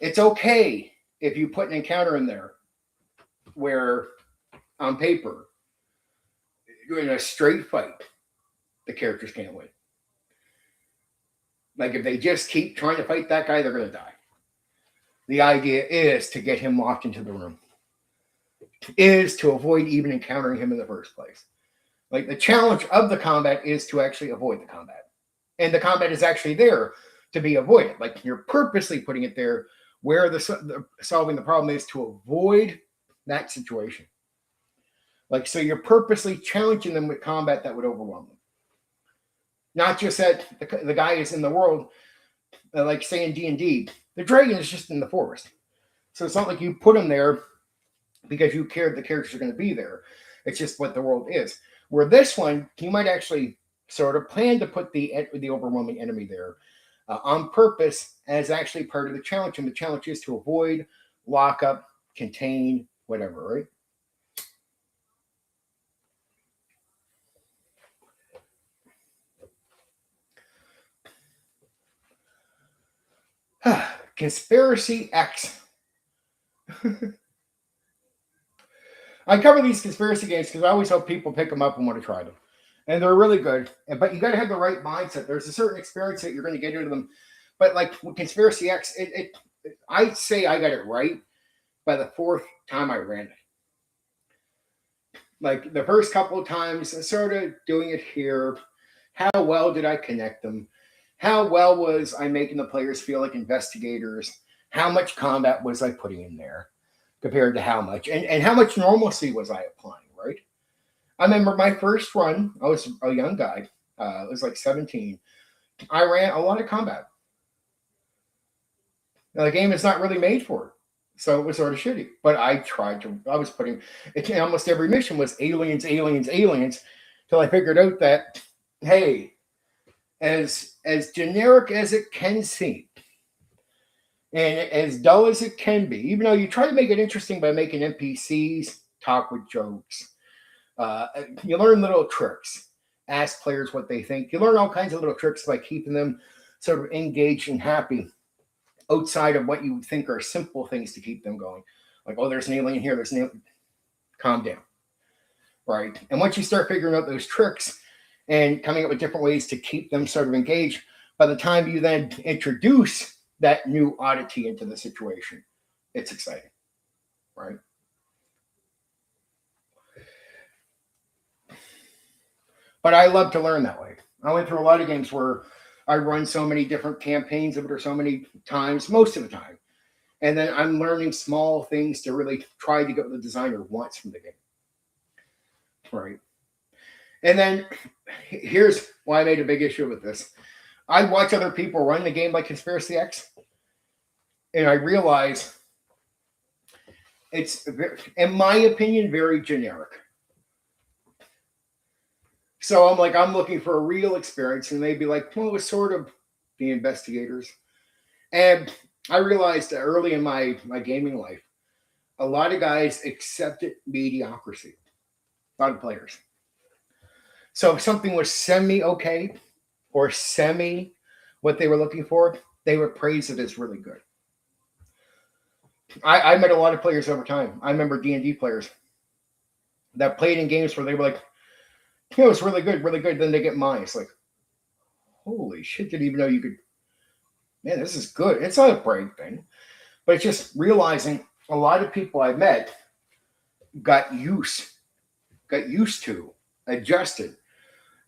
It's okay if you put an encounter in there where on paper, in a straight fight, the characters can't win. Like if they just keep trying to fight that guy, they're going to die. The idea is to get him locked into the room, is to avoid even encountering him in the first place. Like the challenge of the combat is to actually avoid the combat. And the combat is actually there to be avoided. Like you're purposely putting it there where the solving the problem is to avoid that situation. Like, so you're purposely challenging them with combat that would overwhelm them. Not just that the guy is in the world, like say in D&D, the dragon is just in the forest. So it's not like you put him there because you cared the characters are going to be there. It's just what the world is. Where this one, you might actually sort of plan to put the overwhelming enemy there on purpose as actually part of the challenge. And the challenge is to avoid, lock up, contain, whatever, right? Conspiracy X. I cover these conspiracy games because I always hope people pick them up and want to try them. And they're really good. But you got to have the right mindset. There's a certain experience that you're going to get into them. But like with Conspiracy X, I'd say I got it right by the fourth time I ran it. Like the first couple of times, sort of doing it here. How well did I connect them? How well was I making the players feel like investigators? How much combat was I putting in there compared to how much? And how much normalcy was I applying, right? I remember my first run, I was a young guy. I was like 17. I ran a lot of combat. Now, the game is not really made for it. So it was sort of shitty. But I was putting, almost every mission was aliens, aliens, aliens, till I figured out that, hey, as generic as it can seem, and as dull as it can be, even though you try to make it interesting by making NPCs talk with jokes, you learn little tricks, ask players what they think. You learn all kinds of little tricks by keeping them sort of engaged and happy outside of what you think are simple things to keep them going. Like, oh, there's an alien here, there's an alien. Calm down, right? And once you start figuring out those tricks and coming up with different ways to keep them sort of engaged, by the time you then introduce that new oddity into the situation, it's exciting, right? But I love to learn that way. I went through a lot of games where I run so many different campaigns of it or so many times, most of the time. And then I'm learning small things to really try to get what the designer wants from the game. Right. And then here's why I made a big issue with this. I watch other people run the game like Conspiracy X, and I realize it's, in my opinion, very generic. So I'm looking for a real experience, and they'd be like, well, it's sort of the investigators. And I realized that early in my gaming life, a lot of guys accepted mediocrity. A lot of players. So if something was semi-okay or semi what they were looking for, they would praise it as really good. I met a lot of players over time. I remember D&D players that played in games where they were like, it was really good, really good. Then they get mine. It's like, holy shit, didn't even know you could. Man, this is good. It's not a brag thing, but it's just realizing a lot of people I met got used to, adjusted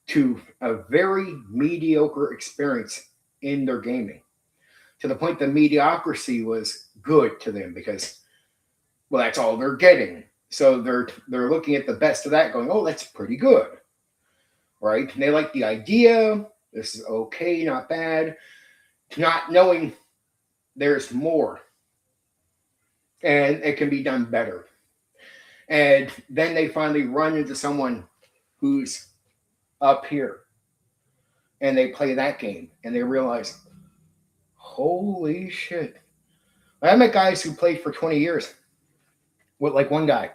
to a very mediocre experience in their gaming, to the point that mediocrity was good to them because, well, that's all they're getting. So they're looking at the best of that going, oh, that's pretty good, right? And they like the idea. This is okay, not bad. Not knowing there's more and it can be done better. And then they finally run into someone who's up here, and they play that game, and they realize, holy shit. I met guys who played for 20 years with like one guy,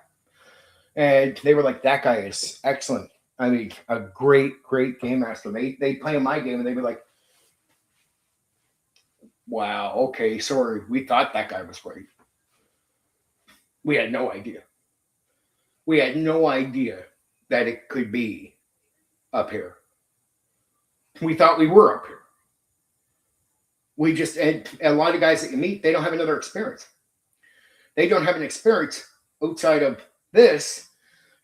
and they were like, that guy is excellent. I mean, a great, great game master. They play in my game, and they'd be like, wow, okay, sorry, we thought that guy was great. We had no idea. We had no idea that it could be up here. We thought we were up here. We just, and a lot of guys that you meet, they don't have another experience. They don't have an experience outside of this.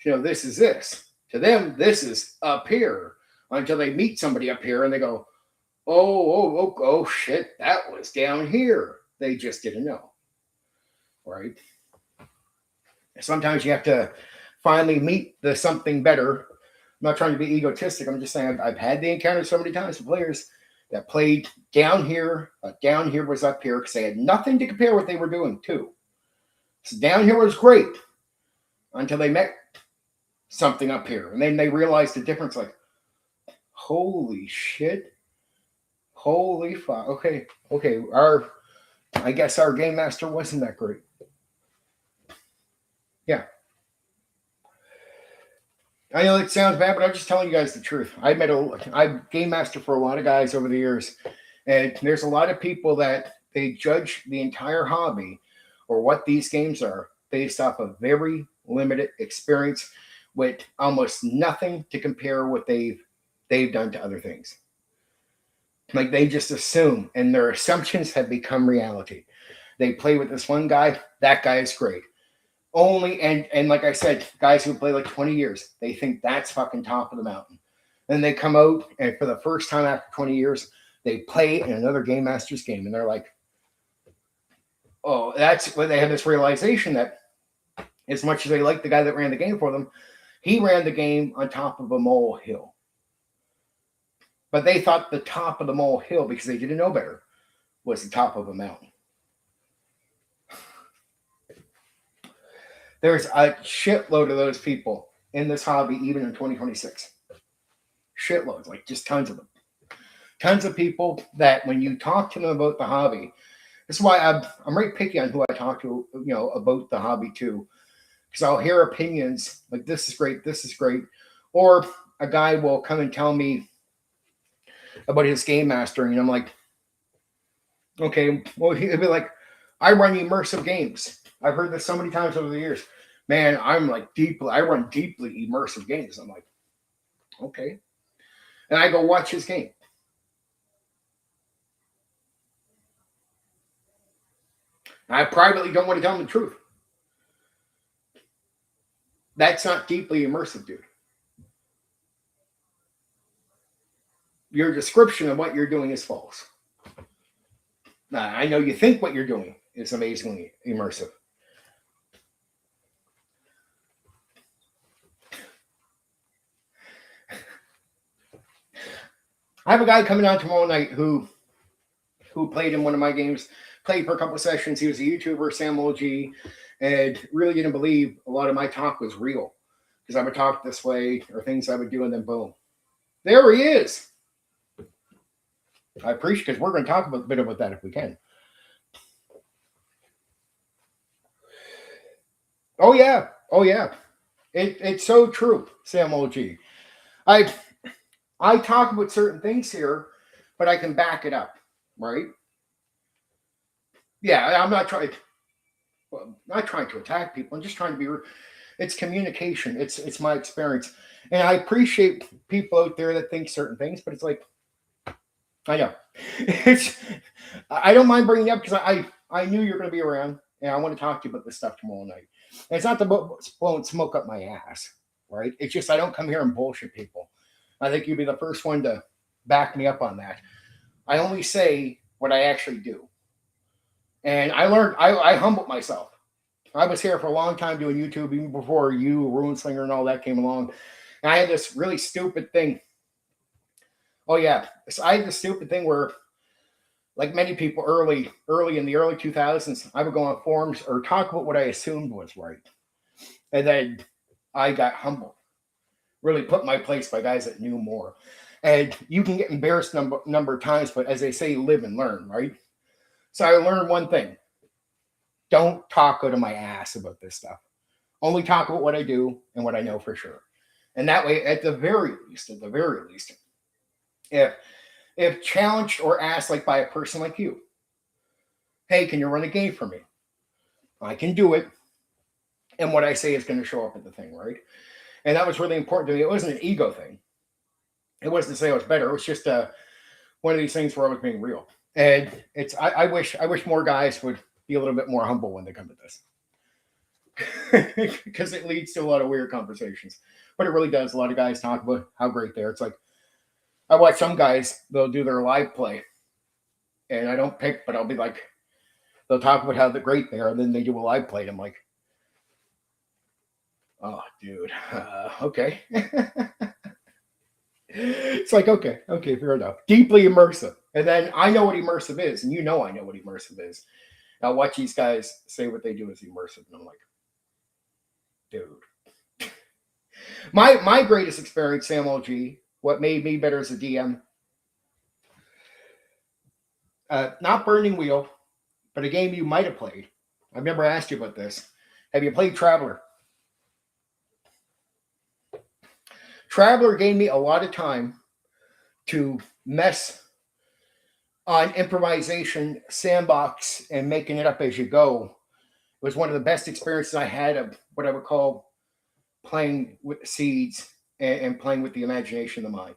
You know, this is this. To them, this is up here until they meet somebody up here and they go, oh, shit, that was down here. They just didn't know. Right? Sometimes you have to finally meet the something better. I'm not trying to be egotistic. I'm just saying I've had the encounter so many times with players that played down here, but down here was up here because they had nothing to compare what they were doing to. So down here was great until they met something up here. And then they realized the difference, like, holy shit. Holy fuck. Okay. I guess our game master wasn't that great. Yeah. I know it sounds bad, but I'm just telling you guys the truth. I've game master for a lot of guys over the years, and there's a lot of people that they judge the entire hobby or what these games are based off a very limited experience with almost nothing to compare what they've done to other things. Like they just assume, and their assumptions have become reality. They play with this one guy, that guy is great. Only and like I said, guys who play like 20 years, they think that's fucking top of the mountain. Then they come out and for the first time after 20 years, they play in another game master's game, and they're like, oh, that's when they have this realization that as much as they like the guy that ran the game for them, he ran the game on top of a molehill. But they thought the top of the molehill, because they didn't know better, was the top of a mountain. There's a shitload of those people in this hobby, even in 2026. Shitloads, like just tons of them. Tons of people that when you talk to them about the hobby, that's why I'm very picky on who I talk to, about the hobby too. Because I'll hear opinions like this is great. Or a guy will come and tell me about his game mastering, and I'm like, okay, well, he'll be like, I run immersive games. I've heard this so many times over the years. Man, I run deeply immersive games. I'm like, okay. And I go watch his game. I privately don't want to tell him the truth. That's not deeply immersive, dude. Your description of what you're doing is false. Now, I know you think what you're doing is amazingly immersive. I have a guy coming on tomorrow night who played in one of my games, played for a couple of sessions. He was a YouTuber, Sam OG, and really didn't believe a lot of my talk was real because I would talk this way or things I would do, and then boom. There he is. I appreciate, because we're going to talk a bit about that if we can. Oh yeah. It's so true, Sam OG. I talk about certain things here, but I can back it up, right? Yeah, I'm not trying to attack people. I'm just trying to be. It's communication. It's my experience, and I appreciate people out there that think certain things, but it's like, I know. I don't mind bringing it up because I knew you're going to be around, and I want to talk to you about this stuff tomorrow night. And it's not blowing smoke up my ass, right? It's just I don't come here and bullshit people. I think you'd be the first one to back me up on that. I only say what I actually do. And I learned, I humbled myself. I was here for a long time doing YouTube, even before you, Runeslinger, and all that came along. And I had this really stupid thing. Oh, yeah. So I had this stupid thing where, like many people early in the early 2000s, I would go on forums or talk about what I assumed was right. And then I got humbled, really put in my place by guys that knew more. And you can get embarrassed number of times, but as they say, live and learn, right? So I learned one thing: don't talk out of my ass about this stuff. Only talk about what I do and what I know for sure. And that way, at the very least, if challenged or asked like by a person like you, hey, can you run a game for me? I can do it. And what I say is going to show up at the thing, right? And that was really important to me. It wasn't an ego thing. It wasn't to say I was better. It was just one of these things where I was being real. And I wish more guys would be a little bit more humble when they come to this, because it leads to a lot of weird conversations. But it really does. A lot of guys talk about how great they are. It's like I watch some guys; they'll do their live play, and I don't pick, but I'll be like, they'll talk about how great they are, and then they do a live play, and I'm like, oh, dude, okay. It's like, okay, fair enough. Deeply immersive. And then I know what immersive is, and you know I know what immersive is. Now watch these guys say what they do is immersive, and I'm like, dude. My greatest experience, Sam OG, what made me better as a DM, not Burning Wheel, but a game you might have played. I've never asked you about this. Have you played Traveler? Traveler gave me a lot of time to mess on improvisation, sandbox, and making it up as you go. It was one of the best experiences I had of what I would call playing with the seeds and playing with the imagination of the mind,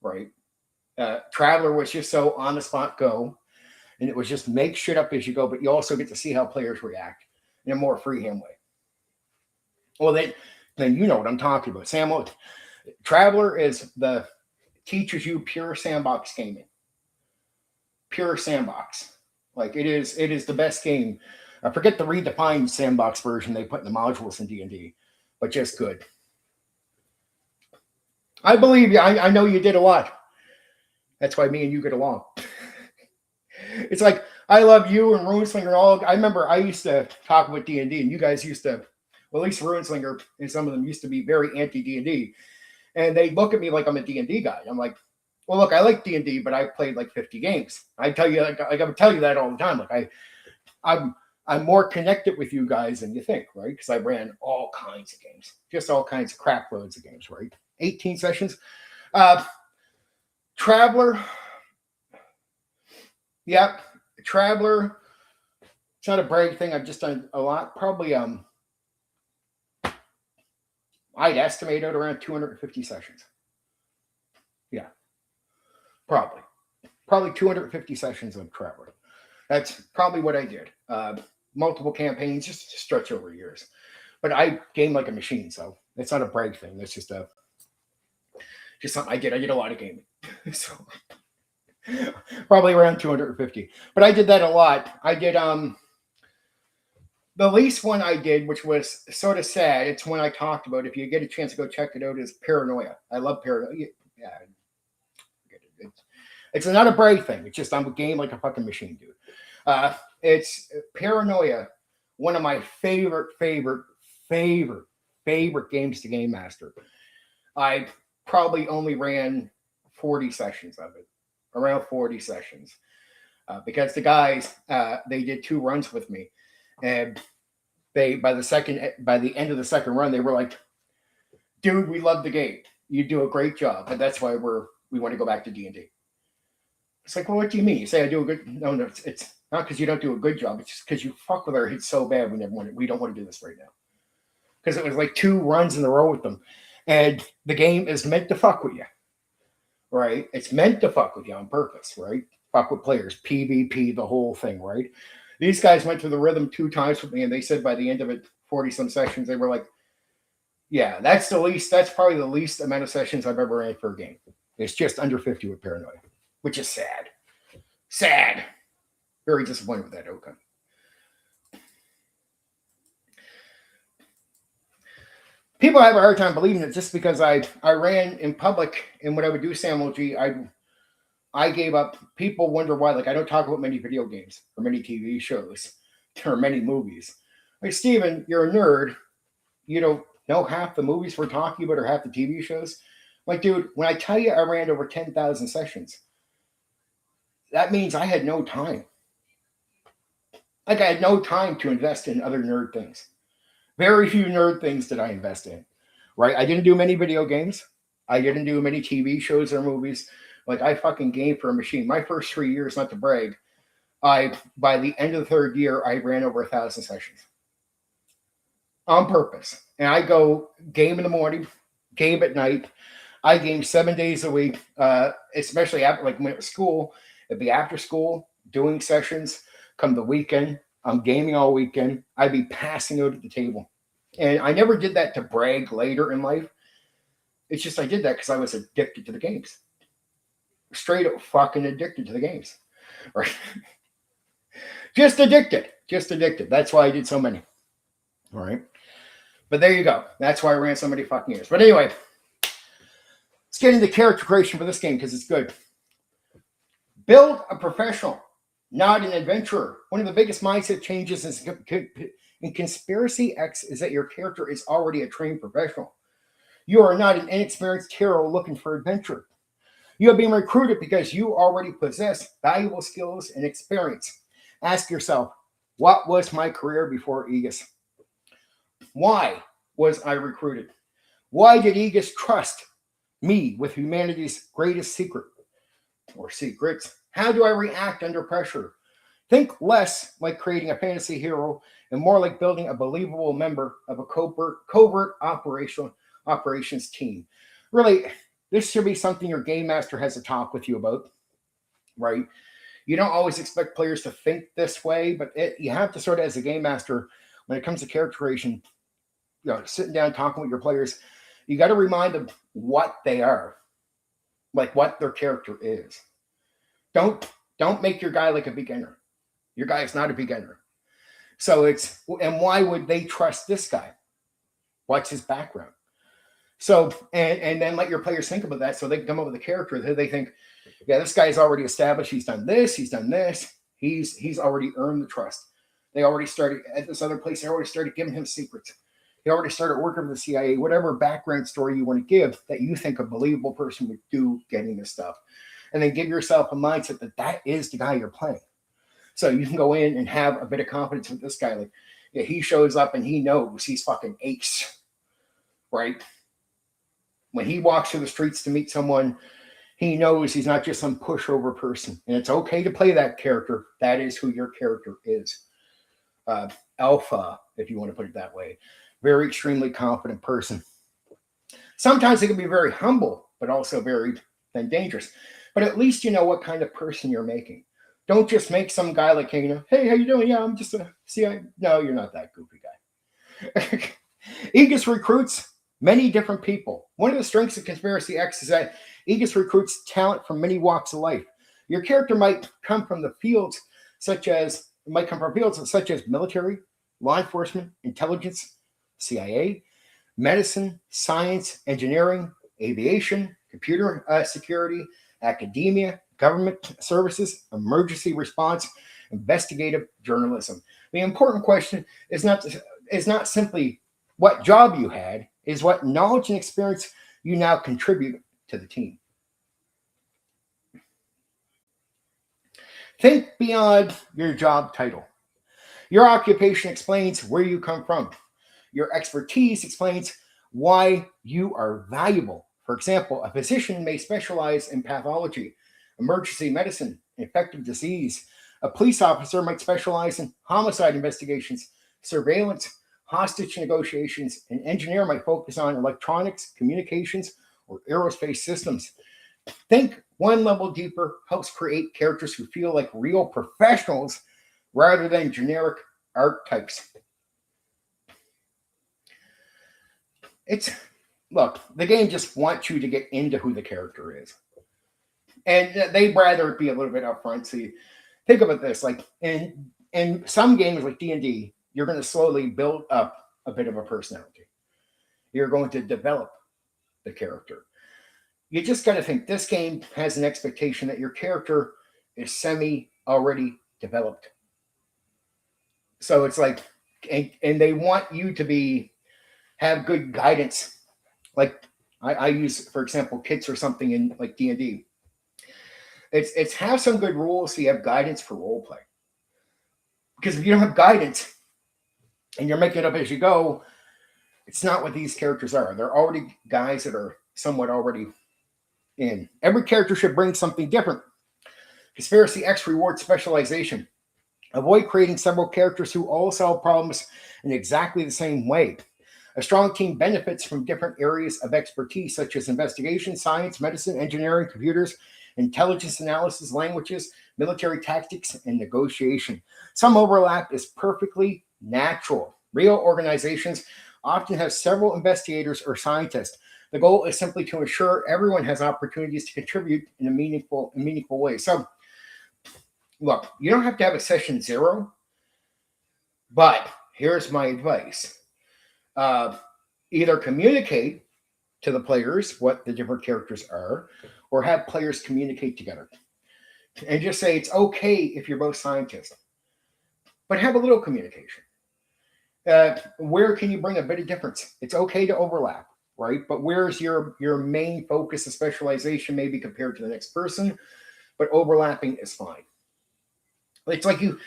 right? Traveler was just so on the spot go, and it was just make shit up as you go, but you also get to see how players react in a more freehand way. Well, then you know what I'm talking about. Traveler teaches you pure sandbox gaming. Pure sandbox. Like it is the best game. I forget the redefined sandbox version they put in the modules in D&D, but just good. I believe you. I know you did a lot. That's why me and you get along. It's like I love you and Runeslinger and all. I remember I used to talk with D&D, and you guys used to, well, at least Runeslinger and some of them used to be very anti D&D, and they look at me like I'm a D&D guy. I'm like, well, look, I like D&D, but I played like 50 games. I tell you, like I would tell you that all the time. Like I'm more connected with you guys than you think, right? Because I ran all kinds of games, just all kinds of crap loads of games, right? 18 sessions. Traveler. Yep. Traveler. It's not a brag thing. I've just done a lot. Probably I'd estimate out around 250 sessions. Yeah. Probably 250 sessions of Traveler. That's probably what I did. Multiple campaigns, just stretch over years. But I game like a machine, so it's not a brag thing. That's just something I did. I did a lot of gaming. So probably around 250. But I did that a lot. I did the least one I did, which was sort of sad. It's one I talked about. If you get a chance to go check it out, is Paranoia. I love Paranoia. Yeah. It's not a brave thing. It's just I'm a game like a fucking machine, dude. It's Paranoia, one of my favorite games to game master. I probably only ran 40 sessions of it, around 40 sessions, because the guys they did 2 runs with me, and by the end of the second run, they were like, "Dude, we love the game. You do a great job, and that's why we want to go back to D&D." It's like, well, what do you mean? You say I do a good? No, it's not because you don't do a good job. It's just because you fuck with our hits so bad. We don't want to do this right now, because it was like 2 runs in a row with them, and the game is meant to fuck with you, right? It's meant to fuck with you on purpose, right? Fuck with players, PvP, the whole thing, right? These guys went through the rhythm 2 times with me, and they said by the end of it, 40 some sessions, they were like, yeah, that's probably the least amount of sessions I've ever ran for a game. It's just under 50 with Paranoia, which is sad. Sad. Very disappointed with that outcome. People have a hard time believing it just because I ran in public, and when I would do Sam OG, I gave up. People wonder why. Like, I don't talk about many video games or many TV shows or many movies. Like, Steven, you're a nerd. you don't know half the movies we're talking about or half the TV shows. Like, dude, when I tell you I ran over 10,000 sessions, that means I had no time. Like, I had no time to invest in other nerd things. Very few nerd things did I invest in, right? I didn't do many video games. I didn't do many TV shows or movies. Like, I fucking gamed for a machine. My first 3 years, not to brag, by the end of the third year, I ran over 1,000 sessions on purpose. And I go game in the morning, game at night. I game 7 days a week, especially after, like, when at school. It'd be after school, doing sessions. Come the weekend, I'm gaming all weekend. I'd be passing out at the table. And I never did that to brag later in life. It's just I did that because I was addicted to the games. Straight up fucking addicted to the games. Right? Just addicted. Just addicted. That's why I did so many. All right. But there you go. That's why I ran so many fucking years. But anyway, let's get into character creation for this game because it's good. Build a professional, not an adventurer. One of the biggest mindset changes in Conspiracy X is that your character is already a trained professional. You are not an inexperienced hero looking for adventure. You have been recruited because you already possess valuable skills and experience. Ask yourself, what was my career before Aegis? Why was I recruited? Why did Aegis trust me with humanity's greatest secret or secrets? How do I react under pressure? Think less like creating a fantasy hero and more like building a believable member of a covert operations team. Really, this should be something your game master has a talk with you about, right? You don't always expect players to think this way, but you have to sort of, as a game master, when it comes to character creation, sitting down talking with your players, you got to remind them what they are, like what their character is. Don't make your guy like a beginner. Your guy is not a beginner. So and why would they trust this guy? What's his background? So, and then let your players think about that so they can come up with a character that they think, yeah, this guy's already established. He's done this. He's done this. He's already earned the trust. They already started at this other place. They already started giving him secrets. He already started working for the CIA. Whatever background story you want to give that you think a believable person would do getting this stuff. And then give yourself a mindset that is the guy you're playing. So you can go in and have a bit of confidence with this guy. Like, yeah, he shows up and he knows he's fucking ace, right? When he walks through the streets to meet someone, he knows he's not just some pushover person. And it's okay to play that character. That is who your character is. Alpha, if you want to put it that way. Very extremely confident person. Sometimes it can be very humble, but also very dangerous. But at least you know what kind of person you're making. Don't just make some guy like, hey, how you doing? Yeah, I'm just a CIA. No, you're not that goofy guy. Aegis recruits many different people. One of the strengths of Conspiracy X is that Aegis recruits talent from many walks of life. Your character might come from fields such as military, law enforcement, intelligence, CIA, medicine, science, engineering, aviation, computer security, academia, government services, emergency response, investigative journalism. The important question is not simply what job you had, is what knowledge and experience you now contribute to the team. Think beyond your job title. Your occupation explains where you come from. Your expertise explains why you are valuable. For example, a physician may specialize in pathology, emergency medicine, infectious disease. A police officer might specialize in homicide investigations, surveillance, hostage negotiations. An engineer might focus on electronics, communications, or aerospace systems. Think one level deeper helps create characters who feel like real professionals rather than generic archetypes. Look, the game just wants you to get into who the character is. And they'd rather it be a little bit upfront. So you think about this, like in some games like D&D, you're going to slowly build up a bit of a personality. You're going to develop the character. You just got to think this game has an expectation that your character is already developed. So it's like, and they want you to have good guidance. Like I use, for example, kits or something in like D&D. It's have some good rules so you have guidance for role play. Because if you don't have guidance and you're making it up as you go, it's not what these characters are. They're already guys that are somewhat already in. Every character should bring something different. Conspiracy X rewards specialization. Avoid creating several characters who all solve problems in exactly the same way. A strong team benefits from different areas of expertise, such as investigation, science, medicine, engineering, computers, intelligence analysis, languages, military tactics, and negotiation. Some overlap is perfectly natural. Real organizations often have several investigators or scientists. The goal is simply to ensure everyone has opportunities to contribute in a meaningful way. So, look, you don't have to have a session 0, but here's my advice. Either communicate to the players what the different characters are, or have players communicate together. And just say it's okay if you're both scientists, but have a little communication. Where can you bring a bit of difference? It's okay to overlap, right? But where's your main focus of specialization, maybe compared to the next person, but overlapping is fine. It's like you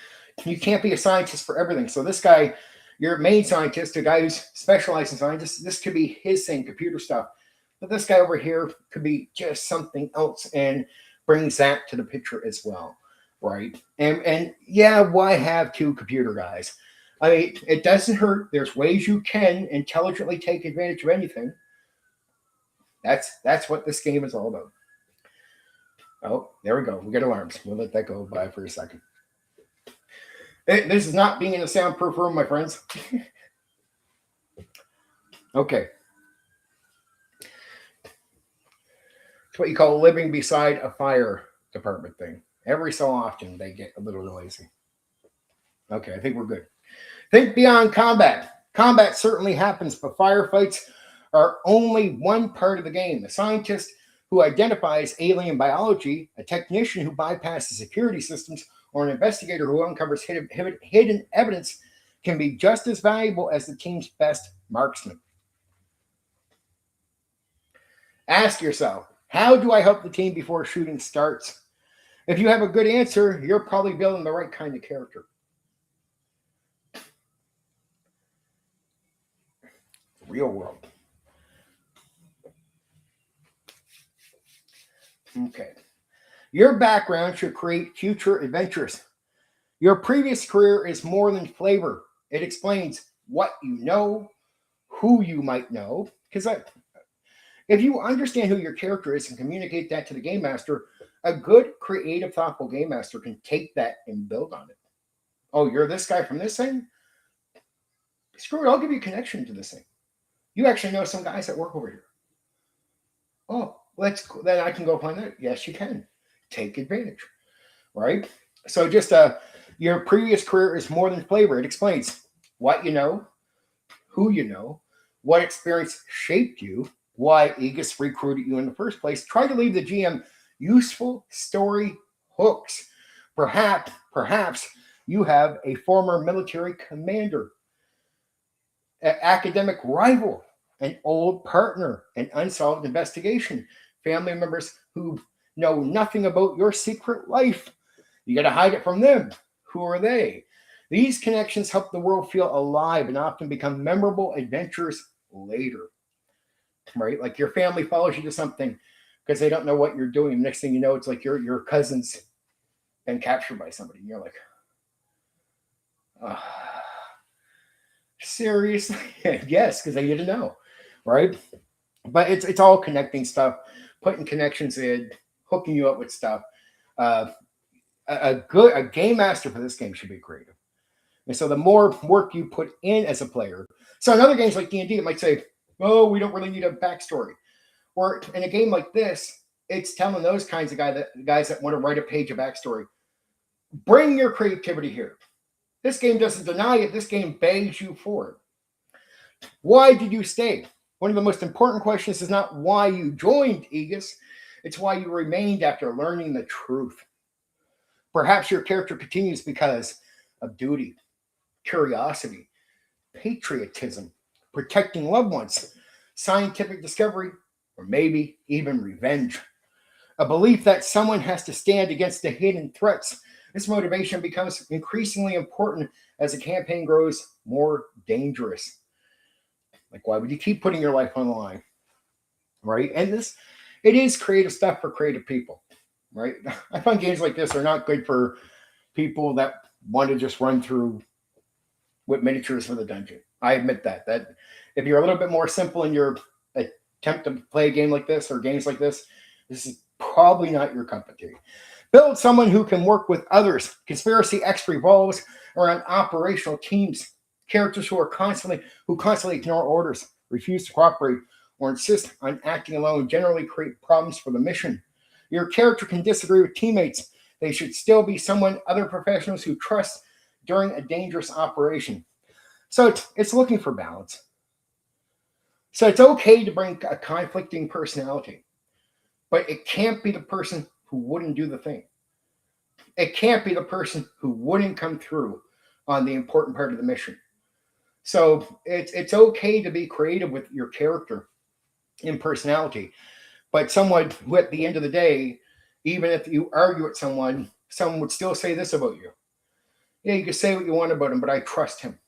can't be a scientist for everything. So this guy, your main scientist, a guy who's specialized in science, this could be his thing, computer stuff. But this guy over here could be just something else and brings that to the picture as well, right? And yeah, why have 2 computer guys? I mean, it doesn't hurt. There's ways you can intelligently take advantage of anything. That's what this game is all about. Oh, there we go. We get alarms. We'll let that go by for a second. This is not being in a soundproof room, my friends. Okay. It's what you call living beside a fire department thing. Every so often, they get a little noisy. Okay, I think we're good. Think beyond combat. Combat certainly happens, but firefights are only one part of the game. A scientist who identifies alien biology, a technician who bypasses security systems, or an investigator who uncovers hidden evidence can be just as valuable as the team's best marksman. Ask yourself, how do I help the team before shooting starts? If you have a good answer, you're probably building the right kind of character. Real world. Okay. Your background should create future adventures. Your previous career is more than flavor. It explains what you know, who you might know. Because if you understand who your character is and communicate that to the game master, a good, creative, thoughtful game master can take that and build on it. Oh, you're this guy from this thing? Screw it, I'll give you a connection to this thing. You actually know some guys that work over here. Oh, then I can go find that. Yes, you can. Take advantage, right? So just your previous career is more than flavor. It explains what you know, who you know, what experience shaped you, why Aegis recruited you in the first place. Try to leave the GM useful story hooks. Perhaps you have a former military commander, an academic rival, an old partner, an unsolved investigation, family members who know nothing about your secret life. You got to hide it from them. Who are they? These connections help the world feel alive and often become memorable adventures later. Right? Like your family follows you to something because they don't know what you're doing. Next thing you know, it's like your cousin's been captured by somebody. And you're like, seriously? Yes, because they didn't know. Right? But it's all connecting stuff, putting connections in, hooking you up with stuff. A game master for this game should be creative. And so the more work you put in as a player. So in other games like D&D, it might say, oh, we don't really need a backstory. Or in a game like this, it's telling those kinds of guys that want to write a page of backstory, bring your creativity here. This game doesn't deny it. This game begs you for it. Why did you stay? One of the most important questions is not why you joined Aegis. It's why you remained after learning the truth. Perhaps your character continues because of duty, curiosity, patriotism, protecting loved ones, scientific discovery, or maybe even revenge. A belief that someone has to stand against the hidden threats. This motivation becomes increasingly important as the campaign grows more dangerous. Like, why would you keep putting your life on the line? Right? And it is creative stuff for creative people, right? I find games like this are not good for people that want to just run through with miniatures for the dungeon. I admit that if you're a little bit more simple in your attempt to play a game like this or games like this is probably not your cup of tea. Build someone who can work with others. Conspiracy X revolves around operational teams, characters who constantly ignore orders, refuse to cooperate, or insist on acting alone generally create problems for the mission. Your character can disagree with teammates. They should still be someone other professionals who trust during a dangerous operation. So it's looking for balance. So it's okay to bring a conflicting personality, but it can't be the person who wouldn't do the thing. It can't be the person who wouldn't come through on the important part of the mission. So it's okay to be creative with your character and personality, but someone who at the end of the day, even if you argue with someone would still say this about you. Yeah, you can say what you want about him, but I trust him.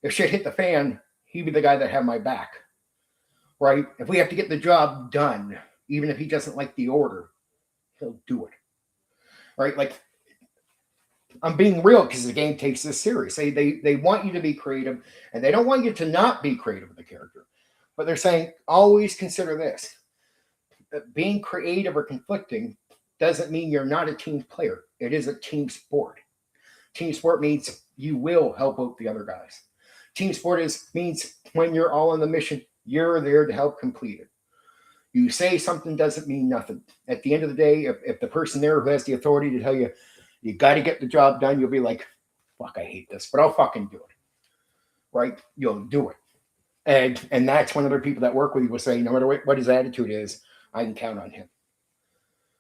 If shit hit the fan, he'd be the guy that had my back, right? If we have to get the job done, even if he doesn't like the order, he'll do it, right? Like, I'm being real because the game takes this serious. They want you to be creative, and they don't want you to not be creative with the character. But they're saying, always consider this. Being creative or conflicting doesn't mean you're not a team player. It is a team sport. Team sport means you will help out the other guys. Team sport means when you're all on the mission, you're there to help complete it. You say something doesn't mean nothing. At the end of the day, if the person there who has the authority to tell you, you got to get the job done, you'll be like, fuck, I hate this, but I'll fucking do it. Right? You'll do it. And that's when other people that work with you will say, no matter what his attitude is, I can count on him.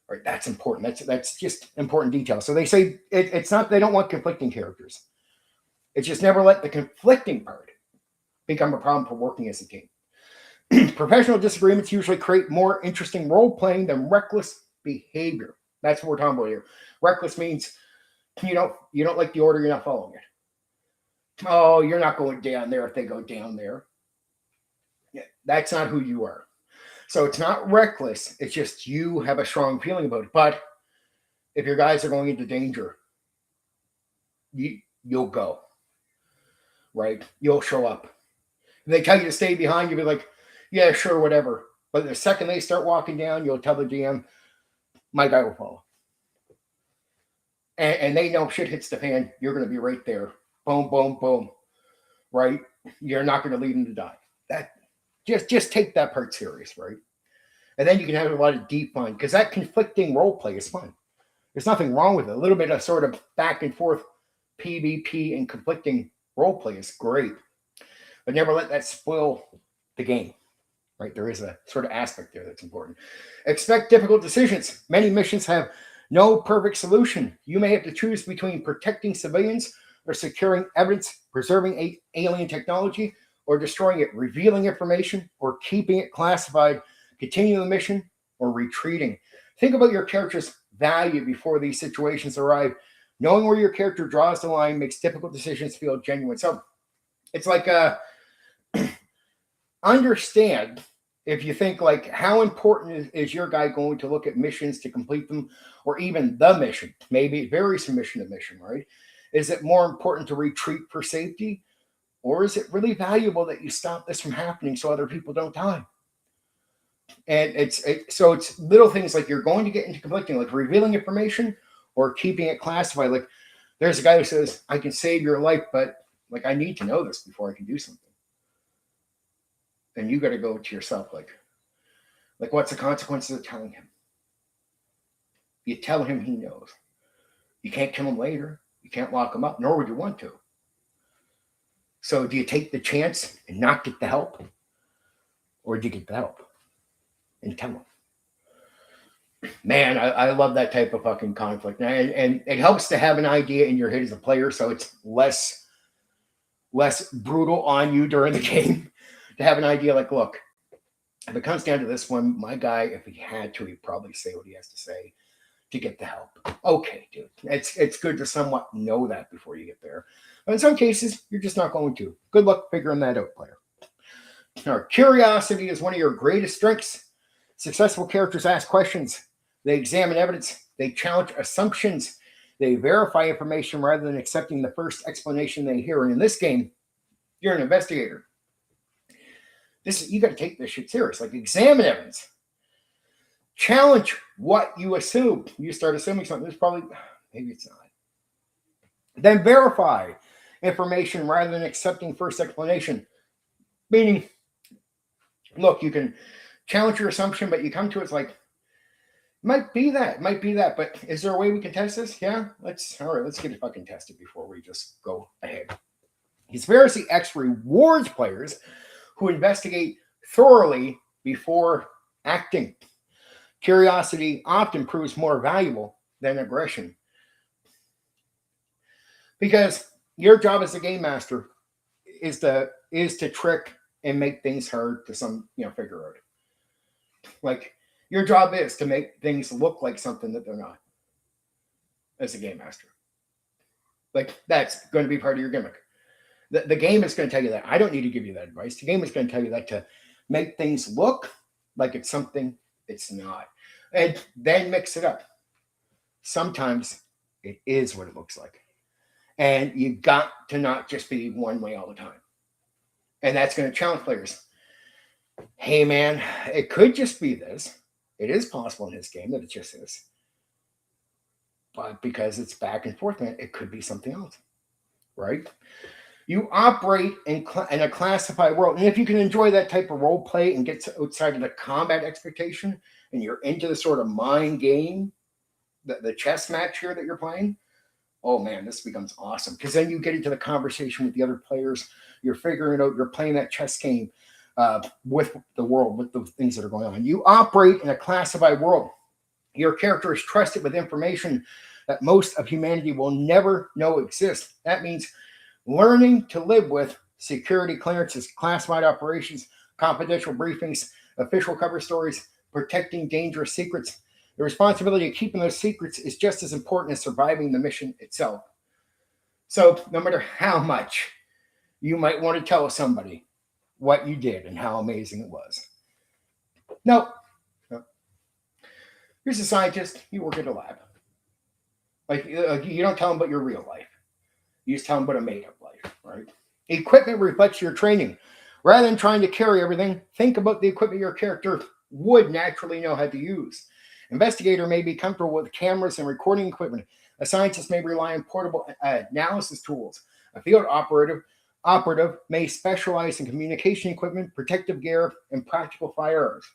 Right? That's important. That's just important detail. So they say it's not, they don't want conflicting characters. It's just never let the conflicting part become a problem for working as a team. Professional disagreements usually create more interesting role playing than reckless behavior. That's what we're talking about here. Reckless means you don't like the order, you're not following it. Oh, you're not going down there if they go down there. Yeah, that's not who you are. So it's not reckless. It's just you have a strong feeling about it. But if your guys are going into danger, you'll go. Right? You'll show up. If they tell you to stay behind, you'll be like, yeah, sure, whatever. But the second they start walking down, you'll tell the GM, my guy will follow. And they know shit hits the fan, you're going to be right there. Boom, boom, boom. Right? You're not going to leave them to die. That just take that part serious, right? And then you can have a lot of deep fun because that conflicting role play is fun. There's nothing wrong with it. A little bit of sort of back and forth PvP and conflicting role play is great. But never let that spoil the game. Right? There is a sort of aspect there that's important. Expect difficult decisions. Many missions have no perfect solution. You may have to choose between protecting civilians or securing evidence, preserving alien technology, or destroying it, revealing information, or keeping it classified, continuing the mission, or retreating. Think about your character's value before these situations arrive. Knowing where your character draws the line makes difficult decisions feel genuine. So it's like understand, if you think like, how important is your guy going to look at missions to complete them, or even the mission? Maybe it varies from mission to mission, right? Is it more important to retreat for safety, or is it really valuable that you stop this from happening so other people don't die? And so it's little things like you're going to get into conflicting, like revealing information or keeping it classified. Like there's a guy who says, I can save your life, but like I need to know this before I can do something. And you got to go to yourself, like what's the consequences of telling him? You tell him, he knows. You can't kill him later. You can't lock him up, nor would you want to. So do you take the chance and not get the help? Or do you get the help and tell him? Man, I love that type of fucking conflict. And it helps to have an idea in your head as a player, so it's less less brutal on you during the game, to have an idea like, look, if it comes down to this one, my guy, if he had to, he'd probably say what he has to say to get the help. Okay, dude. It's good to somewhat know that before you get there. But in some cases, you're just not going to. Good luck figuring that out, player. Now, curiosity is one of your greatest strengths. Successful characters ask questions. They examine evidence. They challenge assumptions. They verify information rather than accepting the first explanation they hear. And in this game, you're an investigator. You got to take this shit serious. Like, examine evidence. Challenge what you assume. You start assuming something. It's probably, maybe it's not. Then verify information rather than accepting first explanation. Meaning, look, you can challenge your assumption, but you come to it's like, might be that, but is there a way we can test this? Yeah, let's get it fucking tested before we just go ahead. Conspiracy X rewards players who investigate thoroughly before acting. Curiosity often proves more valuable than aggression. Because your job as a game master is to trick and make things hard to some, figure out. Like, your job is to make things look like something that they're not as a game master. Like, that's going to be part of your gimmick. The game is going to tell you that. I don't need to give you that advice. The game is going to tell you that to make things look like it's something it's not. And then mix it up. Sometimes it is what it looks like. And you got to not just be one way all the time. And that's going to challenge players. Hey, man, it could just be this. It is possible in this game that it just is. But because it's back and forth, man, it could be something else. Right? You operate in a classified world. And if you can enjoy that type of role play and get outside of the combat expectation, and you're into the sort of mind game, the chess match here that you're playing, oh man, this becomes awesome. Because then you get into the conversation with the other players. You're figuring out, you're playing that chess game with the world, with the things that are going on. You operate in a classified world. Your character is trusted with information that most of humanity will never know exists. That means learning to live with security clearances, classified operations, confidential briefings, official cover stories, protecting dangerous secrets. The responsibility of keeping those secrets is just as important as surviving the mission itself. So no matter how much you might want to tell somebody what you did and how amazing it was. No. You're a scientist. You work at a lab. Like, you don't tell them about your real life. You just tell them about a made-up life, right? Equipment reflects your training. Rather than trying to carry everything, think about the equipment your character would naturally know how to use. Investigator may be comfortable with cameras and recording equipment. A scientist may rely on portable analysis tools. A field operative may specialize in communication equipment, protective gear, and practical firearms.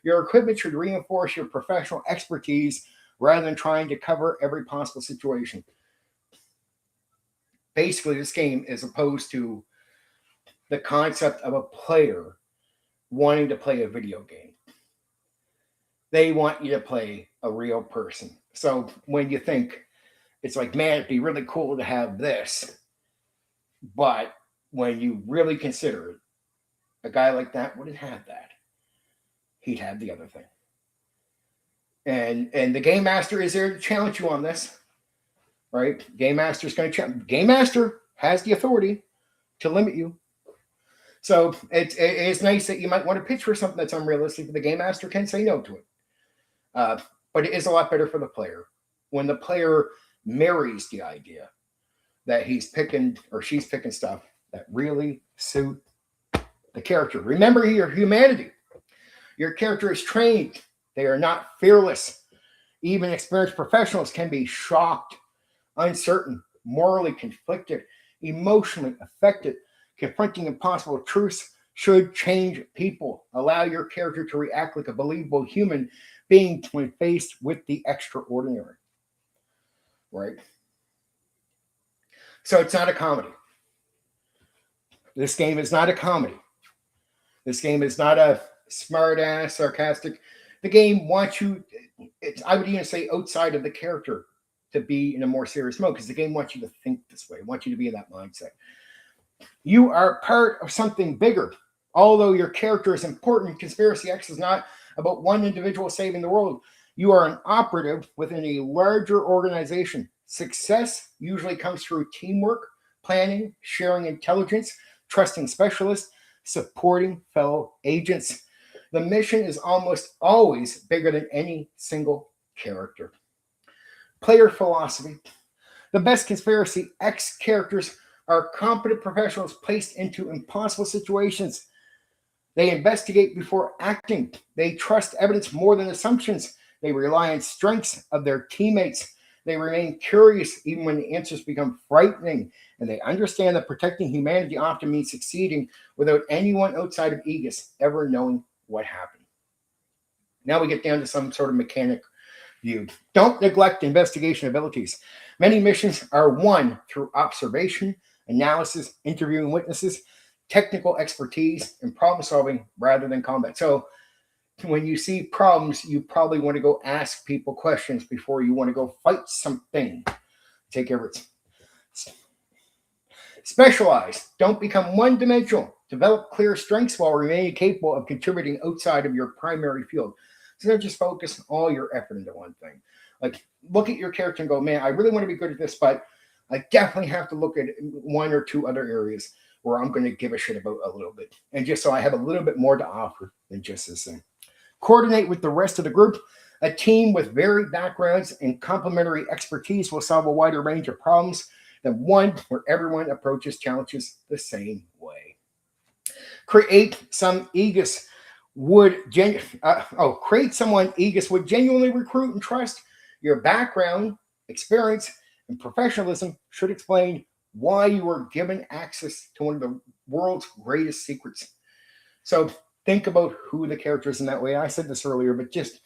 Your equipment should reinforce your professional expertise rather than trying to cover every possible situation. Basically, this game is opposed to the concept of a player wanting to play a video game. They want you to play a real person. So when you think, it's like, man, it'd be really cool to have this. But when you really consider it, a guy like that wouldn't have that. He'd have the other thing. And the game master is there to challenge you on this. Right? Game master's going to challenge. Game master has the authority to limit you. So it's nice that you might want to pitch for something that's unrealistic, but the game master can say no to it. But it is a lot better for the player when the player marries the idea that he's picking or she's picking stuff that really suit the character. Remember your humanity. Your character is trained. They are not fearless. Even experienced professionals can be shocked, uncertain, morally conflicted, emotionally affected. Confronting impossible truths should change people. Allow your character to react like a believable human being when faced with the extraordinary. Right? So it's not a comedy. This game is not a comedy. This game is not a smart-ass, sarcastic. The game wants you, I would even say outside of the character, to be in a more serious mode, because the game wants you to think this way. It wants you to be in that mindset. You are part of something bigger. Although your character is important, Conspiracy X is not about one individual saving the world. You are an operative within a larger organization. Success usually comes through teamwork, planning, sharing intelligence, trusting specialists, supporting fellow agents. The mission is almost always bigger than any single character. Player philosophy. The best Conspiracy X characters are competent professionals placed into impossible situations. They investigate before acting. They trust evidence more than assumptions. They rely on strengths of their teammates. They remain curious even when the answers become frightening. And they understand that protecting humanity often means succeeding without anyone outside of Aegis ever knowing what happened. Now we get down to some sort of mechanic view. Don't neglect investigation abilities. Many missions are won through observation, analysis, interviewing witnesses, technical expertise, and problem solving rather than combat. So when you see problems, you probably want to go ask people questions before you want to go fight something. Take care of it. Specialize. Don't become one-dimensional. Develop clear strengths while remaining capable of contributing outside of your primary field. So don't just focus all your effort into one thing. Like, look at your character and go, man, I really want to be good at this, but I definitely have to look at one or two other areas where I'm going to give a shit about a little bit. And just so I have a little bit more to offer than just this thing. Coordinate with the rest of the group. A team with varied backgrounds and complementary expertise will solve a wider range of problems than one where everyone approaches challenges the same way. Create some Aegis create someone Aegis would genuinely recruit and trust. Your background, experience, and professionalism should explain why you were given access to one of the world's greatest secrets. So think about who the character is in that way. I said this earlier, but just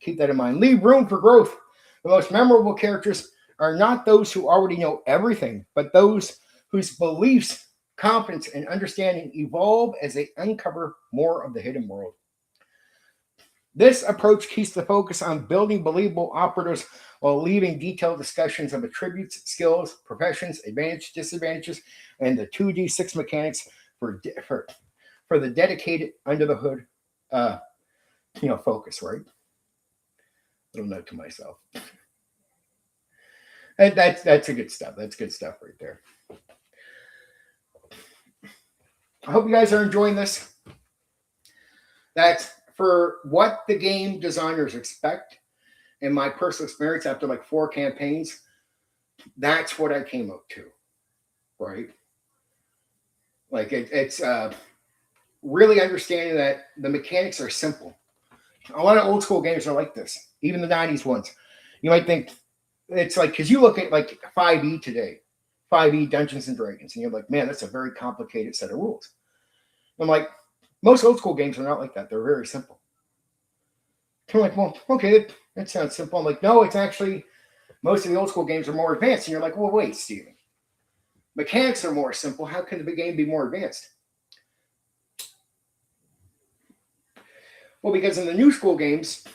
keep that in mind. Leave room for growth. The most memorable characters are not those who already know everything, but those whose beliefs, confidence, and understanding evolve as they uncover more of the hidden world. This approach keeps the focus on building believable operatives while leaving detailed discussions of attributes, skills, professions, advantages, disadvantages, and the 2d6 mechanics for the dedicated under the hood focus, right? Little note to myself. And that's a good stuff. That's good stuff right there. I hope you guys are enjoying this. That's for what the game designers expect. In my personal experience, after like 4 campaigns, that's what I came up to, right? Like it's really understanding that the mechanics are simple. A lot of old school games are like this, even the 90s ones. You might think it's like, because you look at like 5e today, 5e Dungeons and Dragons, and you're like, man, that's a very complicated set of rules. I'm like, most old school games are not like that. They're very simple. I'm like, well, okay, that sounds simple. I'm like, no, it's actually, most of the old school games are more advanced. And you're like, well, wait, Steven. Mechanics are more simple. How can the game be more advanced? Well, because in the new school games,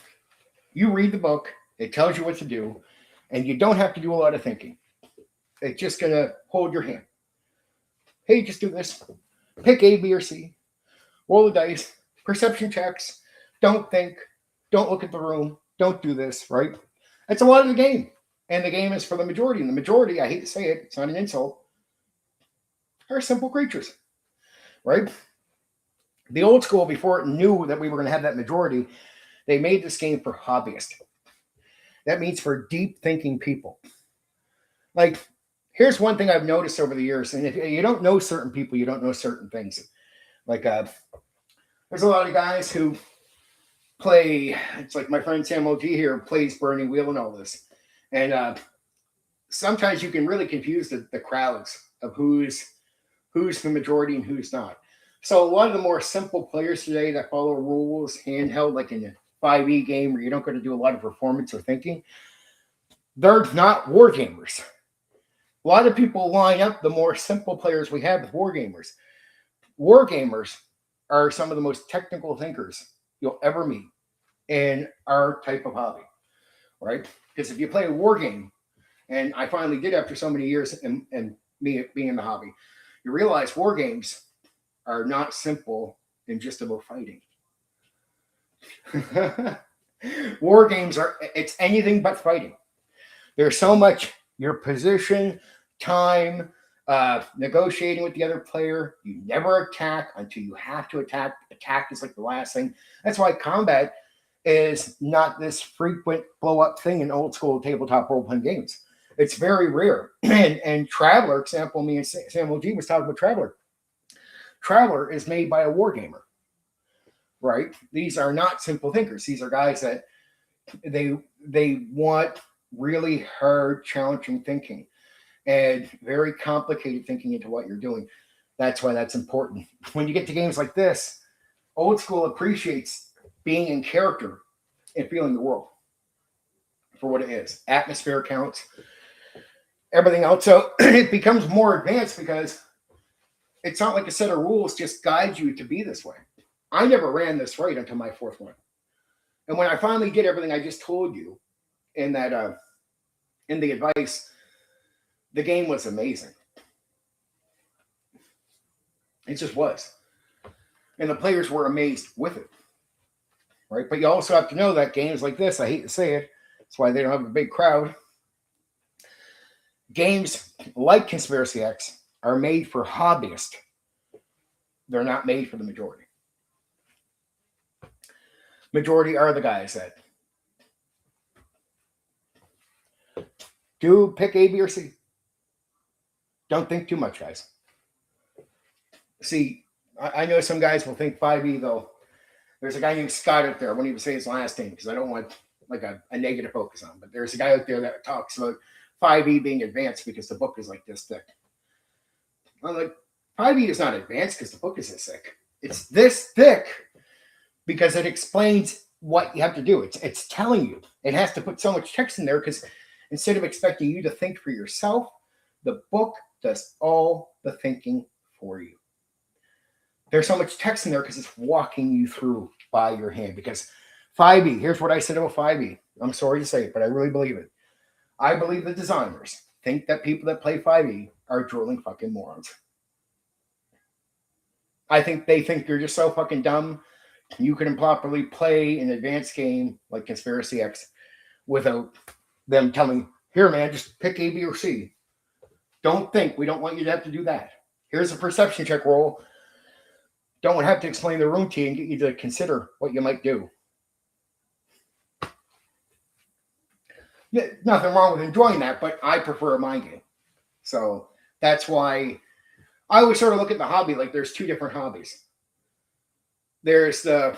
you read the book, it tells you what to do, and you don't have to do a lot of thinking. It's just going to hold your hand. Hey, just do this. Pick A, B, or C. Roll the dice. Perception checks. Don't think. Don't look at the room. Don't do this, right? That's a lot of the game. And the game is for the majority. And the majority, I hate to say it, it's not an insult, are simple creatures, right? The old school, before it knew that we were going to have that majority, they made this game for hobbyists. That means for deep thinking people. Like, here's one thing I've noticed over the years, and if you don't know certain people, you don't know certain things. Like, there's a lot of guys who play, it's like my friend Sam OG here plays Burning Wheel and all this. And sometimes you can really confuse the crowds of who's the majority and who's not. So a lot of the more simple players today that follow rules, handheld, like in a 5e game where you don't got to do a lot of performance or thinking, they're not war gamers. A lot of people line up the more simple players we have with war gamers. War gamers are some of the most technical thinkers you'll ever meet in our type of hobby, right? Because if you play a war game, and I finally did after so many years and me being in the hobby, you realize war games are not simple and just about fighting. War games it's anything but fighting. There's so much your position, time, negotiating with the other player. You never attack until you have to attack. Attack is like the last thing. That's why combat is not this frequent blow up thing in old school tabletop role playing games. It's very rare. And Traveler, example, me and Samuel G was talking about Traveler. Traveler is made by a wargamer, right? These are not simple thinkers. These are guys that they want really hard, challenging thinking and very complicated thinking into what you're doing. That's why that's important. When you get to games like this, old school appreciates being in character and feeling the world for what it is. Atmosphere counts, everything else. So it becomes more advanced because it's not like a set of rules just guides you to be this way. I never ran this right until my fourth one. And when I finally did everything I just told you in that in the advice, the game was amazing. It just was. And the players were amazed with it. Right? But you also have to know that games like this, I hate to say it, that's why they don't have a big crowd. Games like Conspiracy X are made for hobbyists. They're not made for the majority. Majority are the guys that do pick A, B, or C. Don't think too much, guys. See, I know some guys will think 5e, though. There's a guy named Scott out there. I won't even say his last name because I don't want like a negative focus on him. But there's a guy out there that talks about 5e being advanced because the book is like this thick. I'm like, 5e is not advanced because the book is this thick. It's this thick because it explains what you have to do. It's telling you. It has to put so much text in there because instead of expecting you to think for yourself, the book does all the thinking for you. There's so much text in there because it's walking you through by your hand. Because 5e, here's what I said about 5e. I'm sorry to say it, but I really believe it. I believe the designers think that people that play 5e are drooling fucking morons. I think they think you're just so fucking dumb. You can improperly play an advanced game like Conspiracy X without them telling, here, man, just pick A, B, or C. Don't think. We don't want you to have to do that. Here's a perception check roll. Don't have to explain the room to you and get you to consider what you might do. Yeah, nothing wrong with enjoying that, but I prefer a mind game. So that's why I always sort of look at the hobby like there's two different hobbies. There's the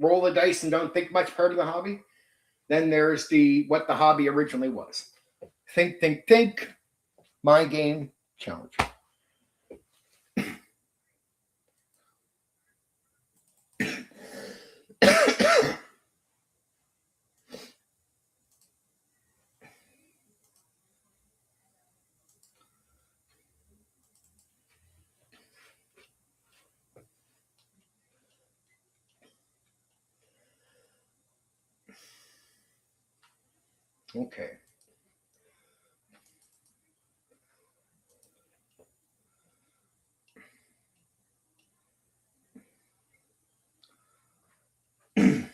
roll the dice and don't think much part of the hobby. Then there's the what the hobby originally was. Think, think, think. Mind game challenge. Okay. Let's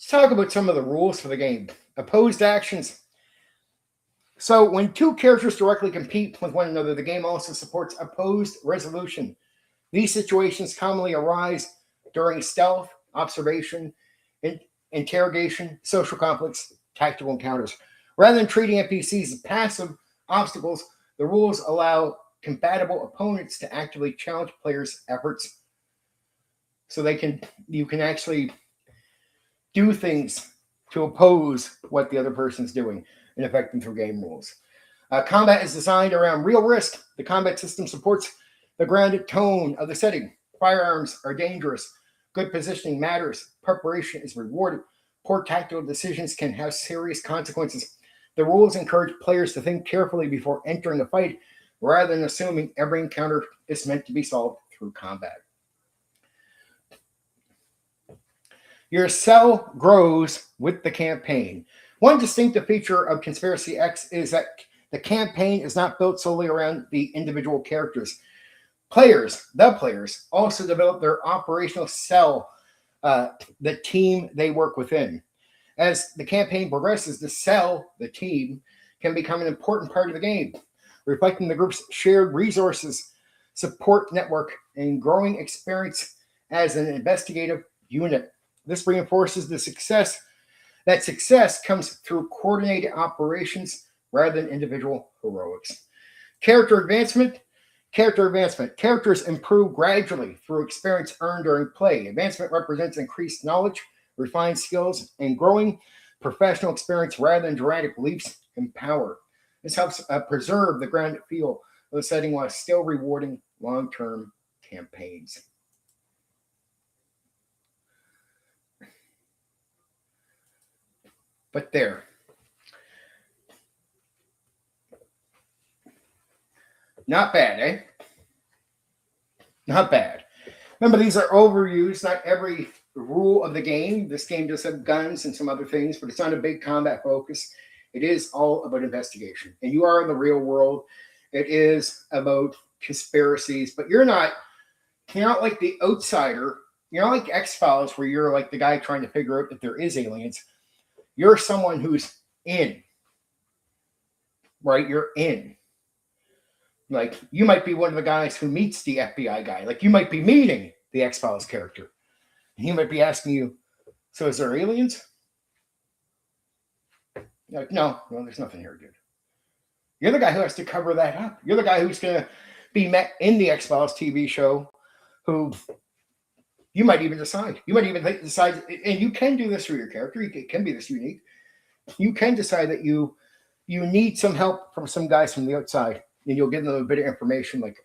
talk about some of the rules for the game. Opposed actions. So when two characters directly compete with one another, the game also supports opposed resolution. These situations commonly arise during stealth, observation, interrogation, social conflicts, tactical encounters. Rather than treating NPCs as passive obstacles, the rules allow compatible opponents to actively challenge players' efforts so you can actually do things to oppose what the other person's doing and affect them through game rules. Combat is designed around real risk. The combat system supports the grounded tone of the setting. Firearms are dangerous. Good positioning matters. Preparation is rewarded. Poor tactical decisions can have serious consequences. The rules encourage players to think carefully before entering a fight, rather than assuming every encounter is meant to be solved through combat. Your cell grows with the campaign. One distinctive feature of Conspiracy X is that The campaign is not built solely around the individual characters. The players, also develop their operational cell, the team they work within. As the campaign progresses, the team, can become an important part of the game, reflecting the group's shared resources, support network, and growing experience as an investigative unit. This reinforces that success comes through coordinated operations rather than individual heroics. Character advancement. Characters improve gradually through experience earned during play. Advancement represents increased knowledge, refined skills, and growing professional experience rather than dramatic leaps in power. This helps preserve the grounded feel of the setting while still rewarding long-term campaigns. But there. Not bad, eh? Not bad. Remember, these are overused. Not every rule of the game. This game does have guns and some other things, but it's not a big combat focus. It is all about investigation. And you are in the real world. It is about conspiracies, but you're not like the outsider. You're not like X-Files where you're like the guy trying to figure out if there is aliens. You're someone who's in. Right? You're in. Like, you might be one of the guys who meets the FBI guy. Like, you might be meeting the X-Files character. And he might be asking you, so is there aliens? You're like, no, there's nothing here, dude. You're the guy who has to cover that up. You're the guy who's going to be met in the X-Files TV show, who you might even decide. You might even decide, and you can do this for your character. It can be this unique. You can decide that you need some help from some guys from the outside. And you'll give them a bit of information like,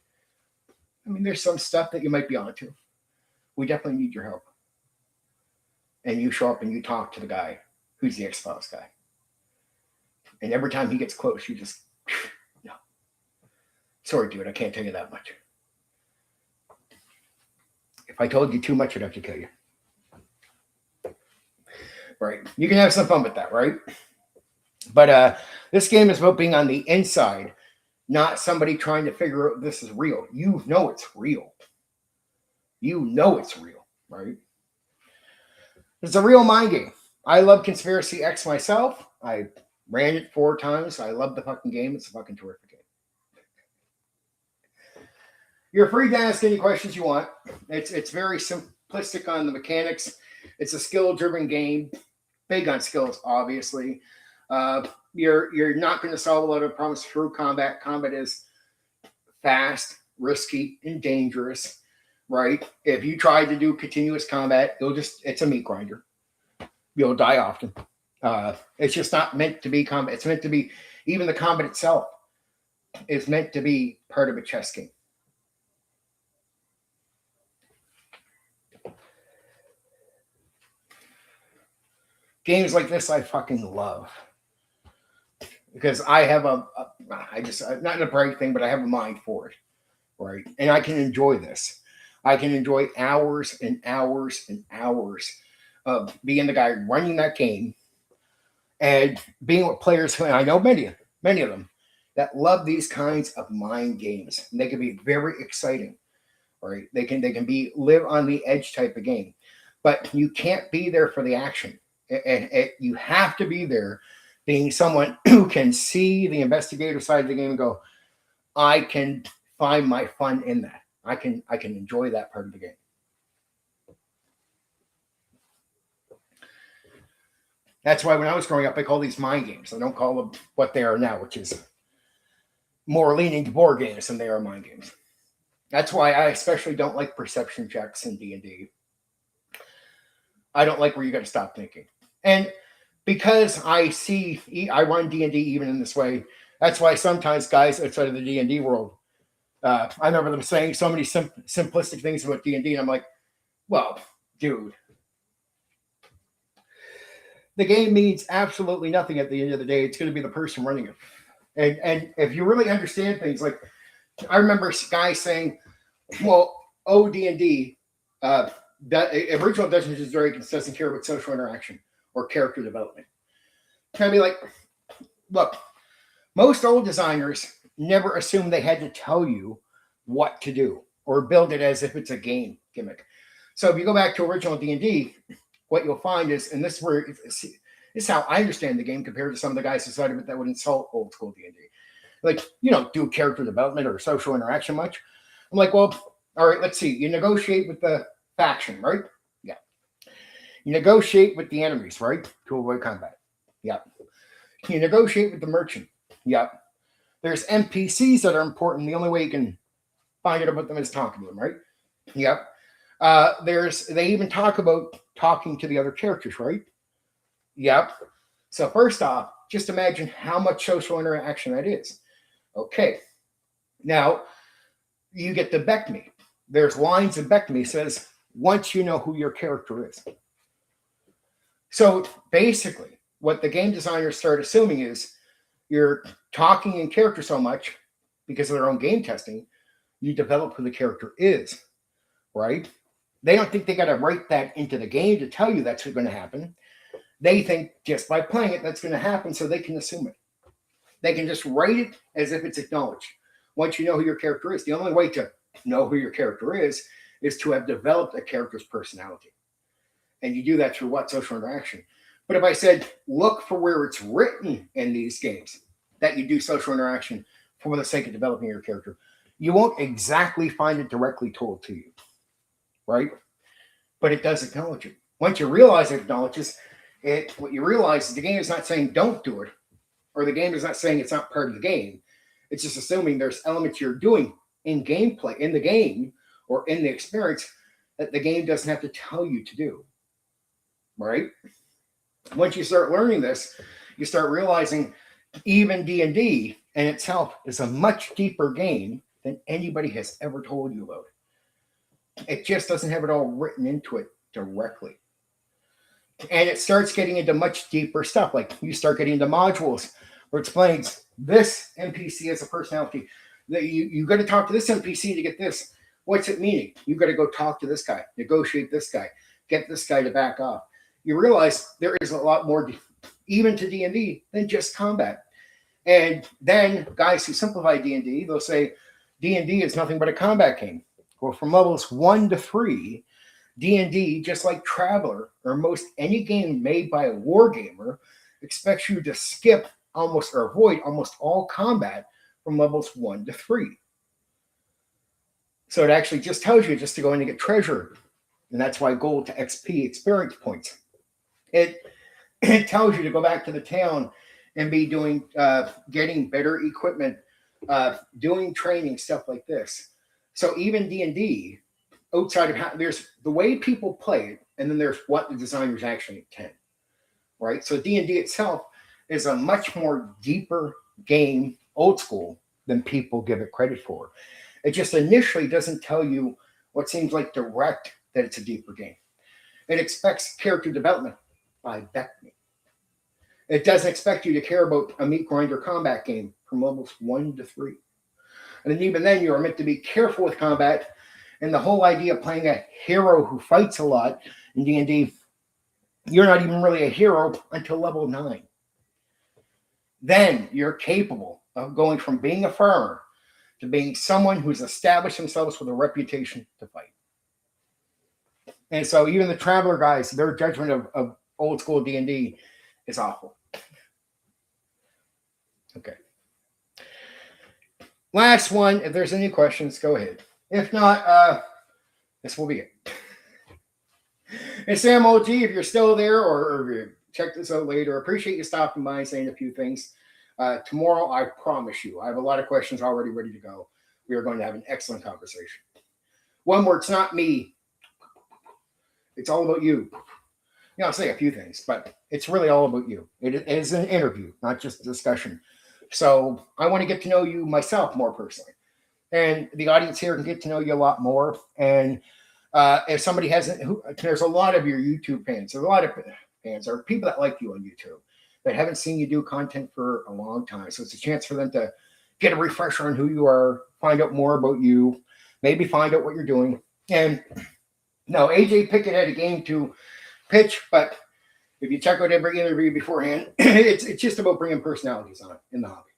there's some stuff that you might be onto. We definitely need your help. And you show up and you talk to the guy who's the X-Files guy. And every time he gets close, you just, no. Sorry, dude, I can't tell you that much. If I told you too much, I'd have to kill you. Right. You can have some fun with that, right? But this game is about being on the inside, not somebody trying to figure out this is real. You know it's real. You know it's real, right? It's a real mind game. I love Conspiracy X myself. I ran it 4 times. I love the fucking game. It's a fucking terrific game. You're free to ask any questions you want. It's very simplistic on the mechanics. It's a skill-driven game. Big on skills, obviously. You're not going to solve a lot of problems through combat. Combat is fast, risky, and dangerous, right? If you try to do continuous combat, it's a meat grinder. You'll die often. It's just not meant to be combat. It's meant to be, even the combat itself is meant to be part of a chess game. Games like this I fucking love. Because I have not in a brag thing, but I have a mind for it, right? And I can enjoy this. I can enjoy hours and hours and hours of being the guy running that game and being with players who, and I know many of them, that love these kinds of mind games. And they can be very exciting, right? They can be live on the edge type of game, but you can't be there for the action. And you have to be there being someone who can see the investigative side of the game and go, I can find my fun in that. I can enjoy that part of the game. That's why when I was growing up, I call these mind games. I don't call them what they are now, which is more leaning to board games than they are mind games. That's why I especially don't like perception checks in D&D. I don't like where you got to stop thinking. And because I run D&D even in this way, that's why sometimes guys outside of the D&D world, I remember them saying so many simplistic things about D&D, and I'm like, well, dude, the game means absolutely nothing at the end of the day. It's going to be the person running it. And if you really understand things, like I remember guys saying, well, D&D, the original Dungeons & Dragons doesn't care about social interaction or character development. Can I be like, look, Most old designers never assumed they had to tell you what to do or build it as if it's a game gimmick. So if you go back to original D&D, what you'll find is, and this is where this is how I understand the game compared to some of the guys inside of it that would insult old school D&D. Like, you don't do character development or social interaction much. I'm like, well, all right, let's see. You negotiate with the faction, right? Yeah. You negotiate with the enemies, right? To avoid combat. Yeah. You negotiate with the merchant. Yeah. There's NPCs that are important. The only way you can find out about them is talking to them, right? Yep. They even talk about talking to the other characters, right? Yep. So first off, just imagine how much social interaction that is. Okay. Now you get the Beckme. There's lines in Beckme says once you know who your character is. So basically, what the game designers start assuming is you're talking in character so much because of their own game testing, you develop who the character is, right? They don't think they got to write that into the game to tell you that's what's going to happen. They think just by playing it, that's going to happen, so they can assume it. They can just write it as if it's acknowledged. Once you know who your character is, the only way to know who your character is to have developed a character's personality. And you do that through what? Social interaction. But if I said, look for where it's written in these games that you do social interaction for the sake of developing your character, you won't exactly find it directly told to you, right? But it does acknowledge it. Once you realize it acknowledges it, what you realize is the game is not saying don't do it, or the game is not saying it's not part of the game. It's just assuming there's elements you're doing in gameplay, in the game, or in the experience that the game doesn't have to tell you to do, right? Once you start learning this, you start realizing even D&D in itself is a much deeper game than anybody has ever told you about. It just doesn't have it all written into it directly. And it starts getting into much deeper stuff. Like you start getting into modules where it explains this NPC has a personality. That you got to talk to this NPC to get this. What's it meaning? You got to go talk to this guy, negotiate this guy, get this guy to back off. You realize there is a lot more, even to D&D, than just combat. And then guys who simplify D&D, they'll say D&D is nothing but a combat game. Well, from levels 1 to 3, D&D, just like Traveller or most any game made by a wargamer, expects you to skip almost or avoid almost all combat from levels 1 to 3. So it actually just tells you just to go in and get treasure. And that's why gold to XP experience points. It tells you to go back to the town and be doing, getting better equipment, doing training, stuff like this. So even D&D, outside of how, there's the way people play it, and then there's what the designers actually intend, right? So D&D itself is a much more deeper game, old school, than people give it credit for. It just initially doesn't tell you what seems like direct that it's a deeper game. It expects character development by Beckme. It doesn't expect you to care about a meat grinder combat game from levels 1 to 3. And then even then, you are meant to be careful with combat. And the whole idea of playing a hero who fights a lot in D&D, you're not even really a hero until level 9. Then you're capable of going from being a farmer to being someone who's established themselves with a reputation to fight. And so even the Traveller guys, their judgment of old school D&D is awful. Okay. Last one. If there's any questions, go ahead. If not, this will be it. And Sam OG, if you're still there or if you check this out later, appreciate you stopping by and saying a few things. Tomorrow, I promise you, I have a lot of questions already ready to go. We are going to have an excellent conversation. One word, it's not me. It's all about you. I'll say a few things, but it's really all about you. It is an interview, not just a discussion. So I want to get to know you myself more personally. And the audience here can get to know you a lot more. And if somebody hasn't, there's a lot of your YouTube fans. There's a lot of fans or people that like you on YouTube that haven't seen you do content for a long time. So it's a chance for them to get a refresher on who you are, find out more about you, maybe find out what you're doing. And no, AJ Pickett had a game to pitch, but if you check out every interview beforehand, it's just about bringing personalities on in the hobby.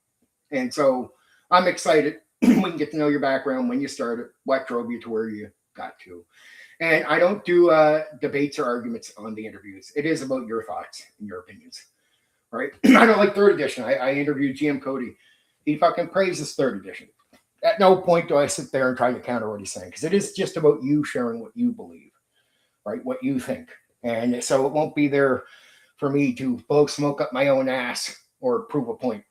And so I'm excited. We can get to know your background, when you started, what drove you to where you got to. And I don't do debates or arguments on the interviews. It is about your thoughts and your opinions, right? I don't like third edition. I interviewed GM Cody. He fucking praises third edition. At no point do I sit there and try to counter what he's saying, because it is just about you sharing what you believe, right? What you think. And so it won't be there for me to blow smoke up my own ass or prove a point.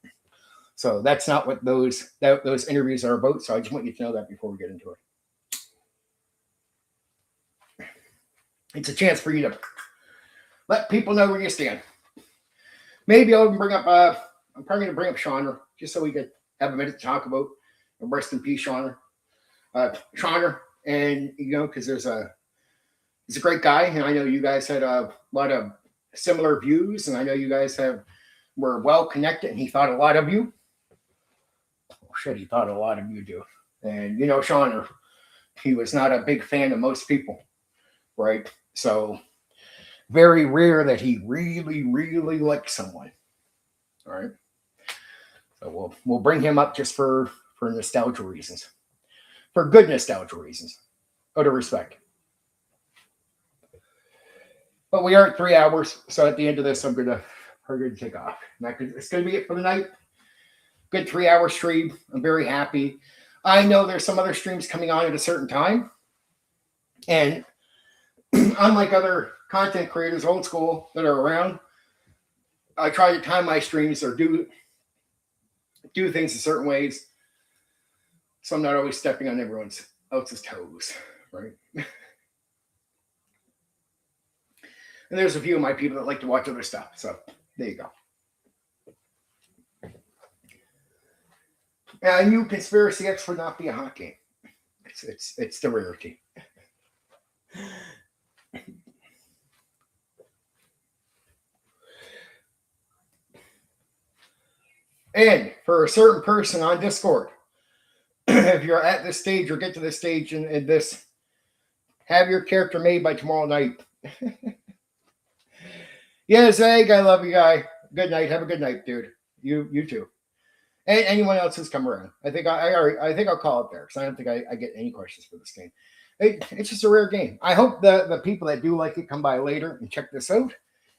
So that's not what those interviews are about. So I just want you to know that before we get into it. It's a chance for you to let people know where you stand. Maybe I'll bring up, I'm probably going to bring up Shauna, just so we could have a minute to talk about. Rest in peace, Shauna. Shauna, and because he's a great guy, and I know you guys had a lot of similar views, and I know you guys were well connected, and he thought a lot of you. Oh, shit, he thought a lot of you do. And Shauna, he was not a big fan of most people, right? So very rare that he really, really liked someone. All right. So we'll bring him up just for nostalgia reasons, for good nostalgia reasons, out of respect. But we are at 3 hours, so at the end of this, we're gonna take off. It's gonna be it for the night. Good 3-hour stream. I'm very happy. I know there's some other streams coming on at a certain time, and unlike other content creators, old school, that are around, I try to time my streams or do things in certain ways, so I'm not always stepping on everyone else's toes, right? And there's a few of my people that like to watch other stuff, so there you go. I knew Conspiracy X would not be a hot game. It's the rarity. And for a certain person on Discord, if you're at this stage or get to this stage in this, have your character made by tomorrow night. Yes, Egg, I love you, guy. Good night. Have a good night, dude. You too. And anyone else who's come around. I think I'll call it there, because I don't think I get any questions for this game. It's just a rare game. I hope the people that do like it come by later and check this out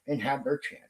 and have their chance.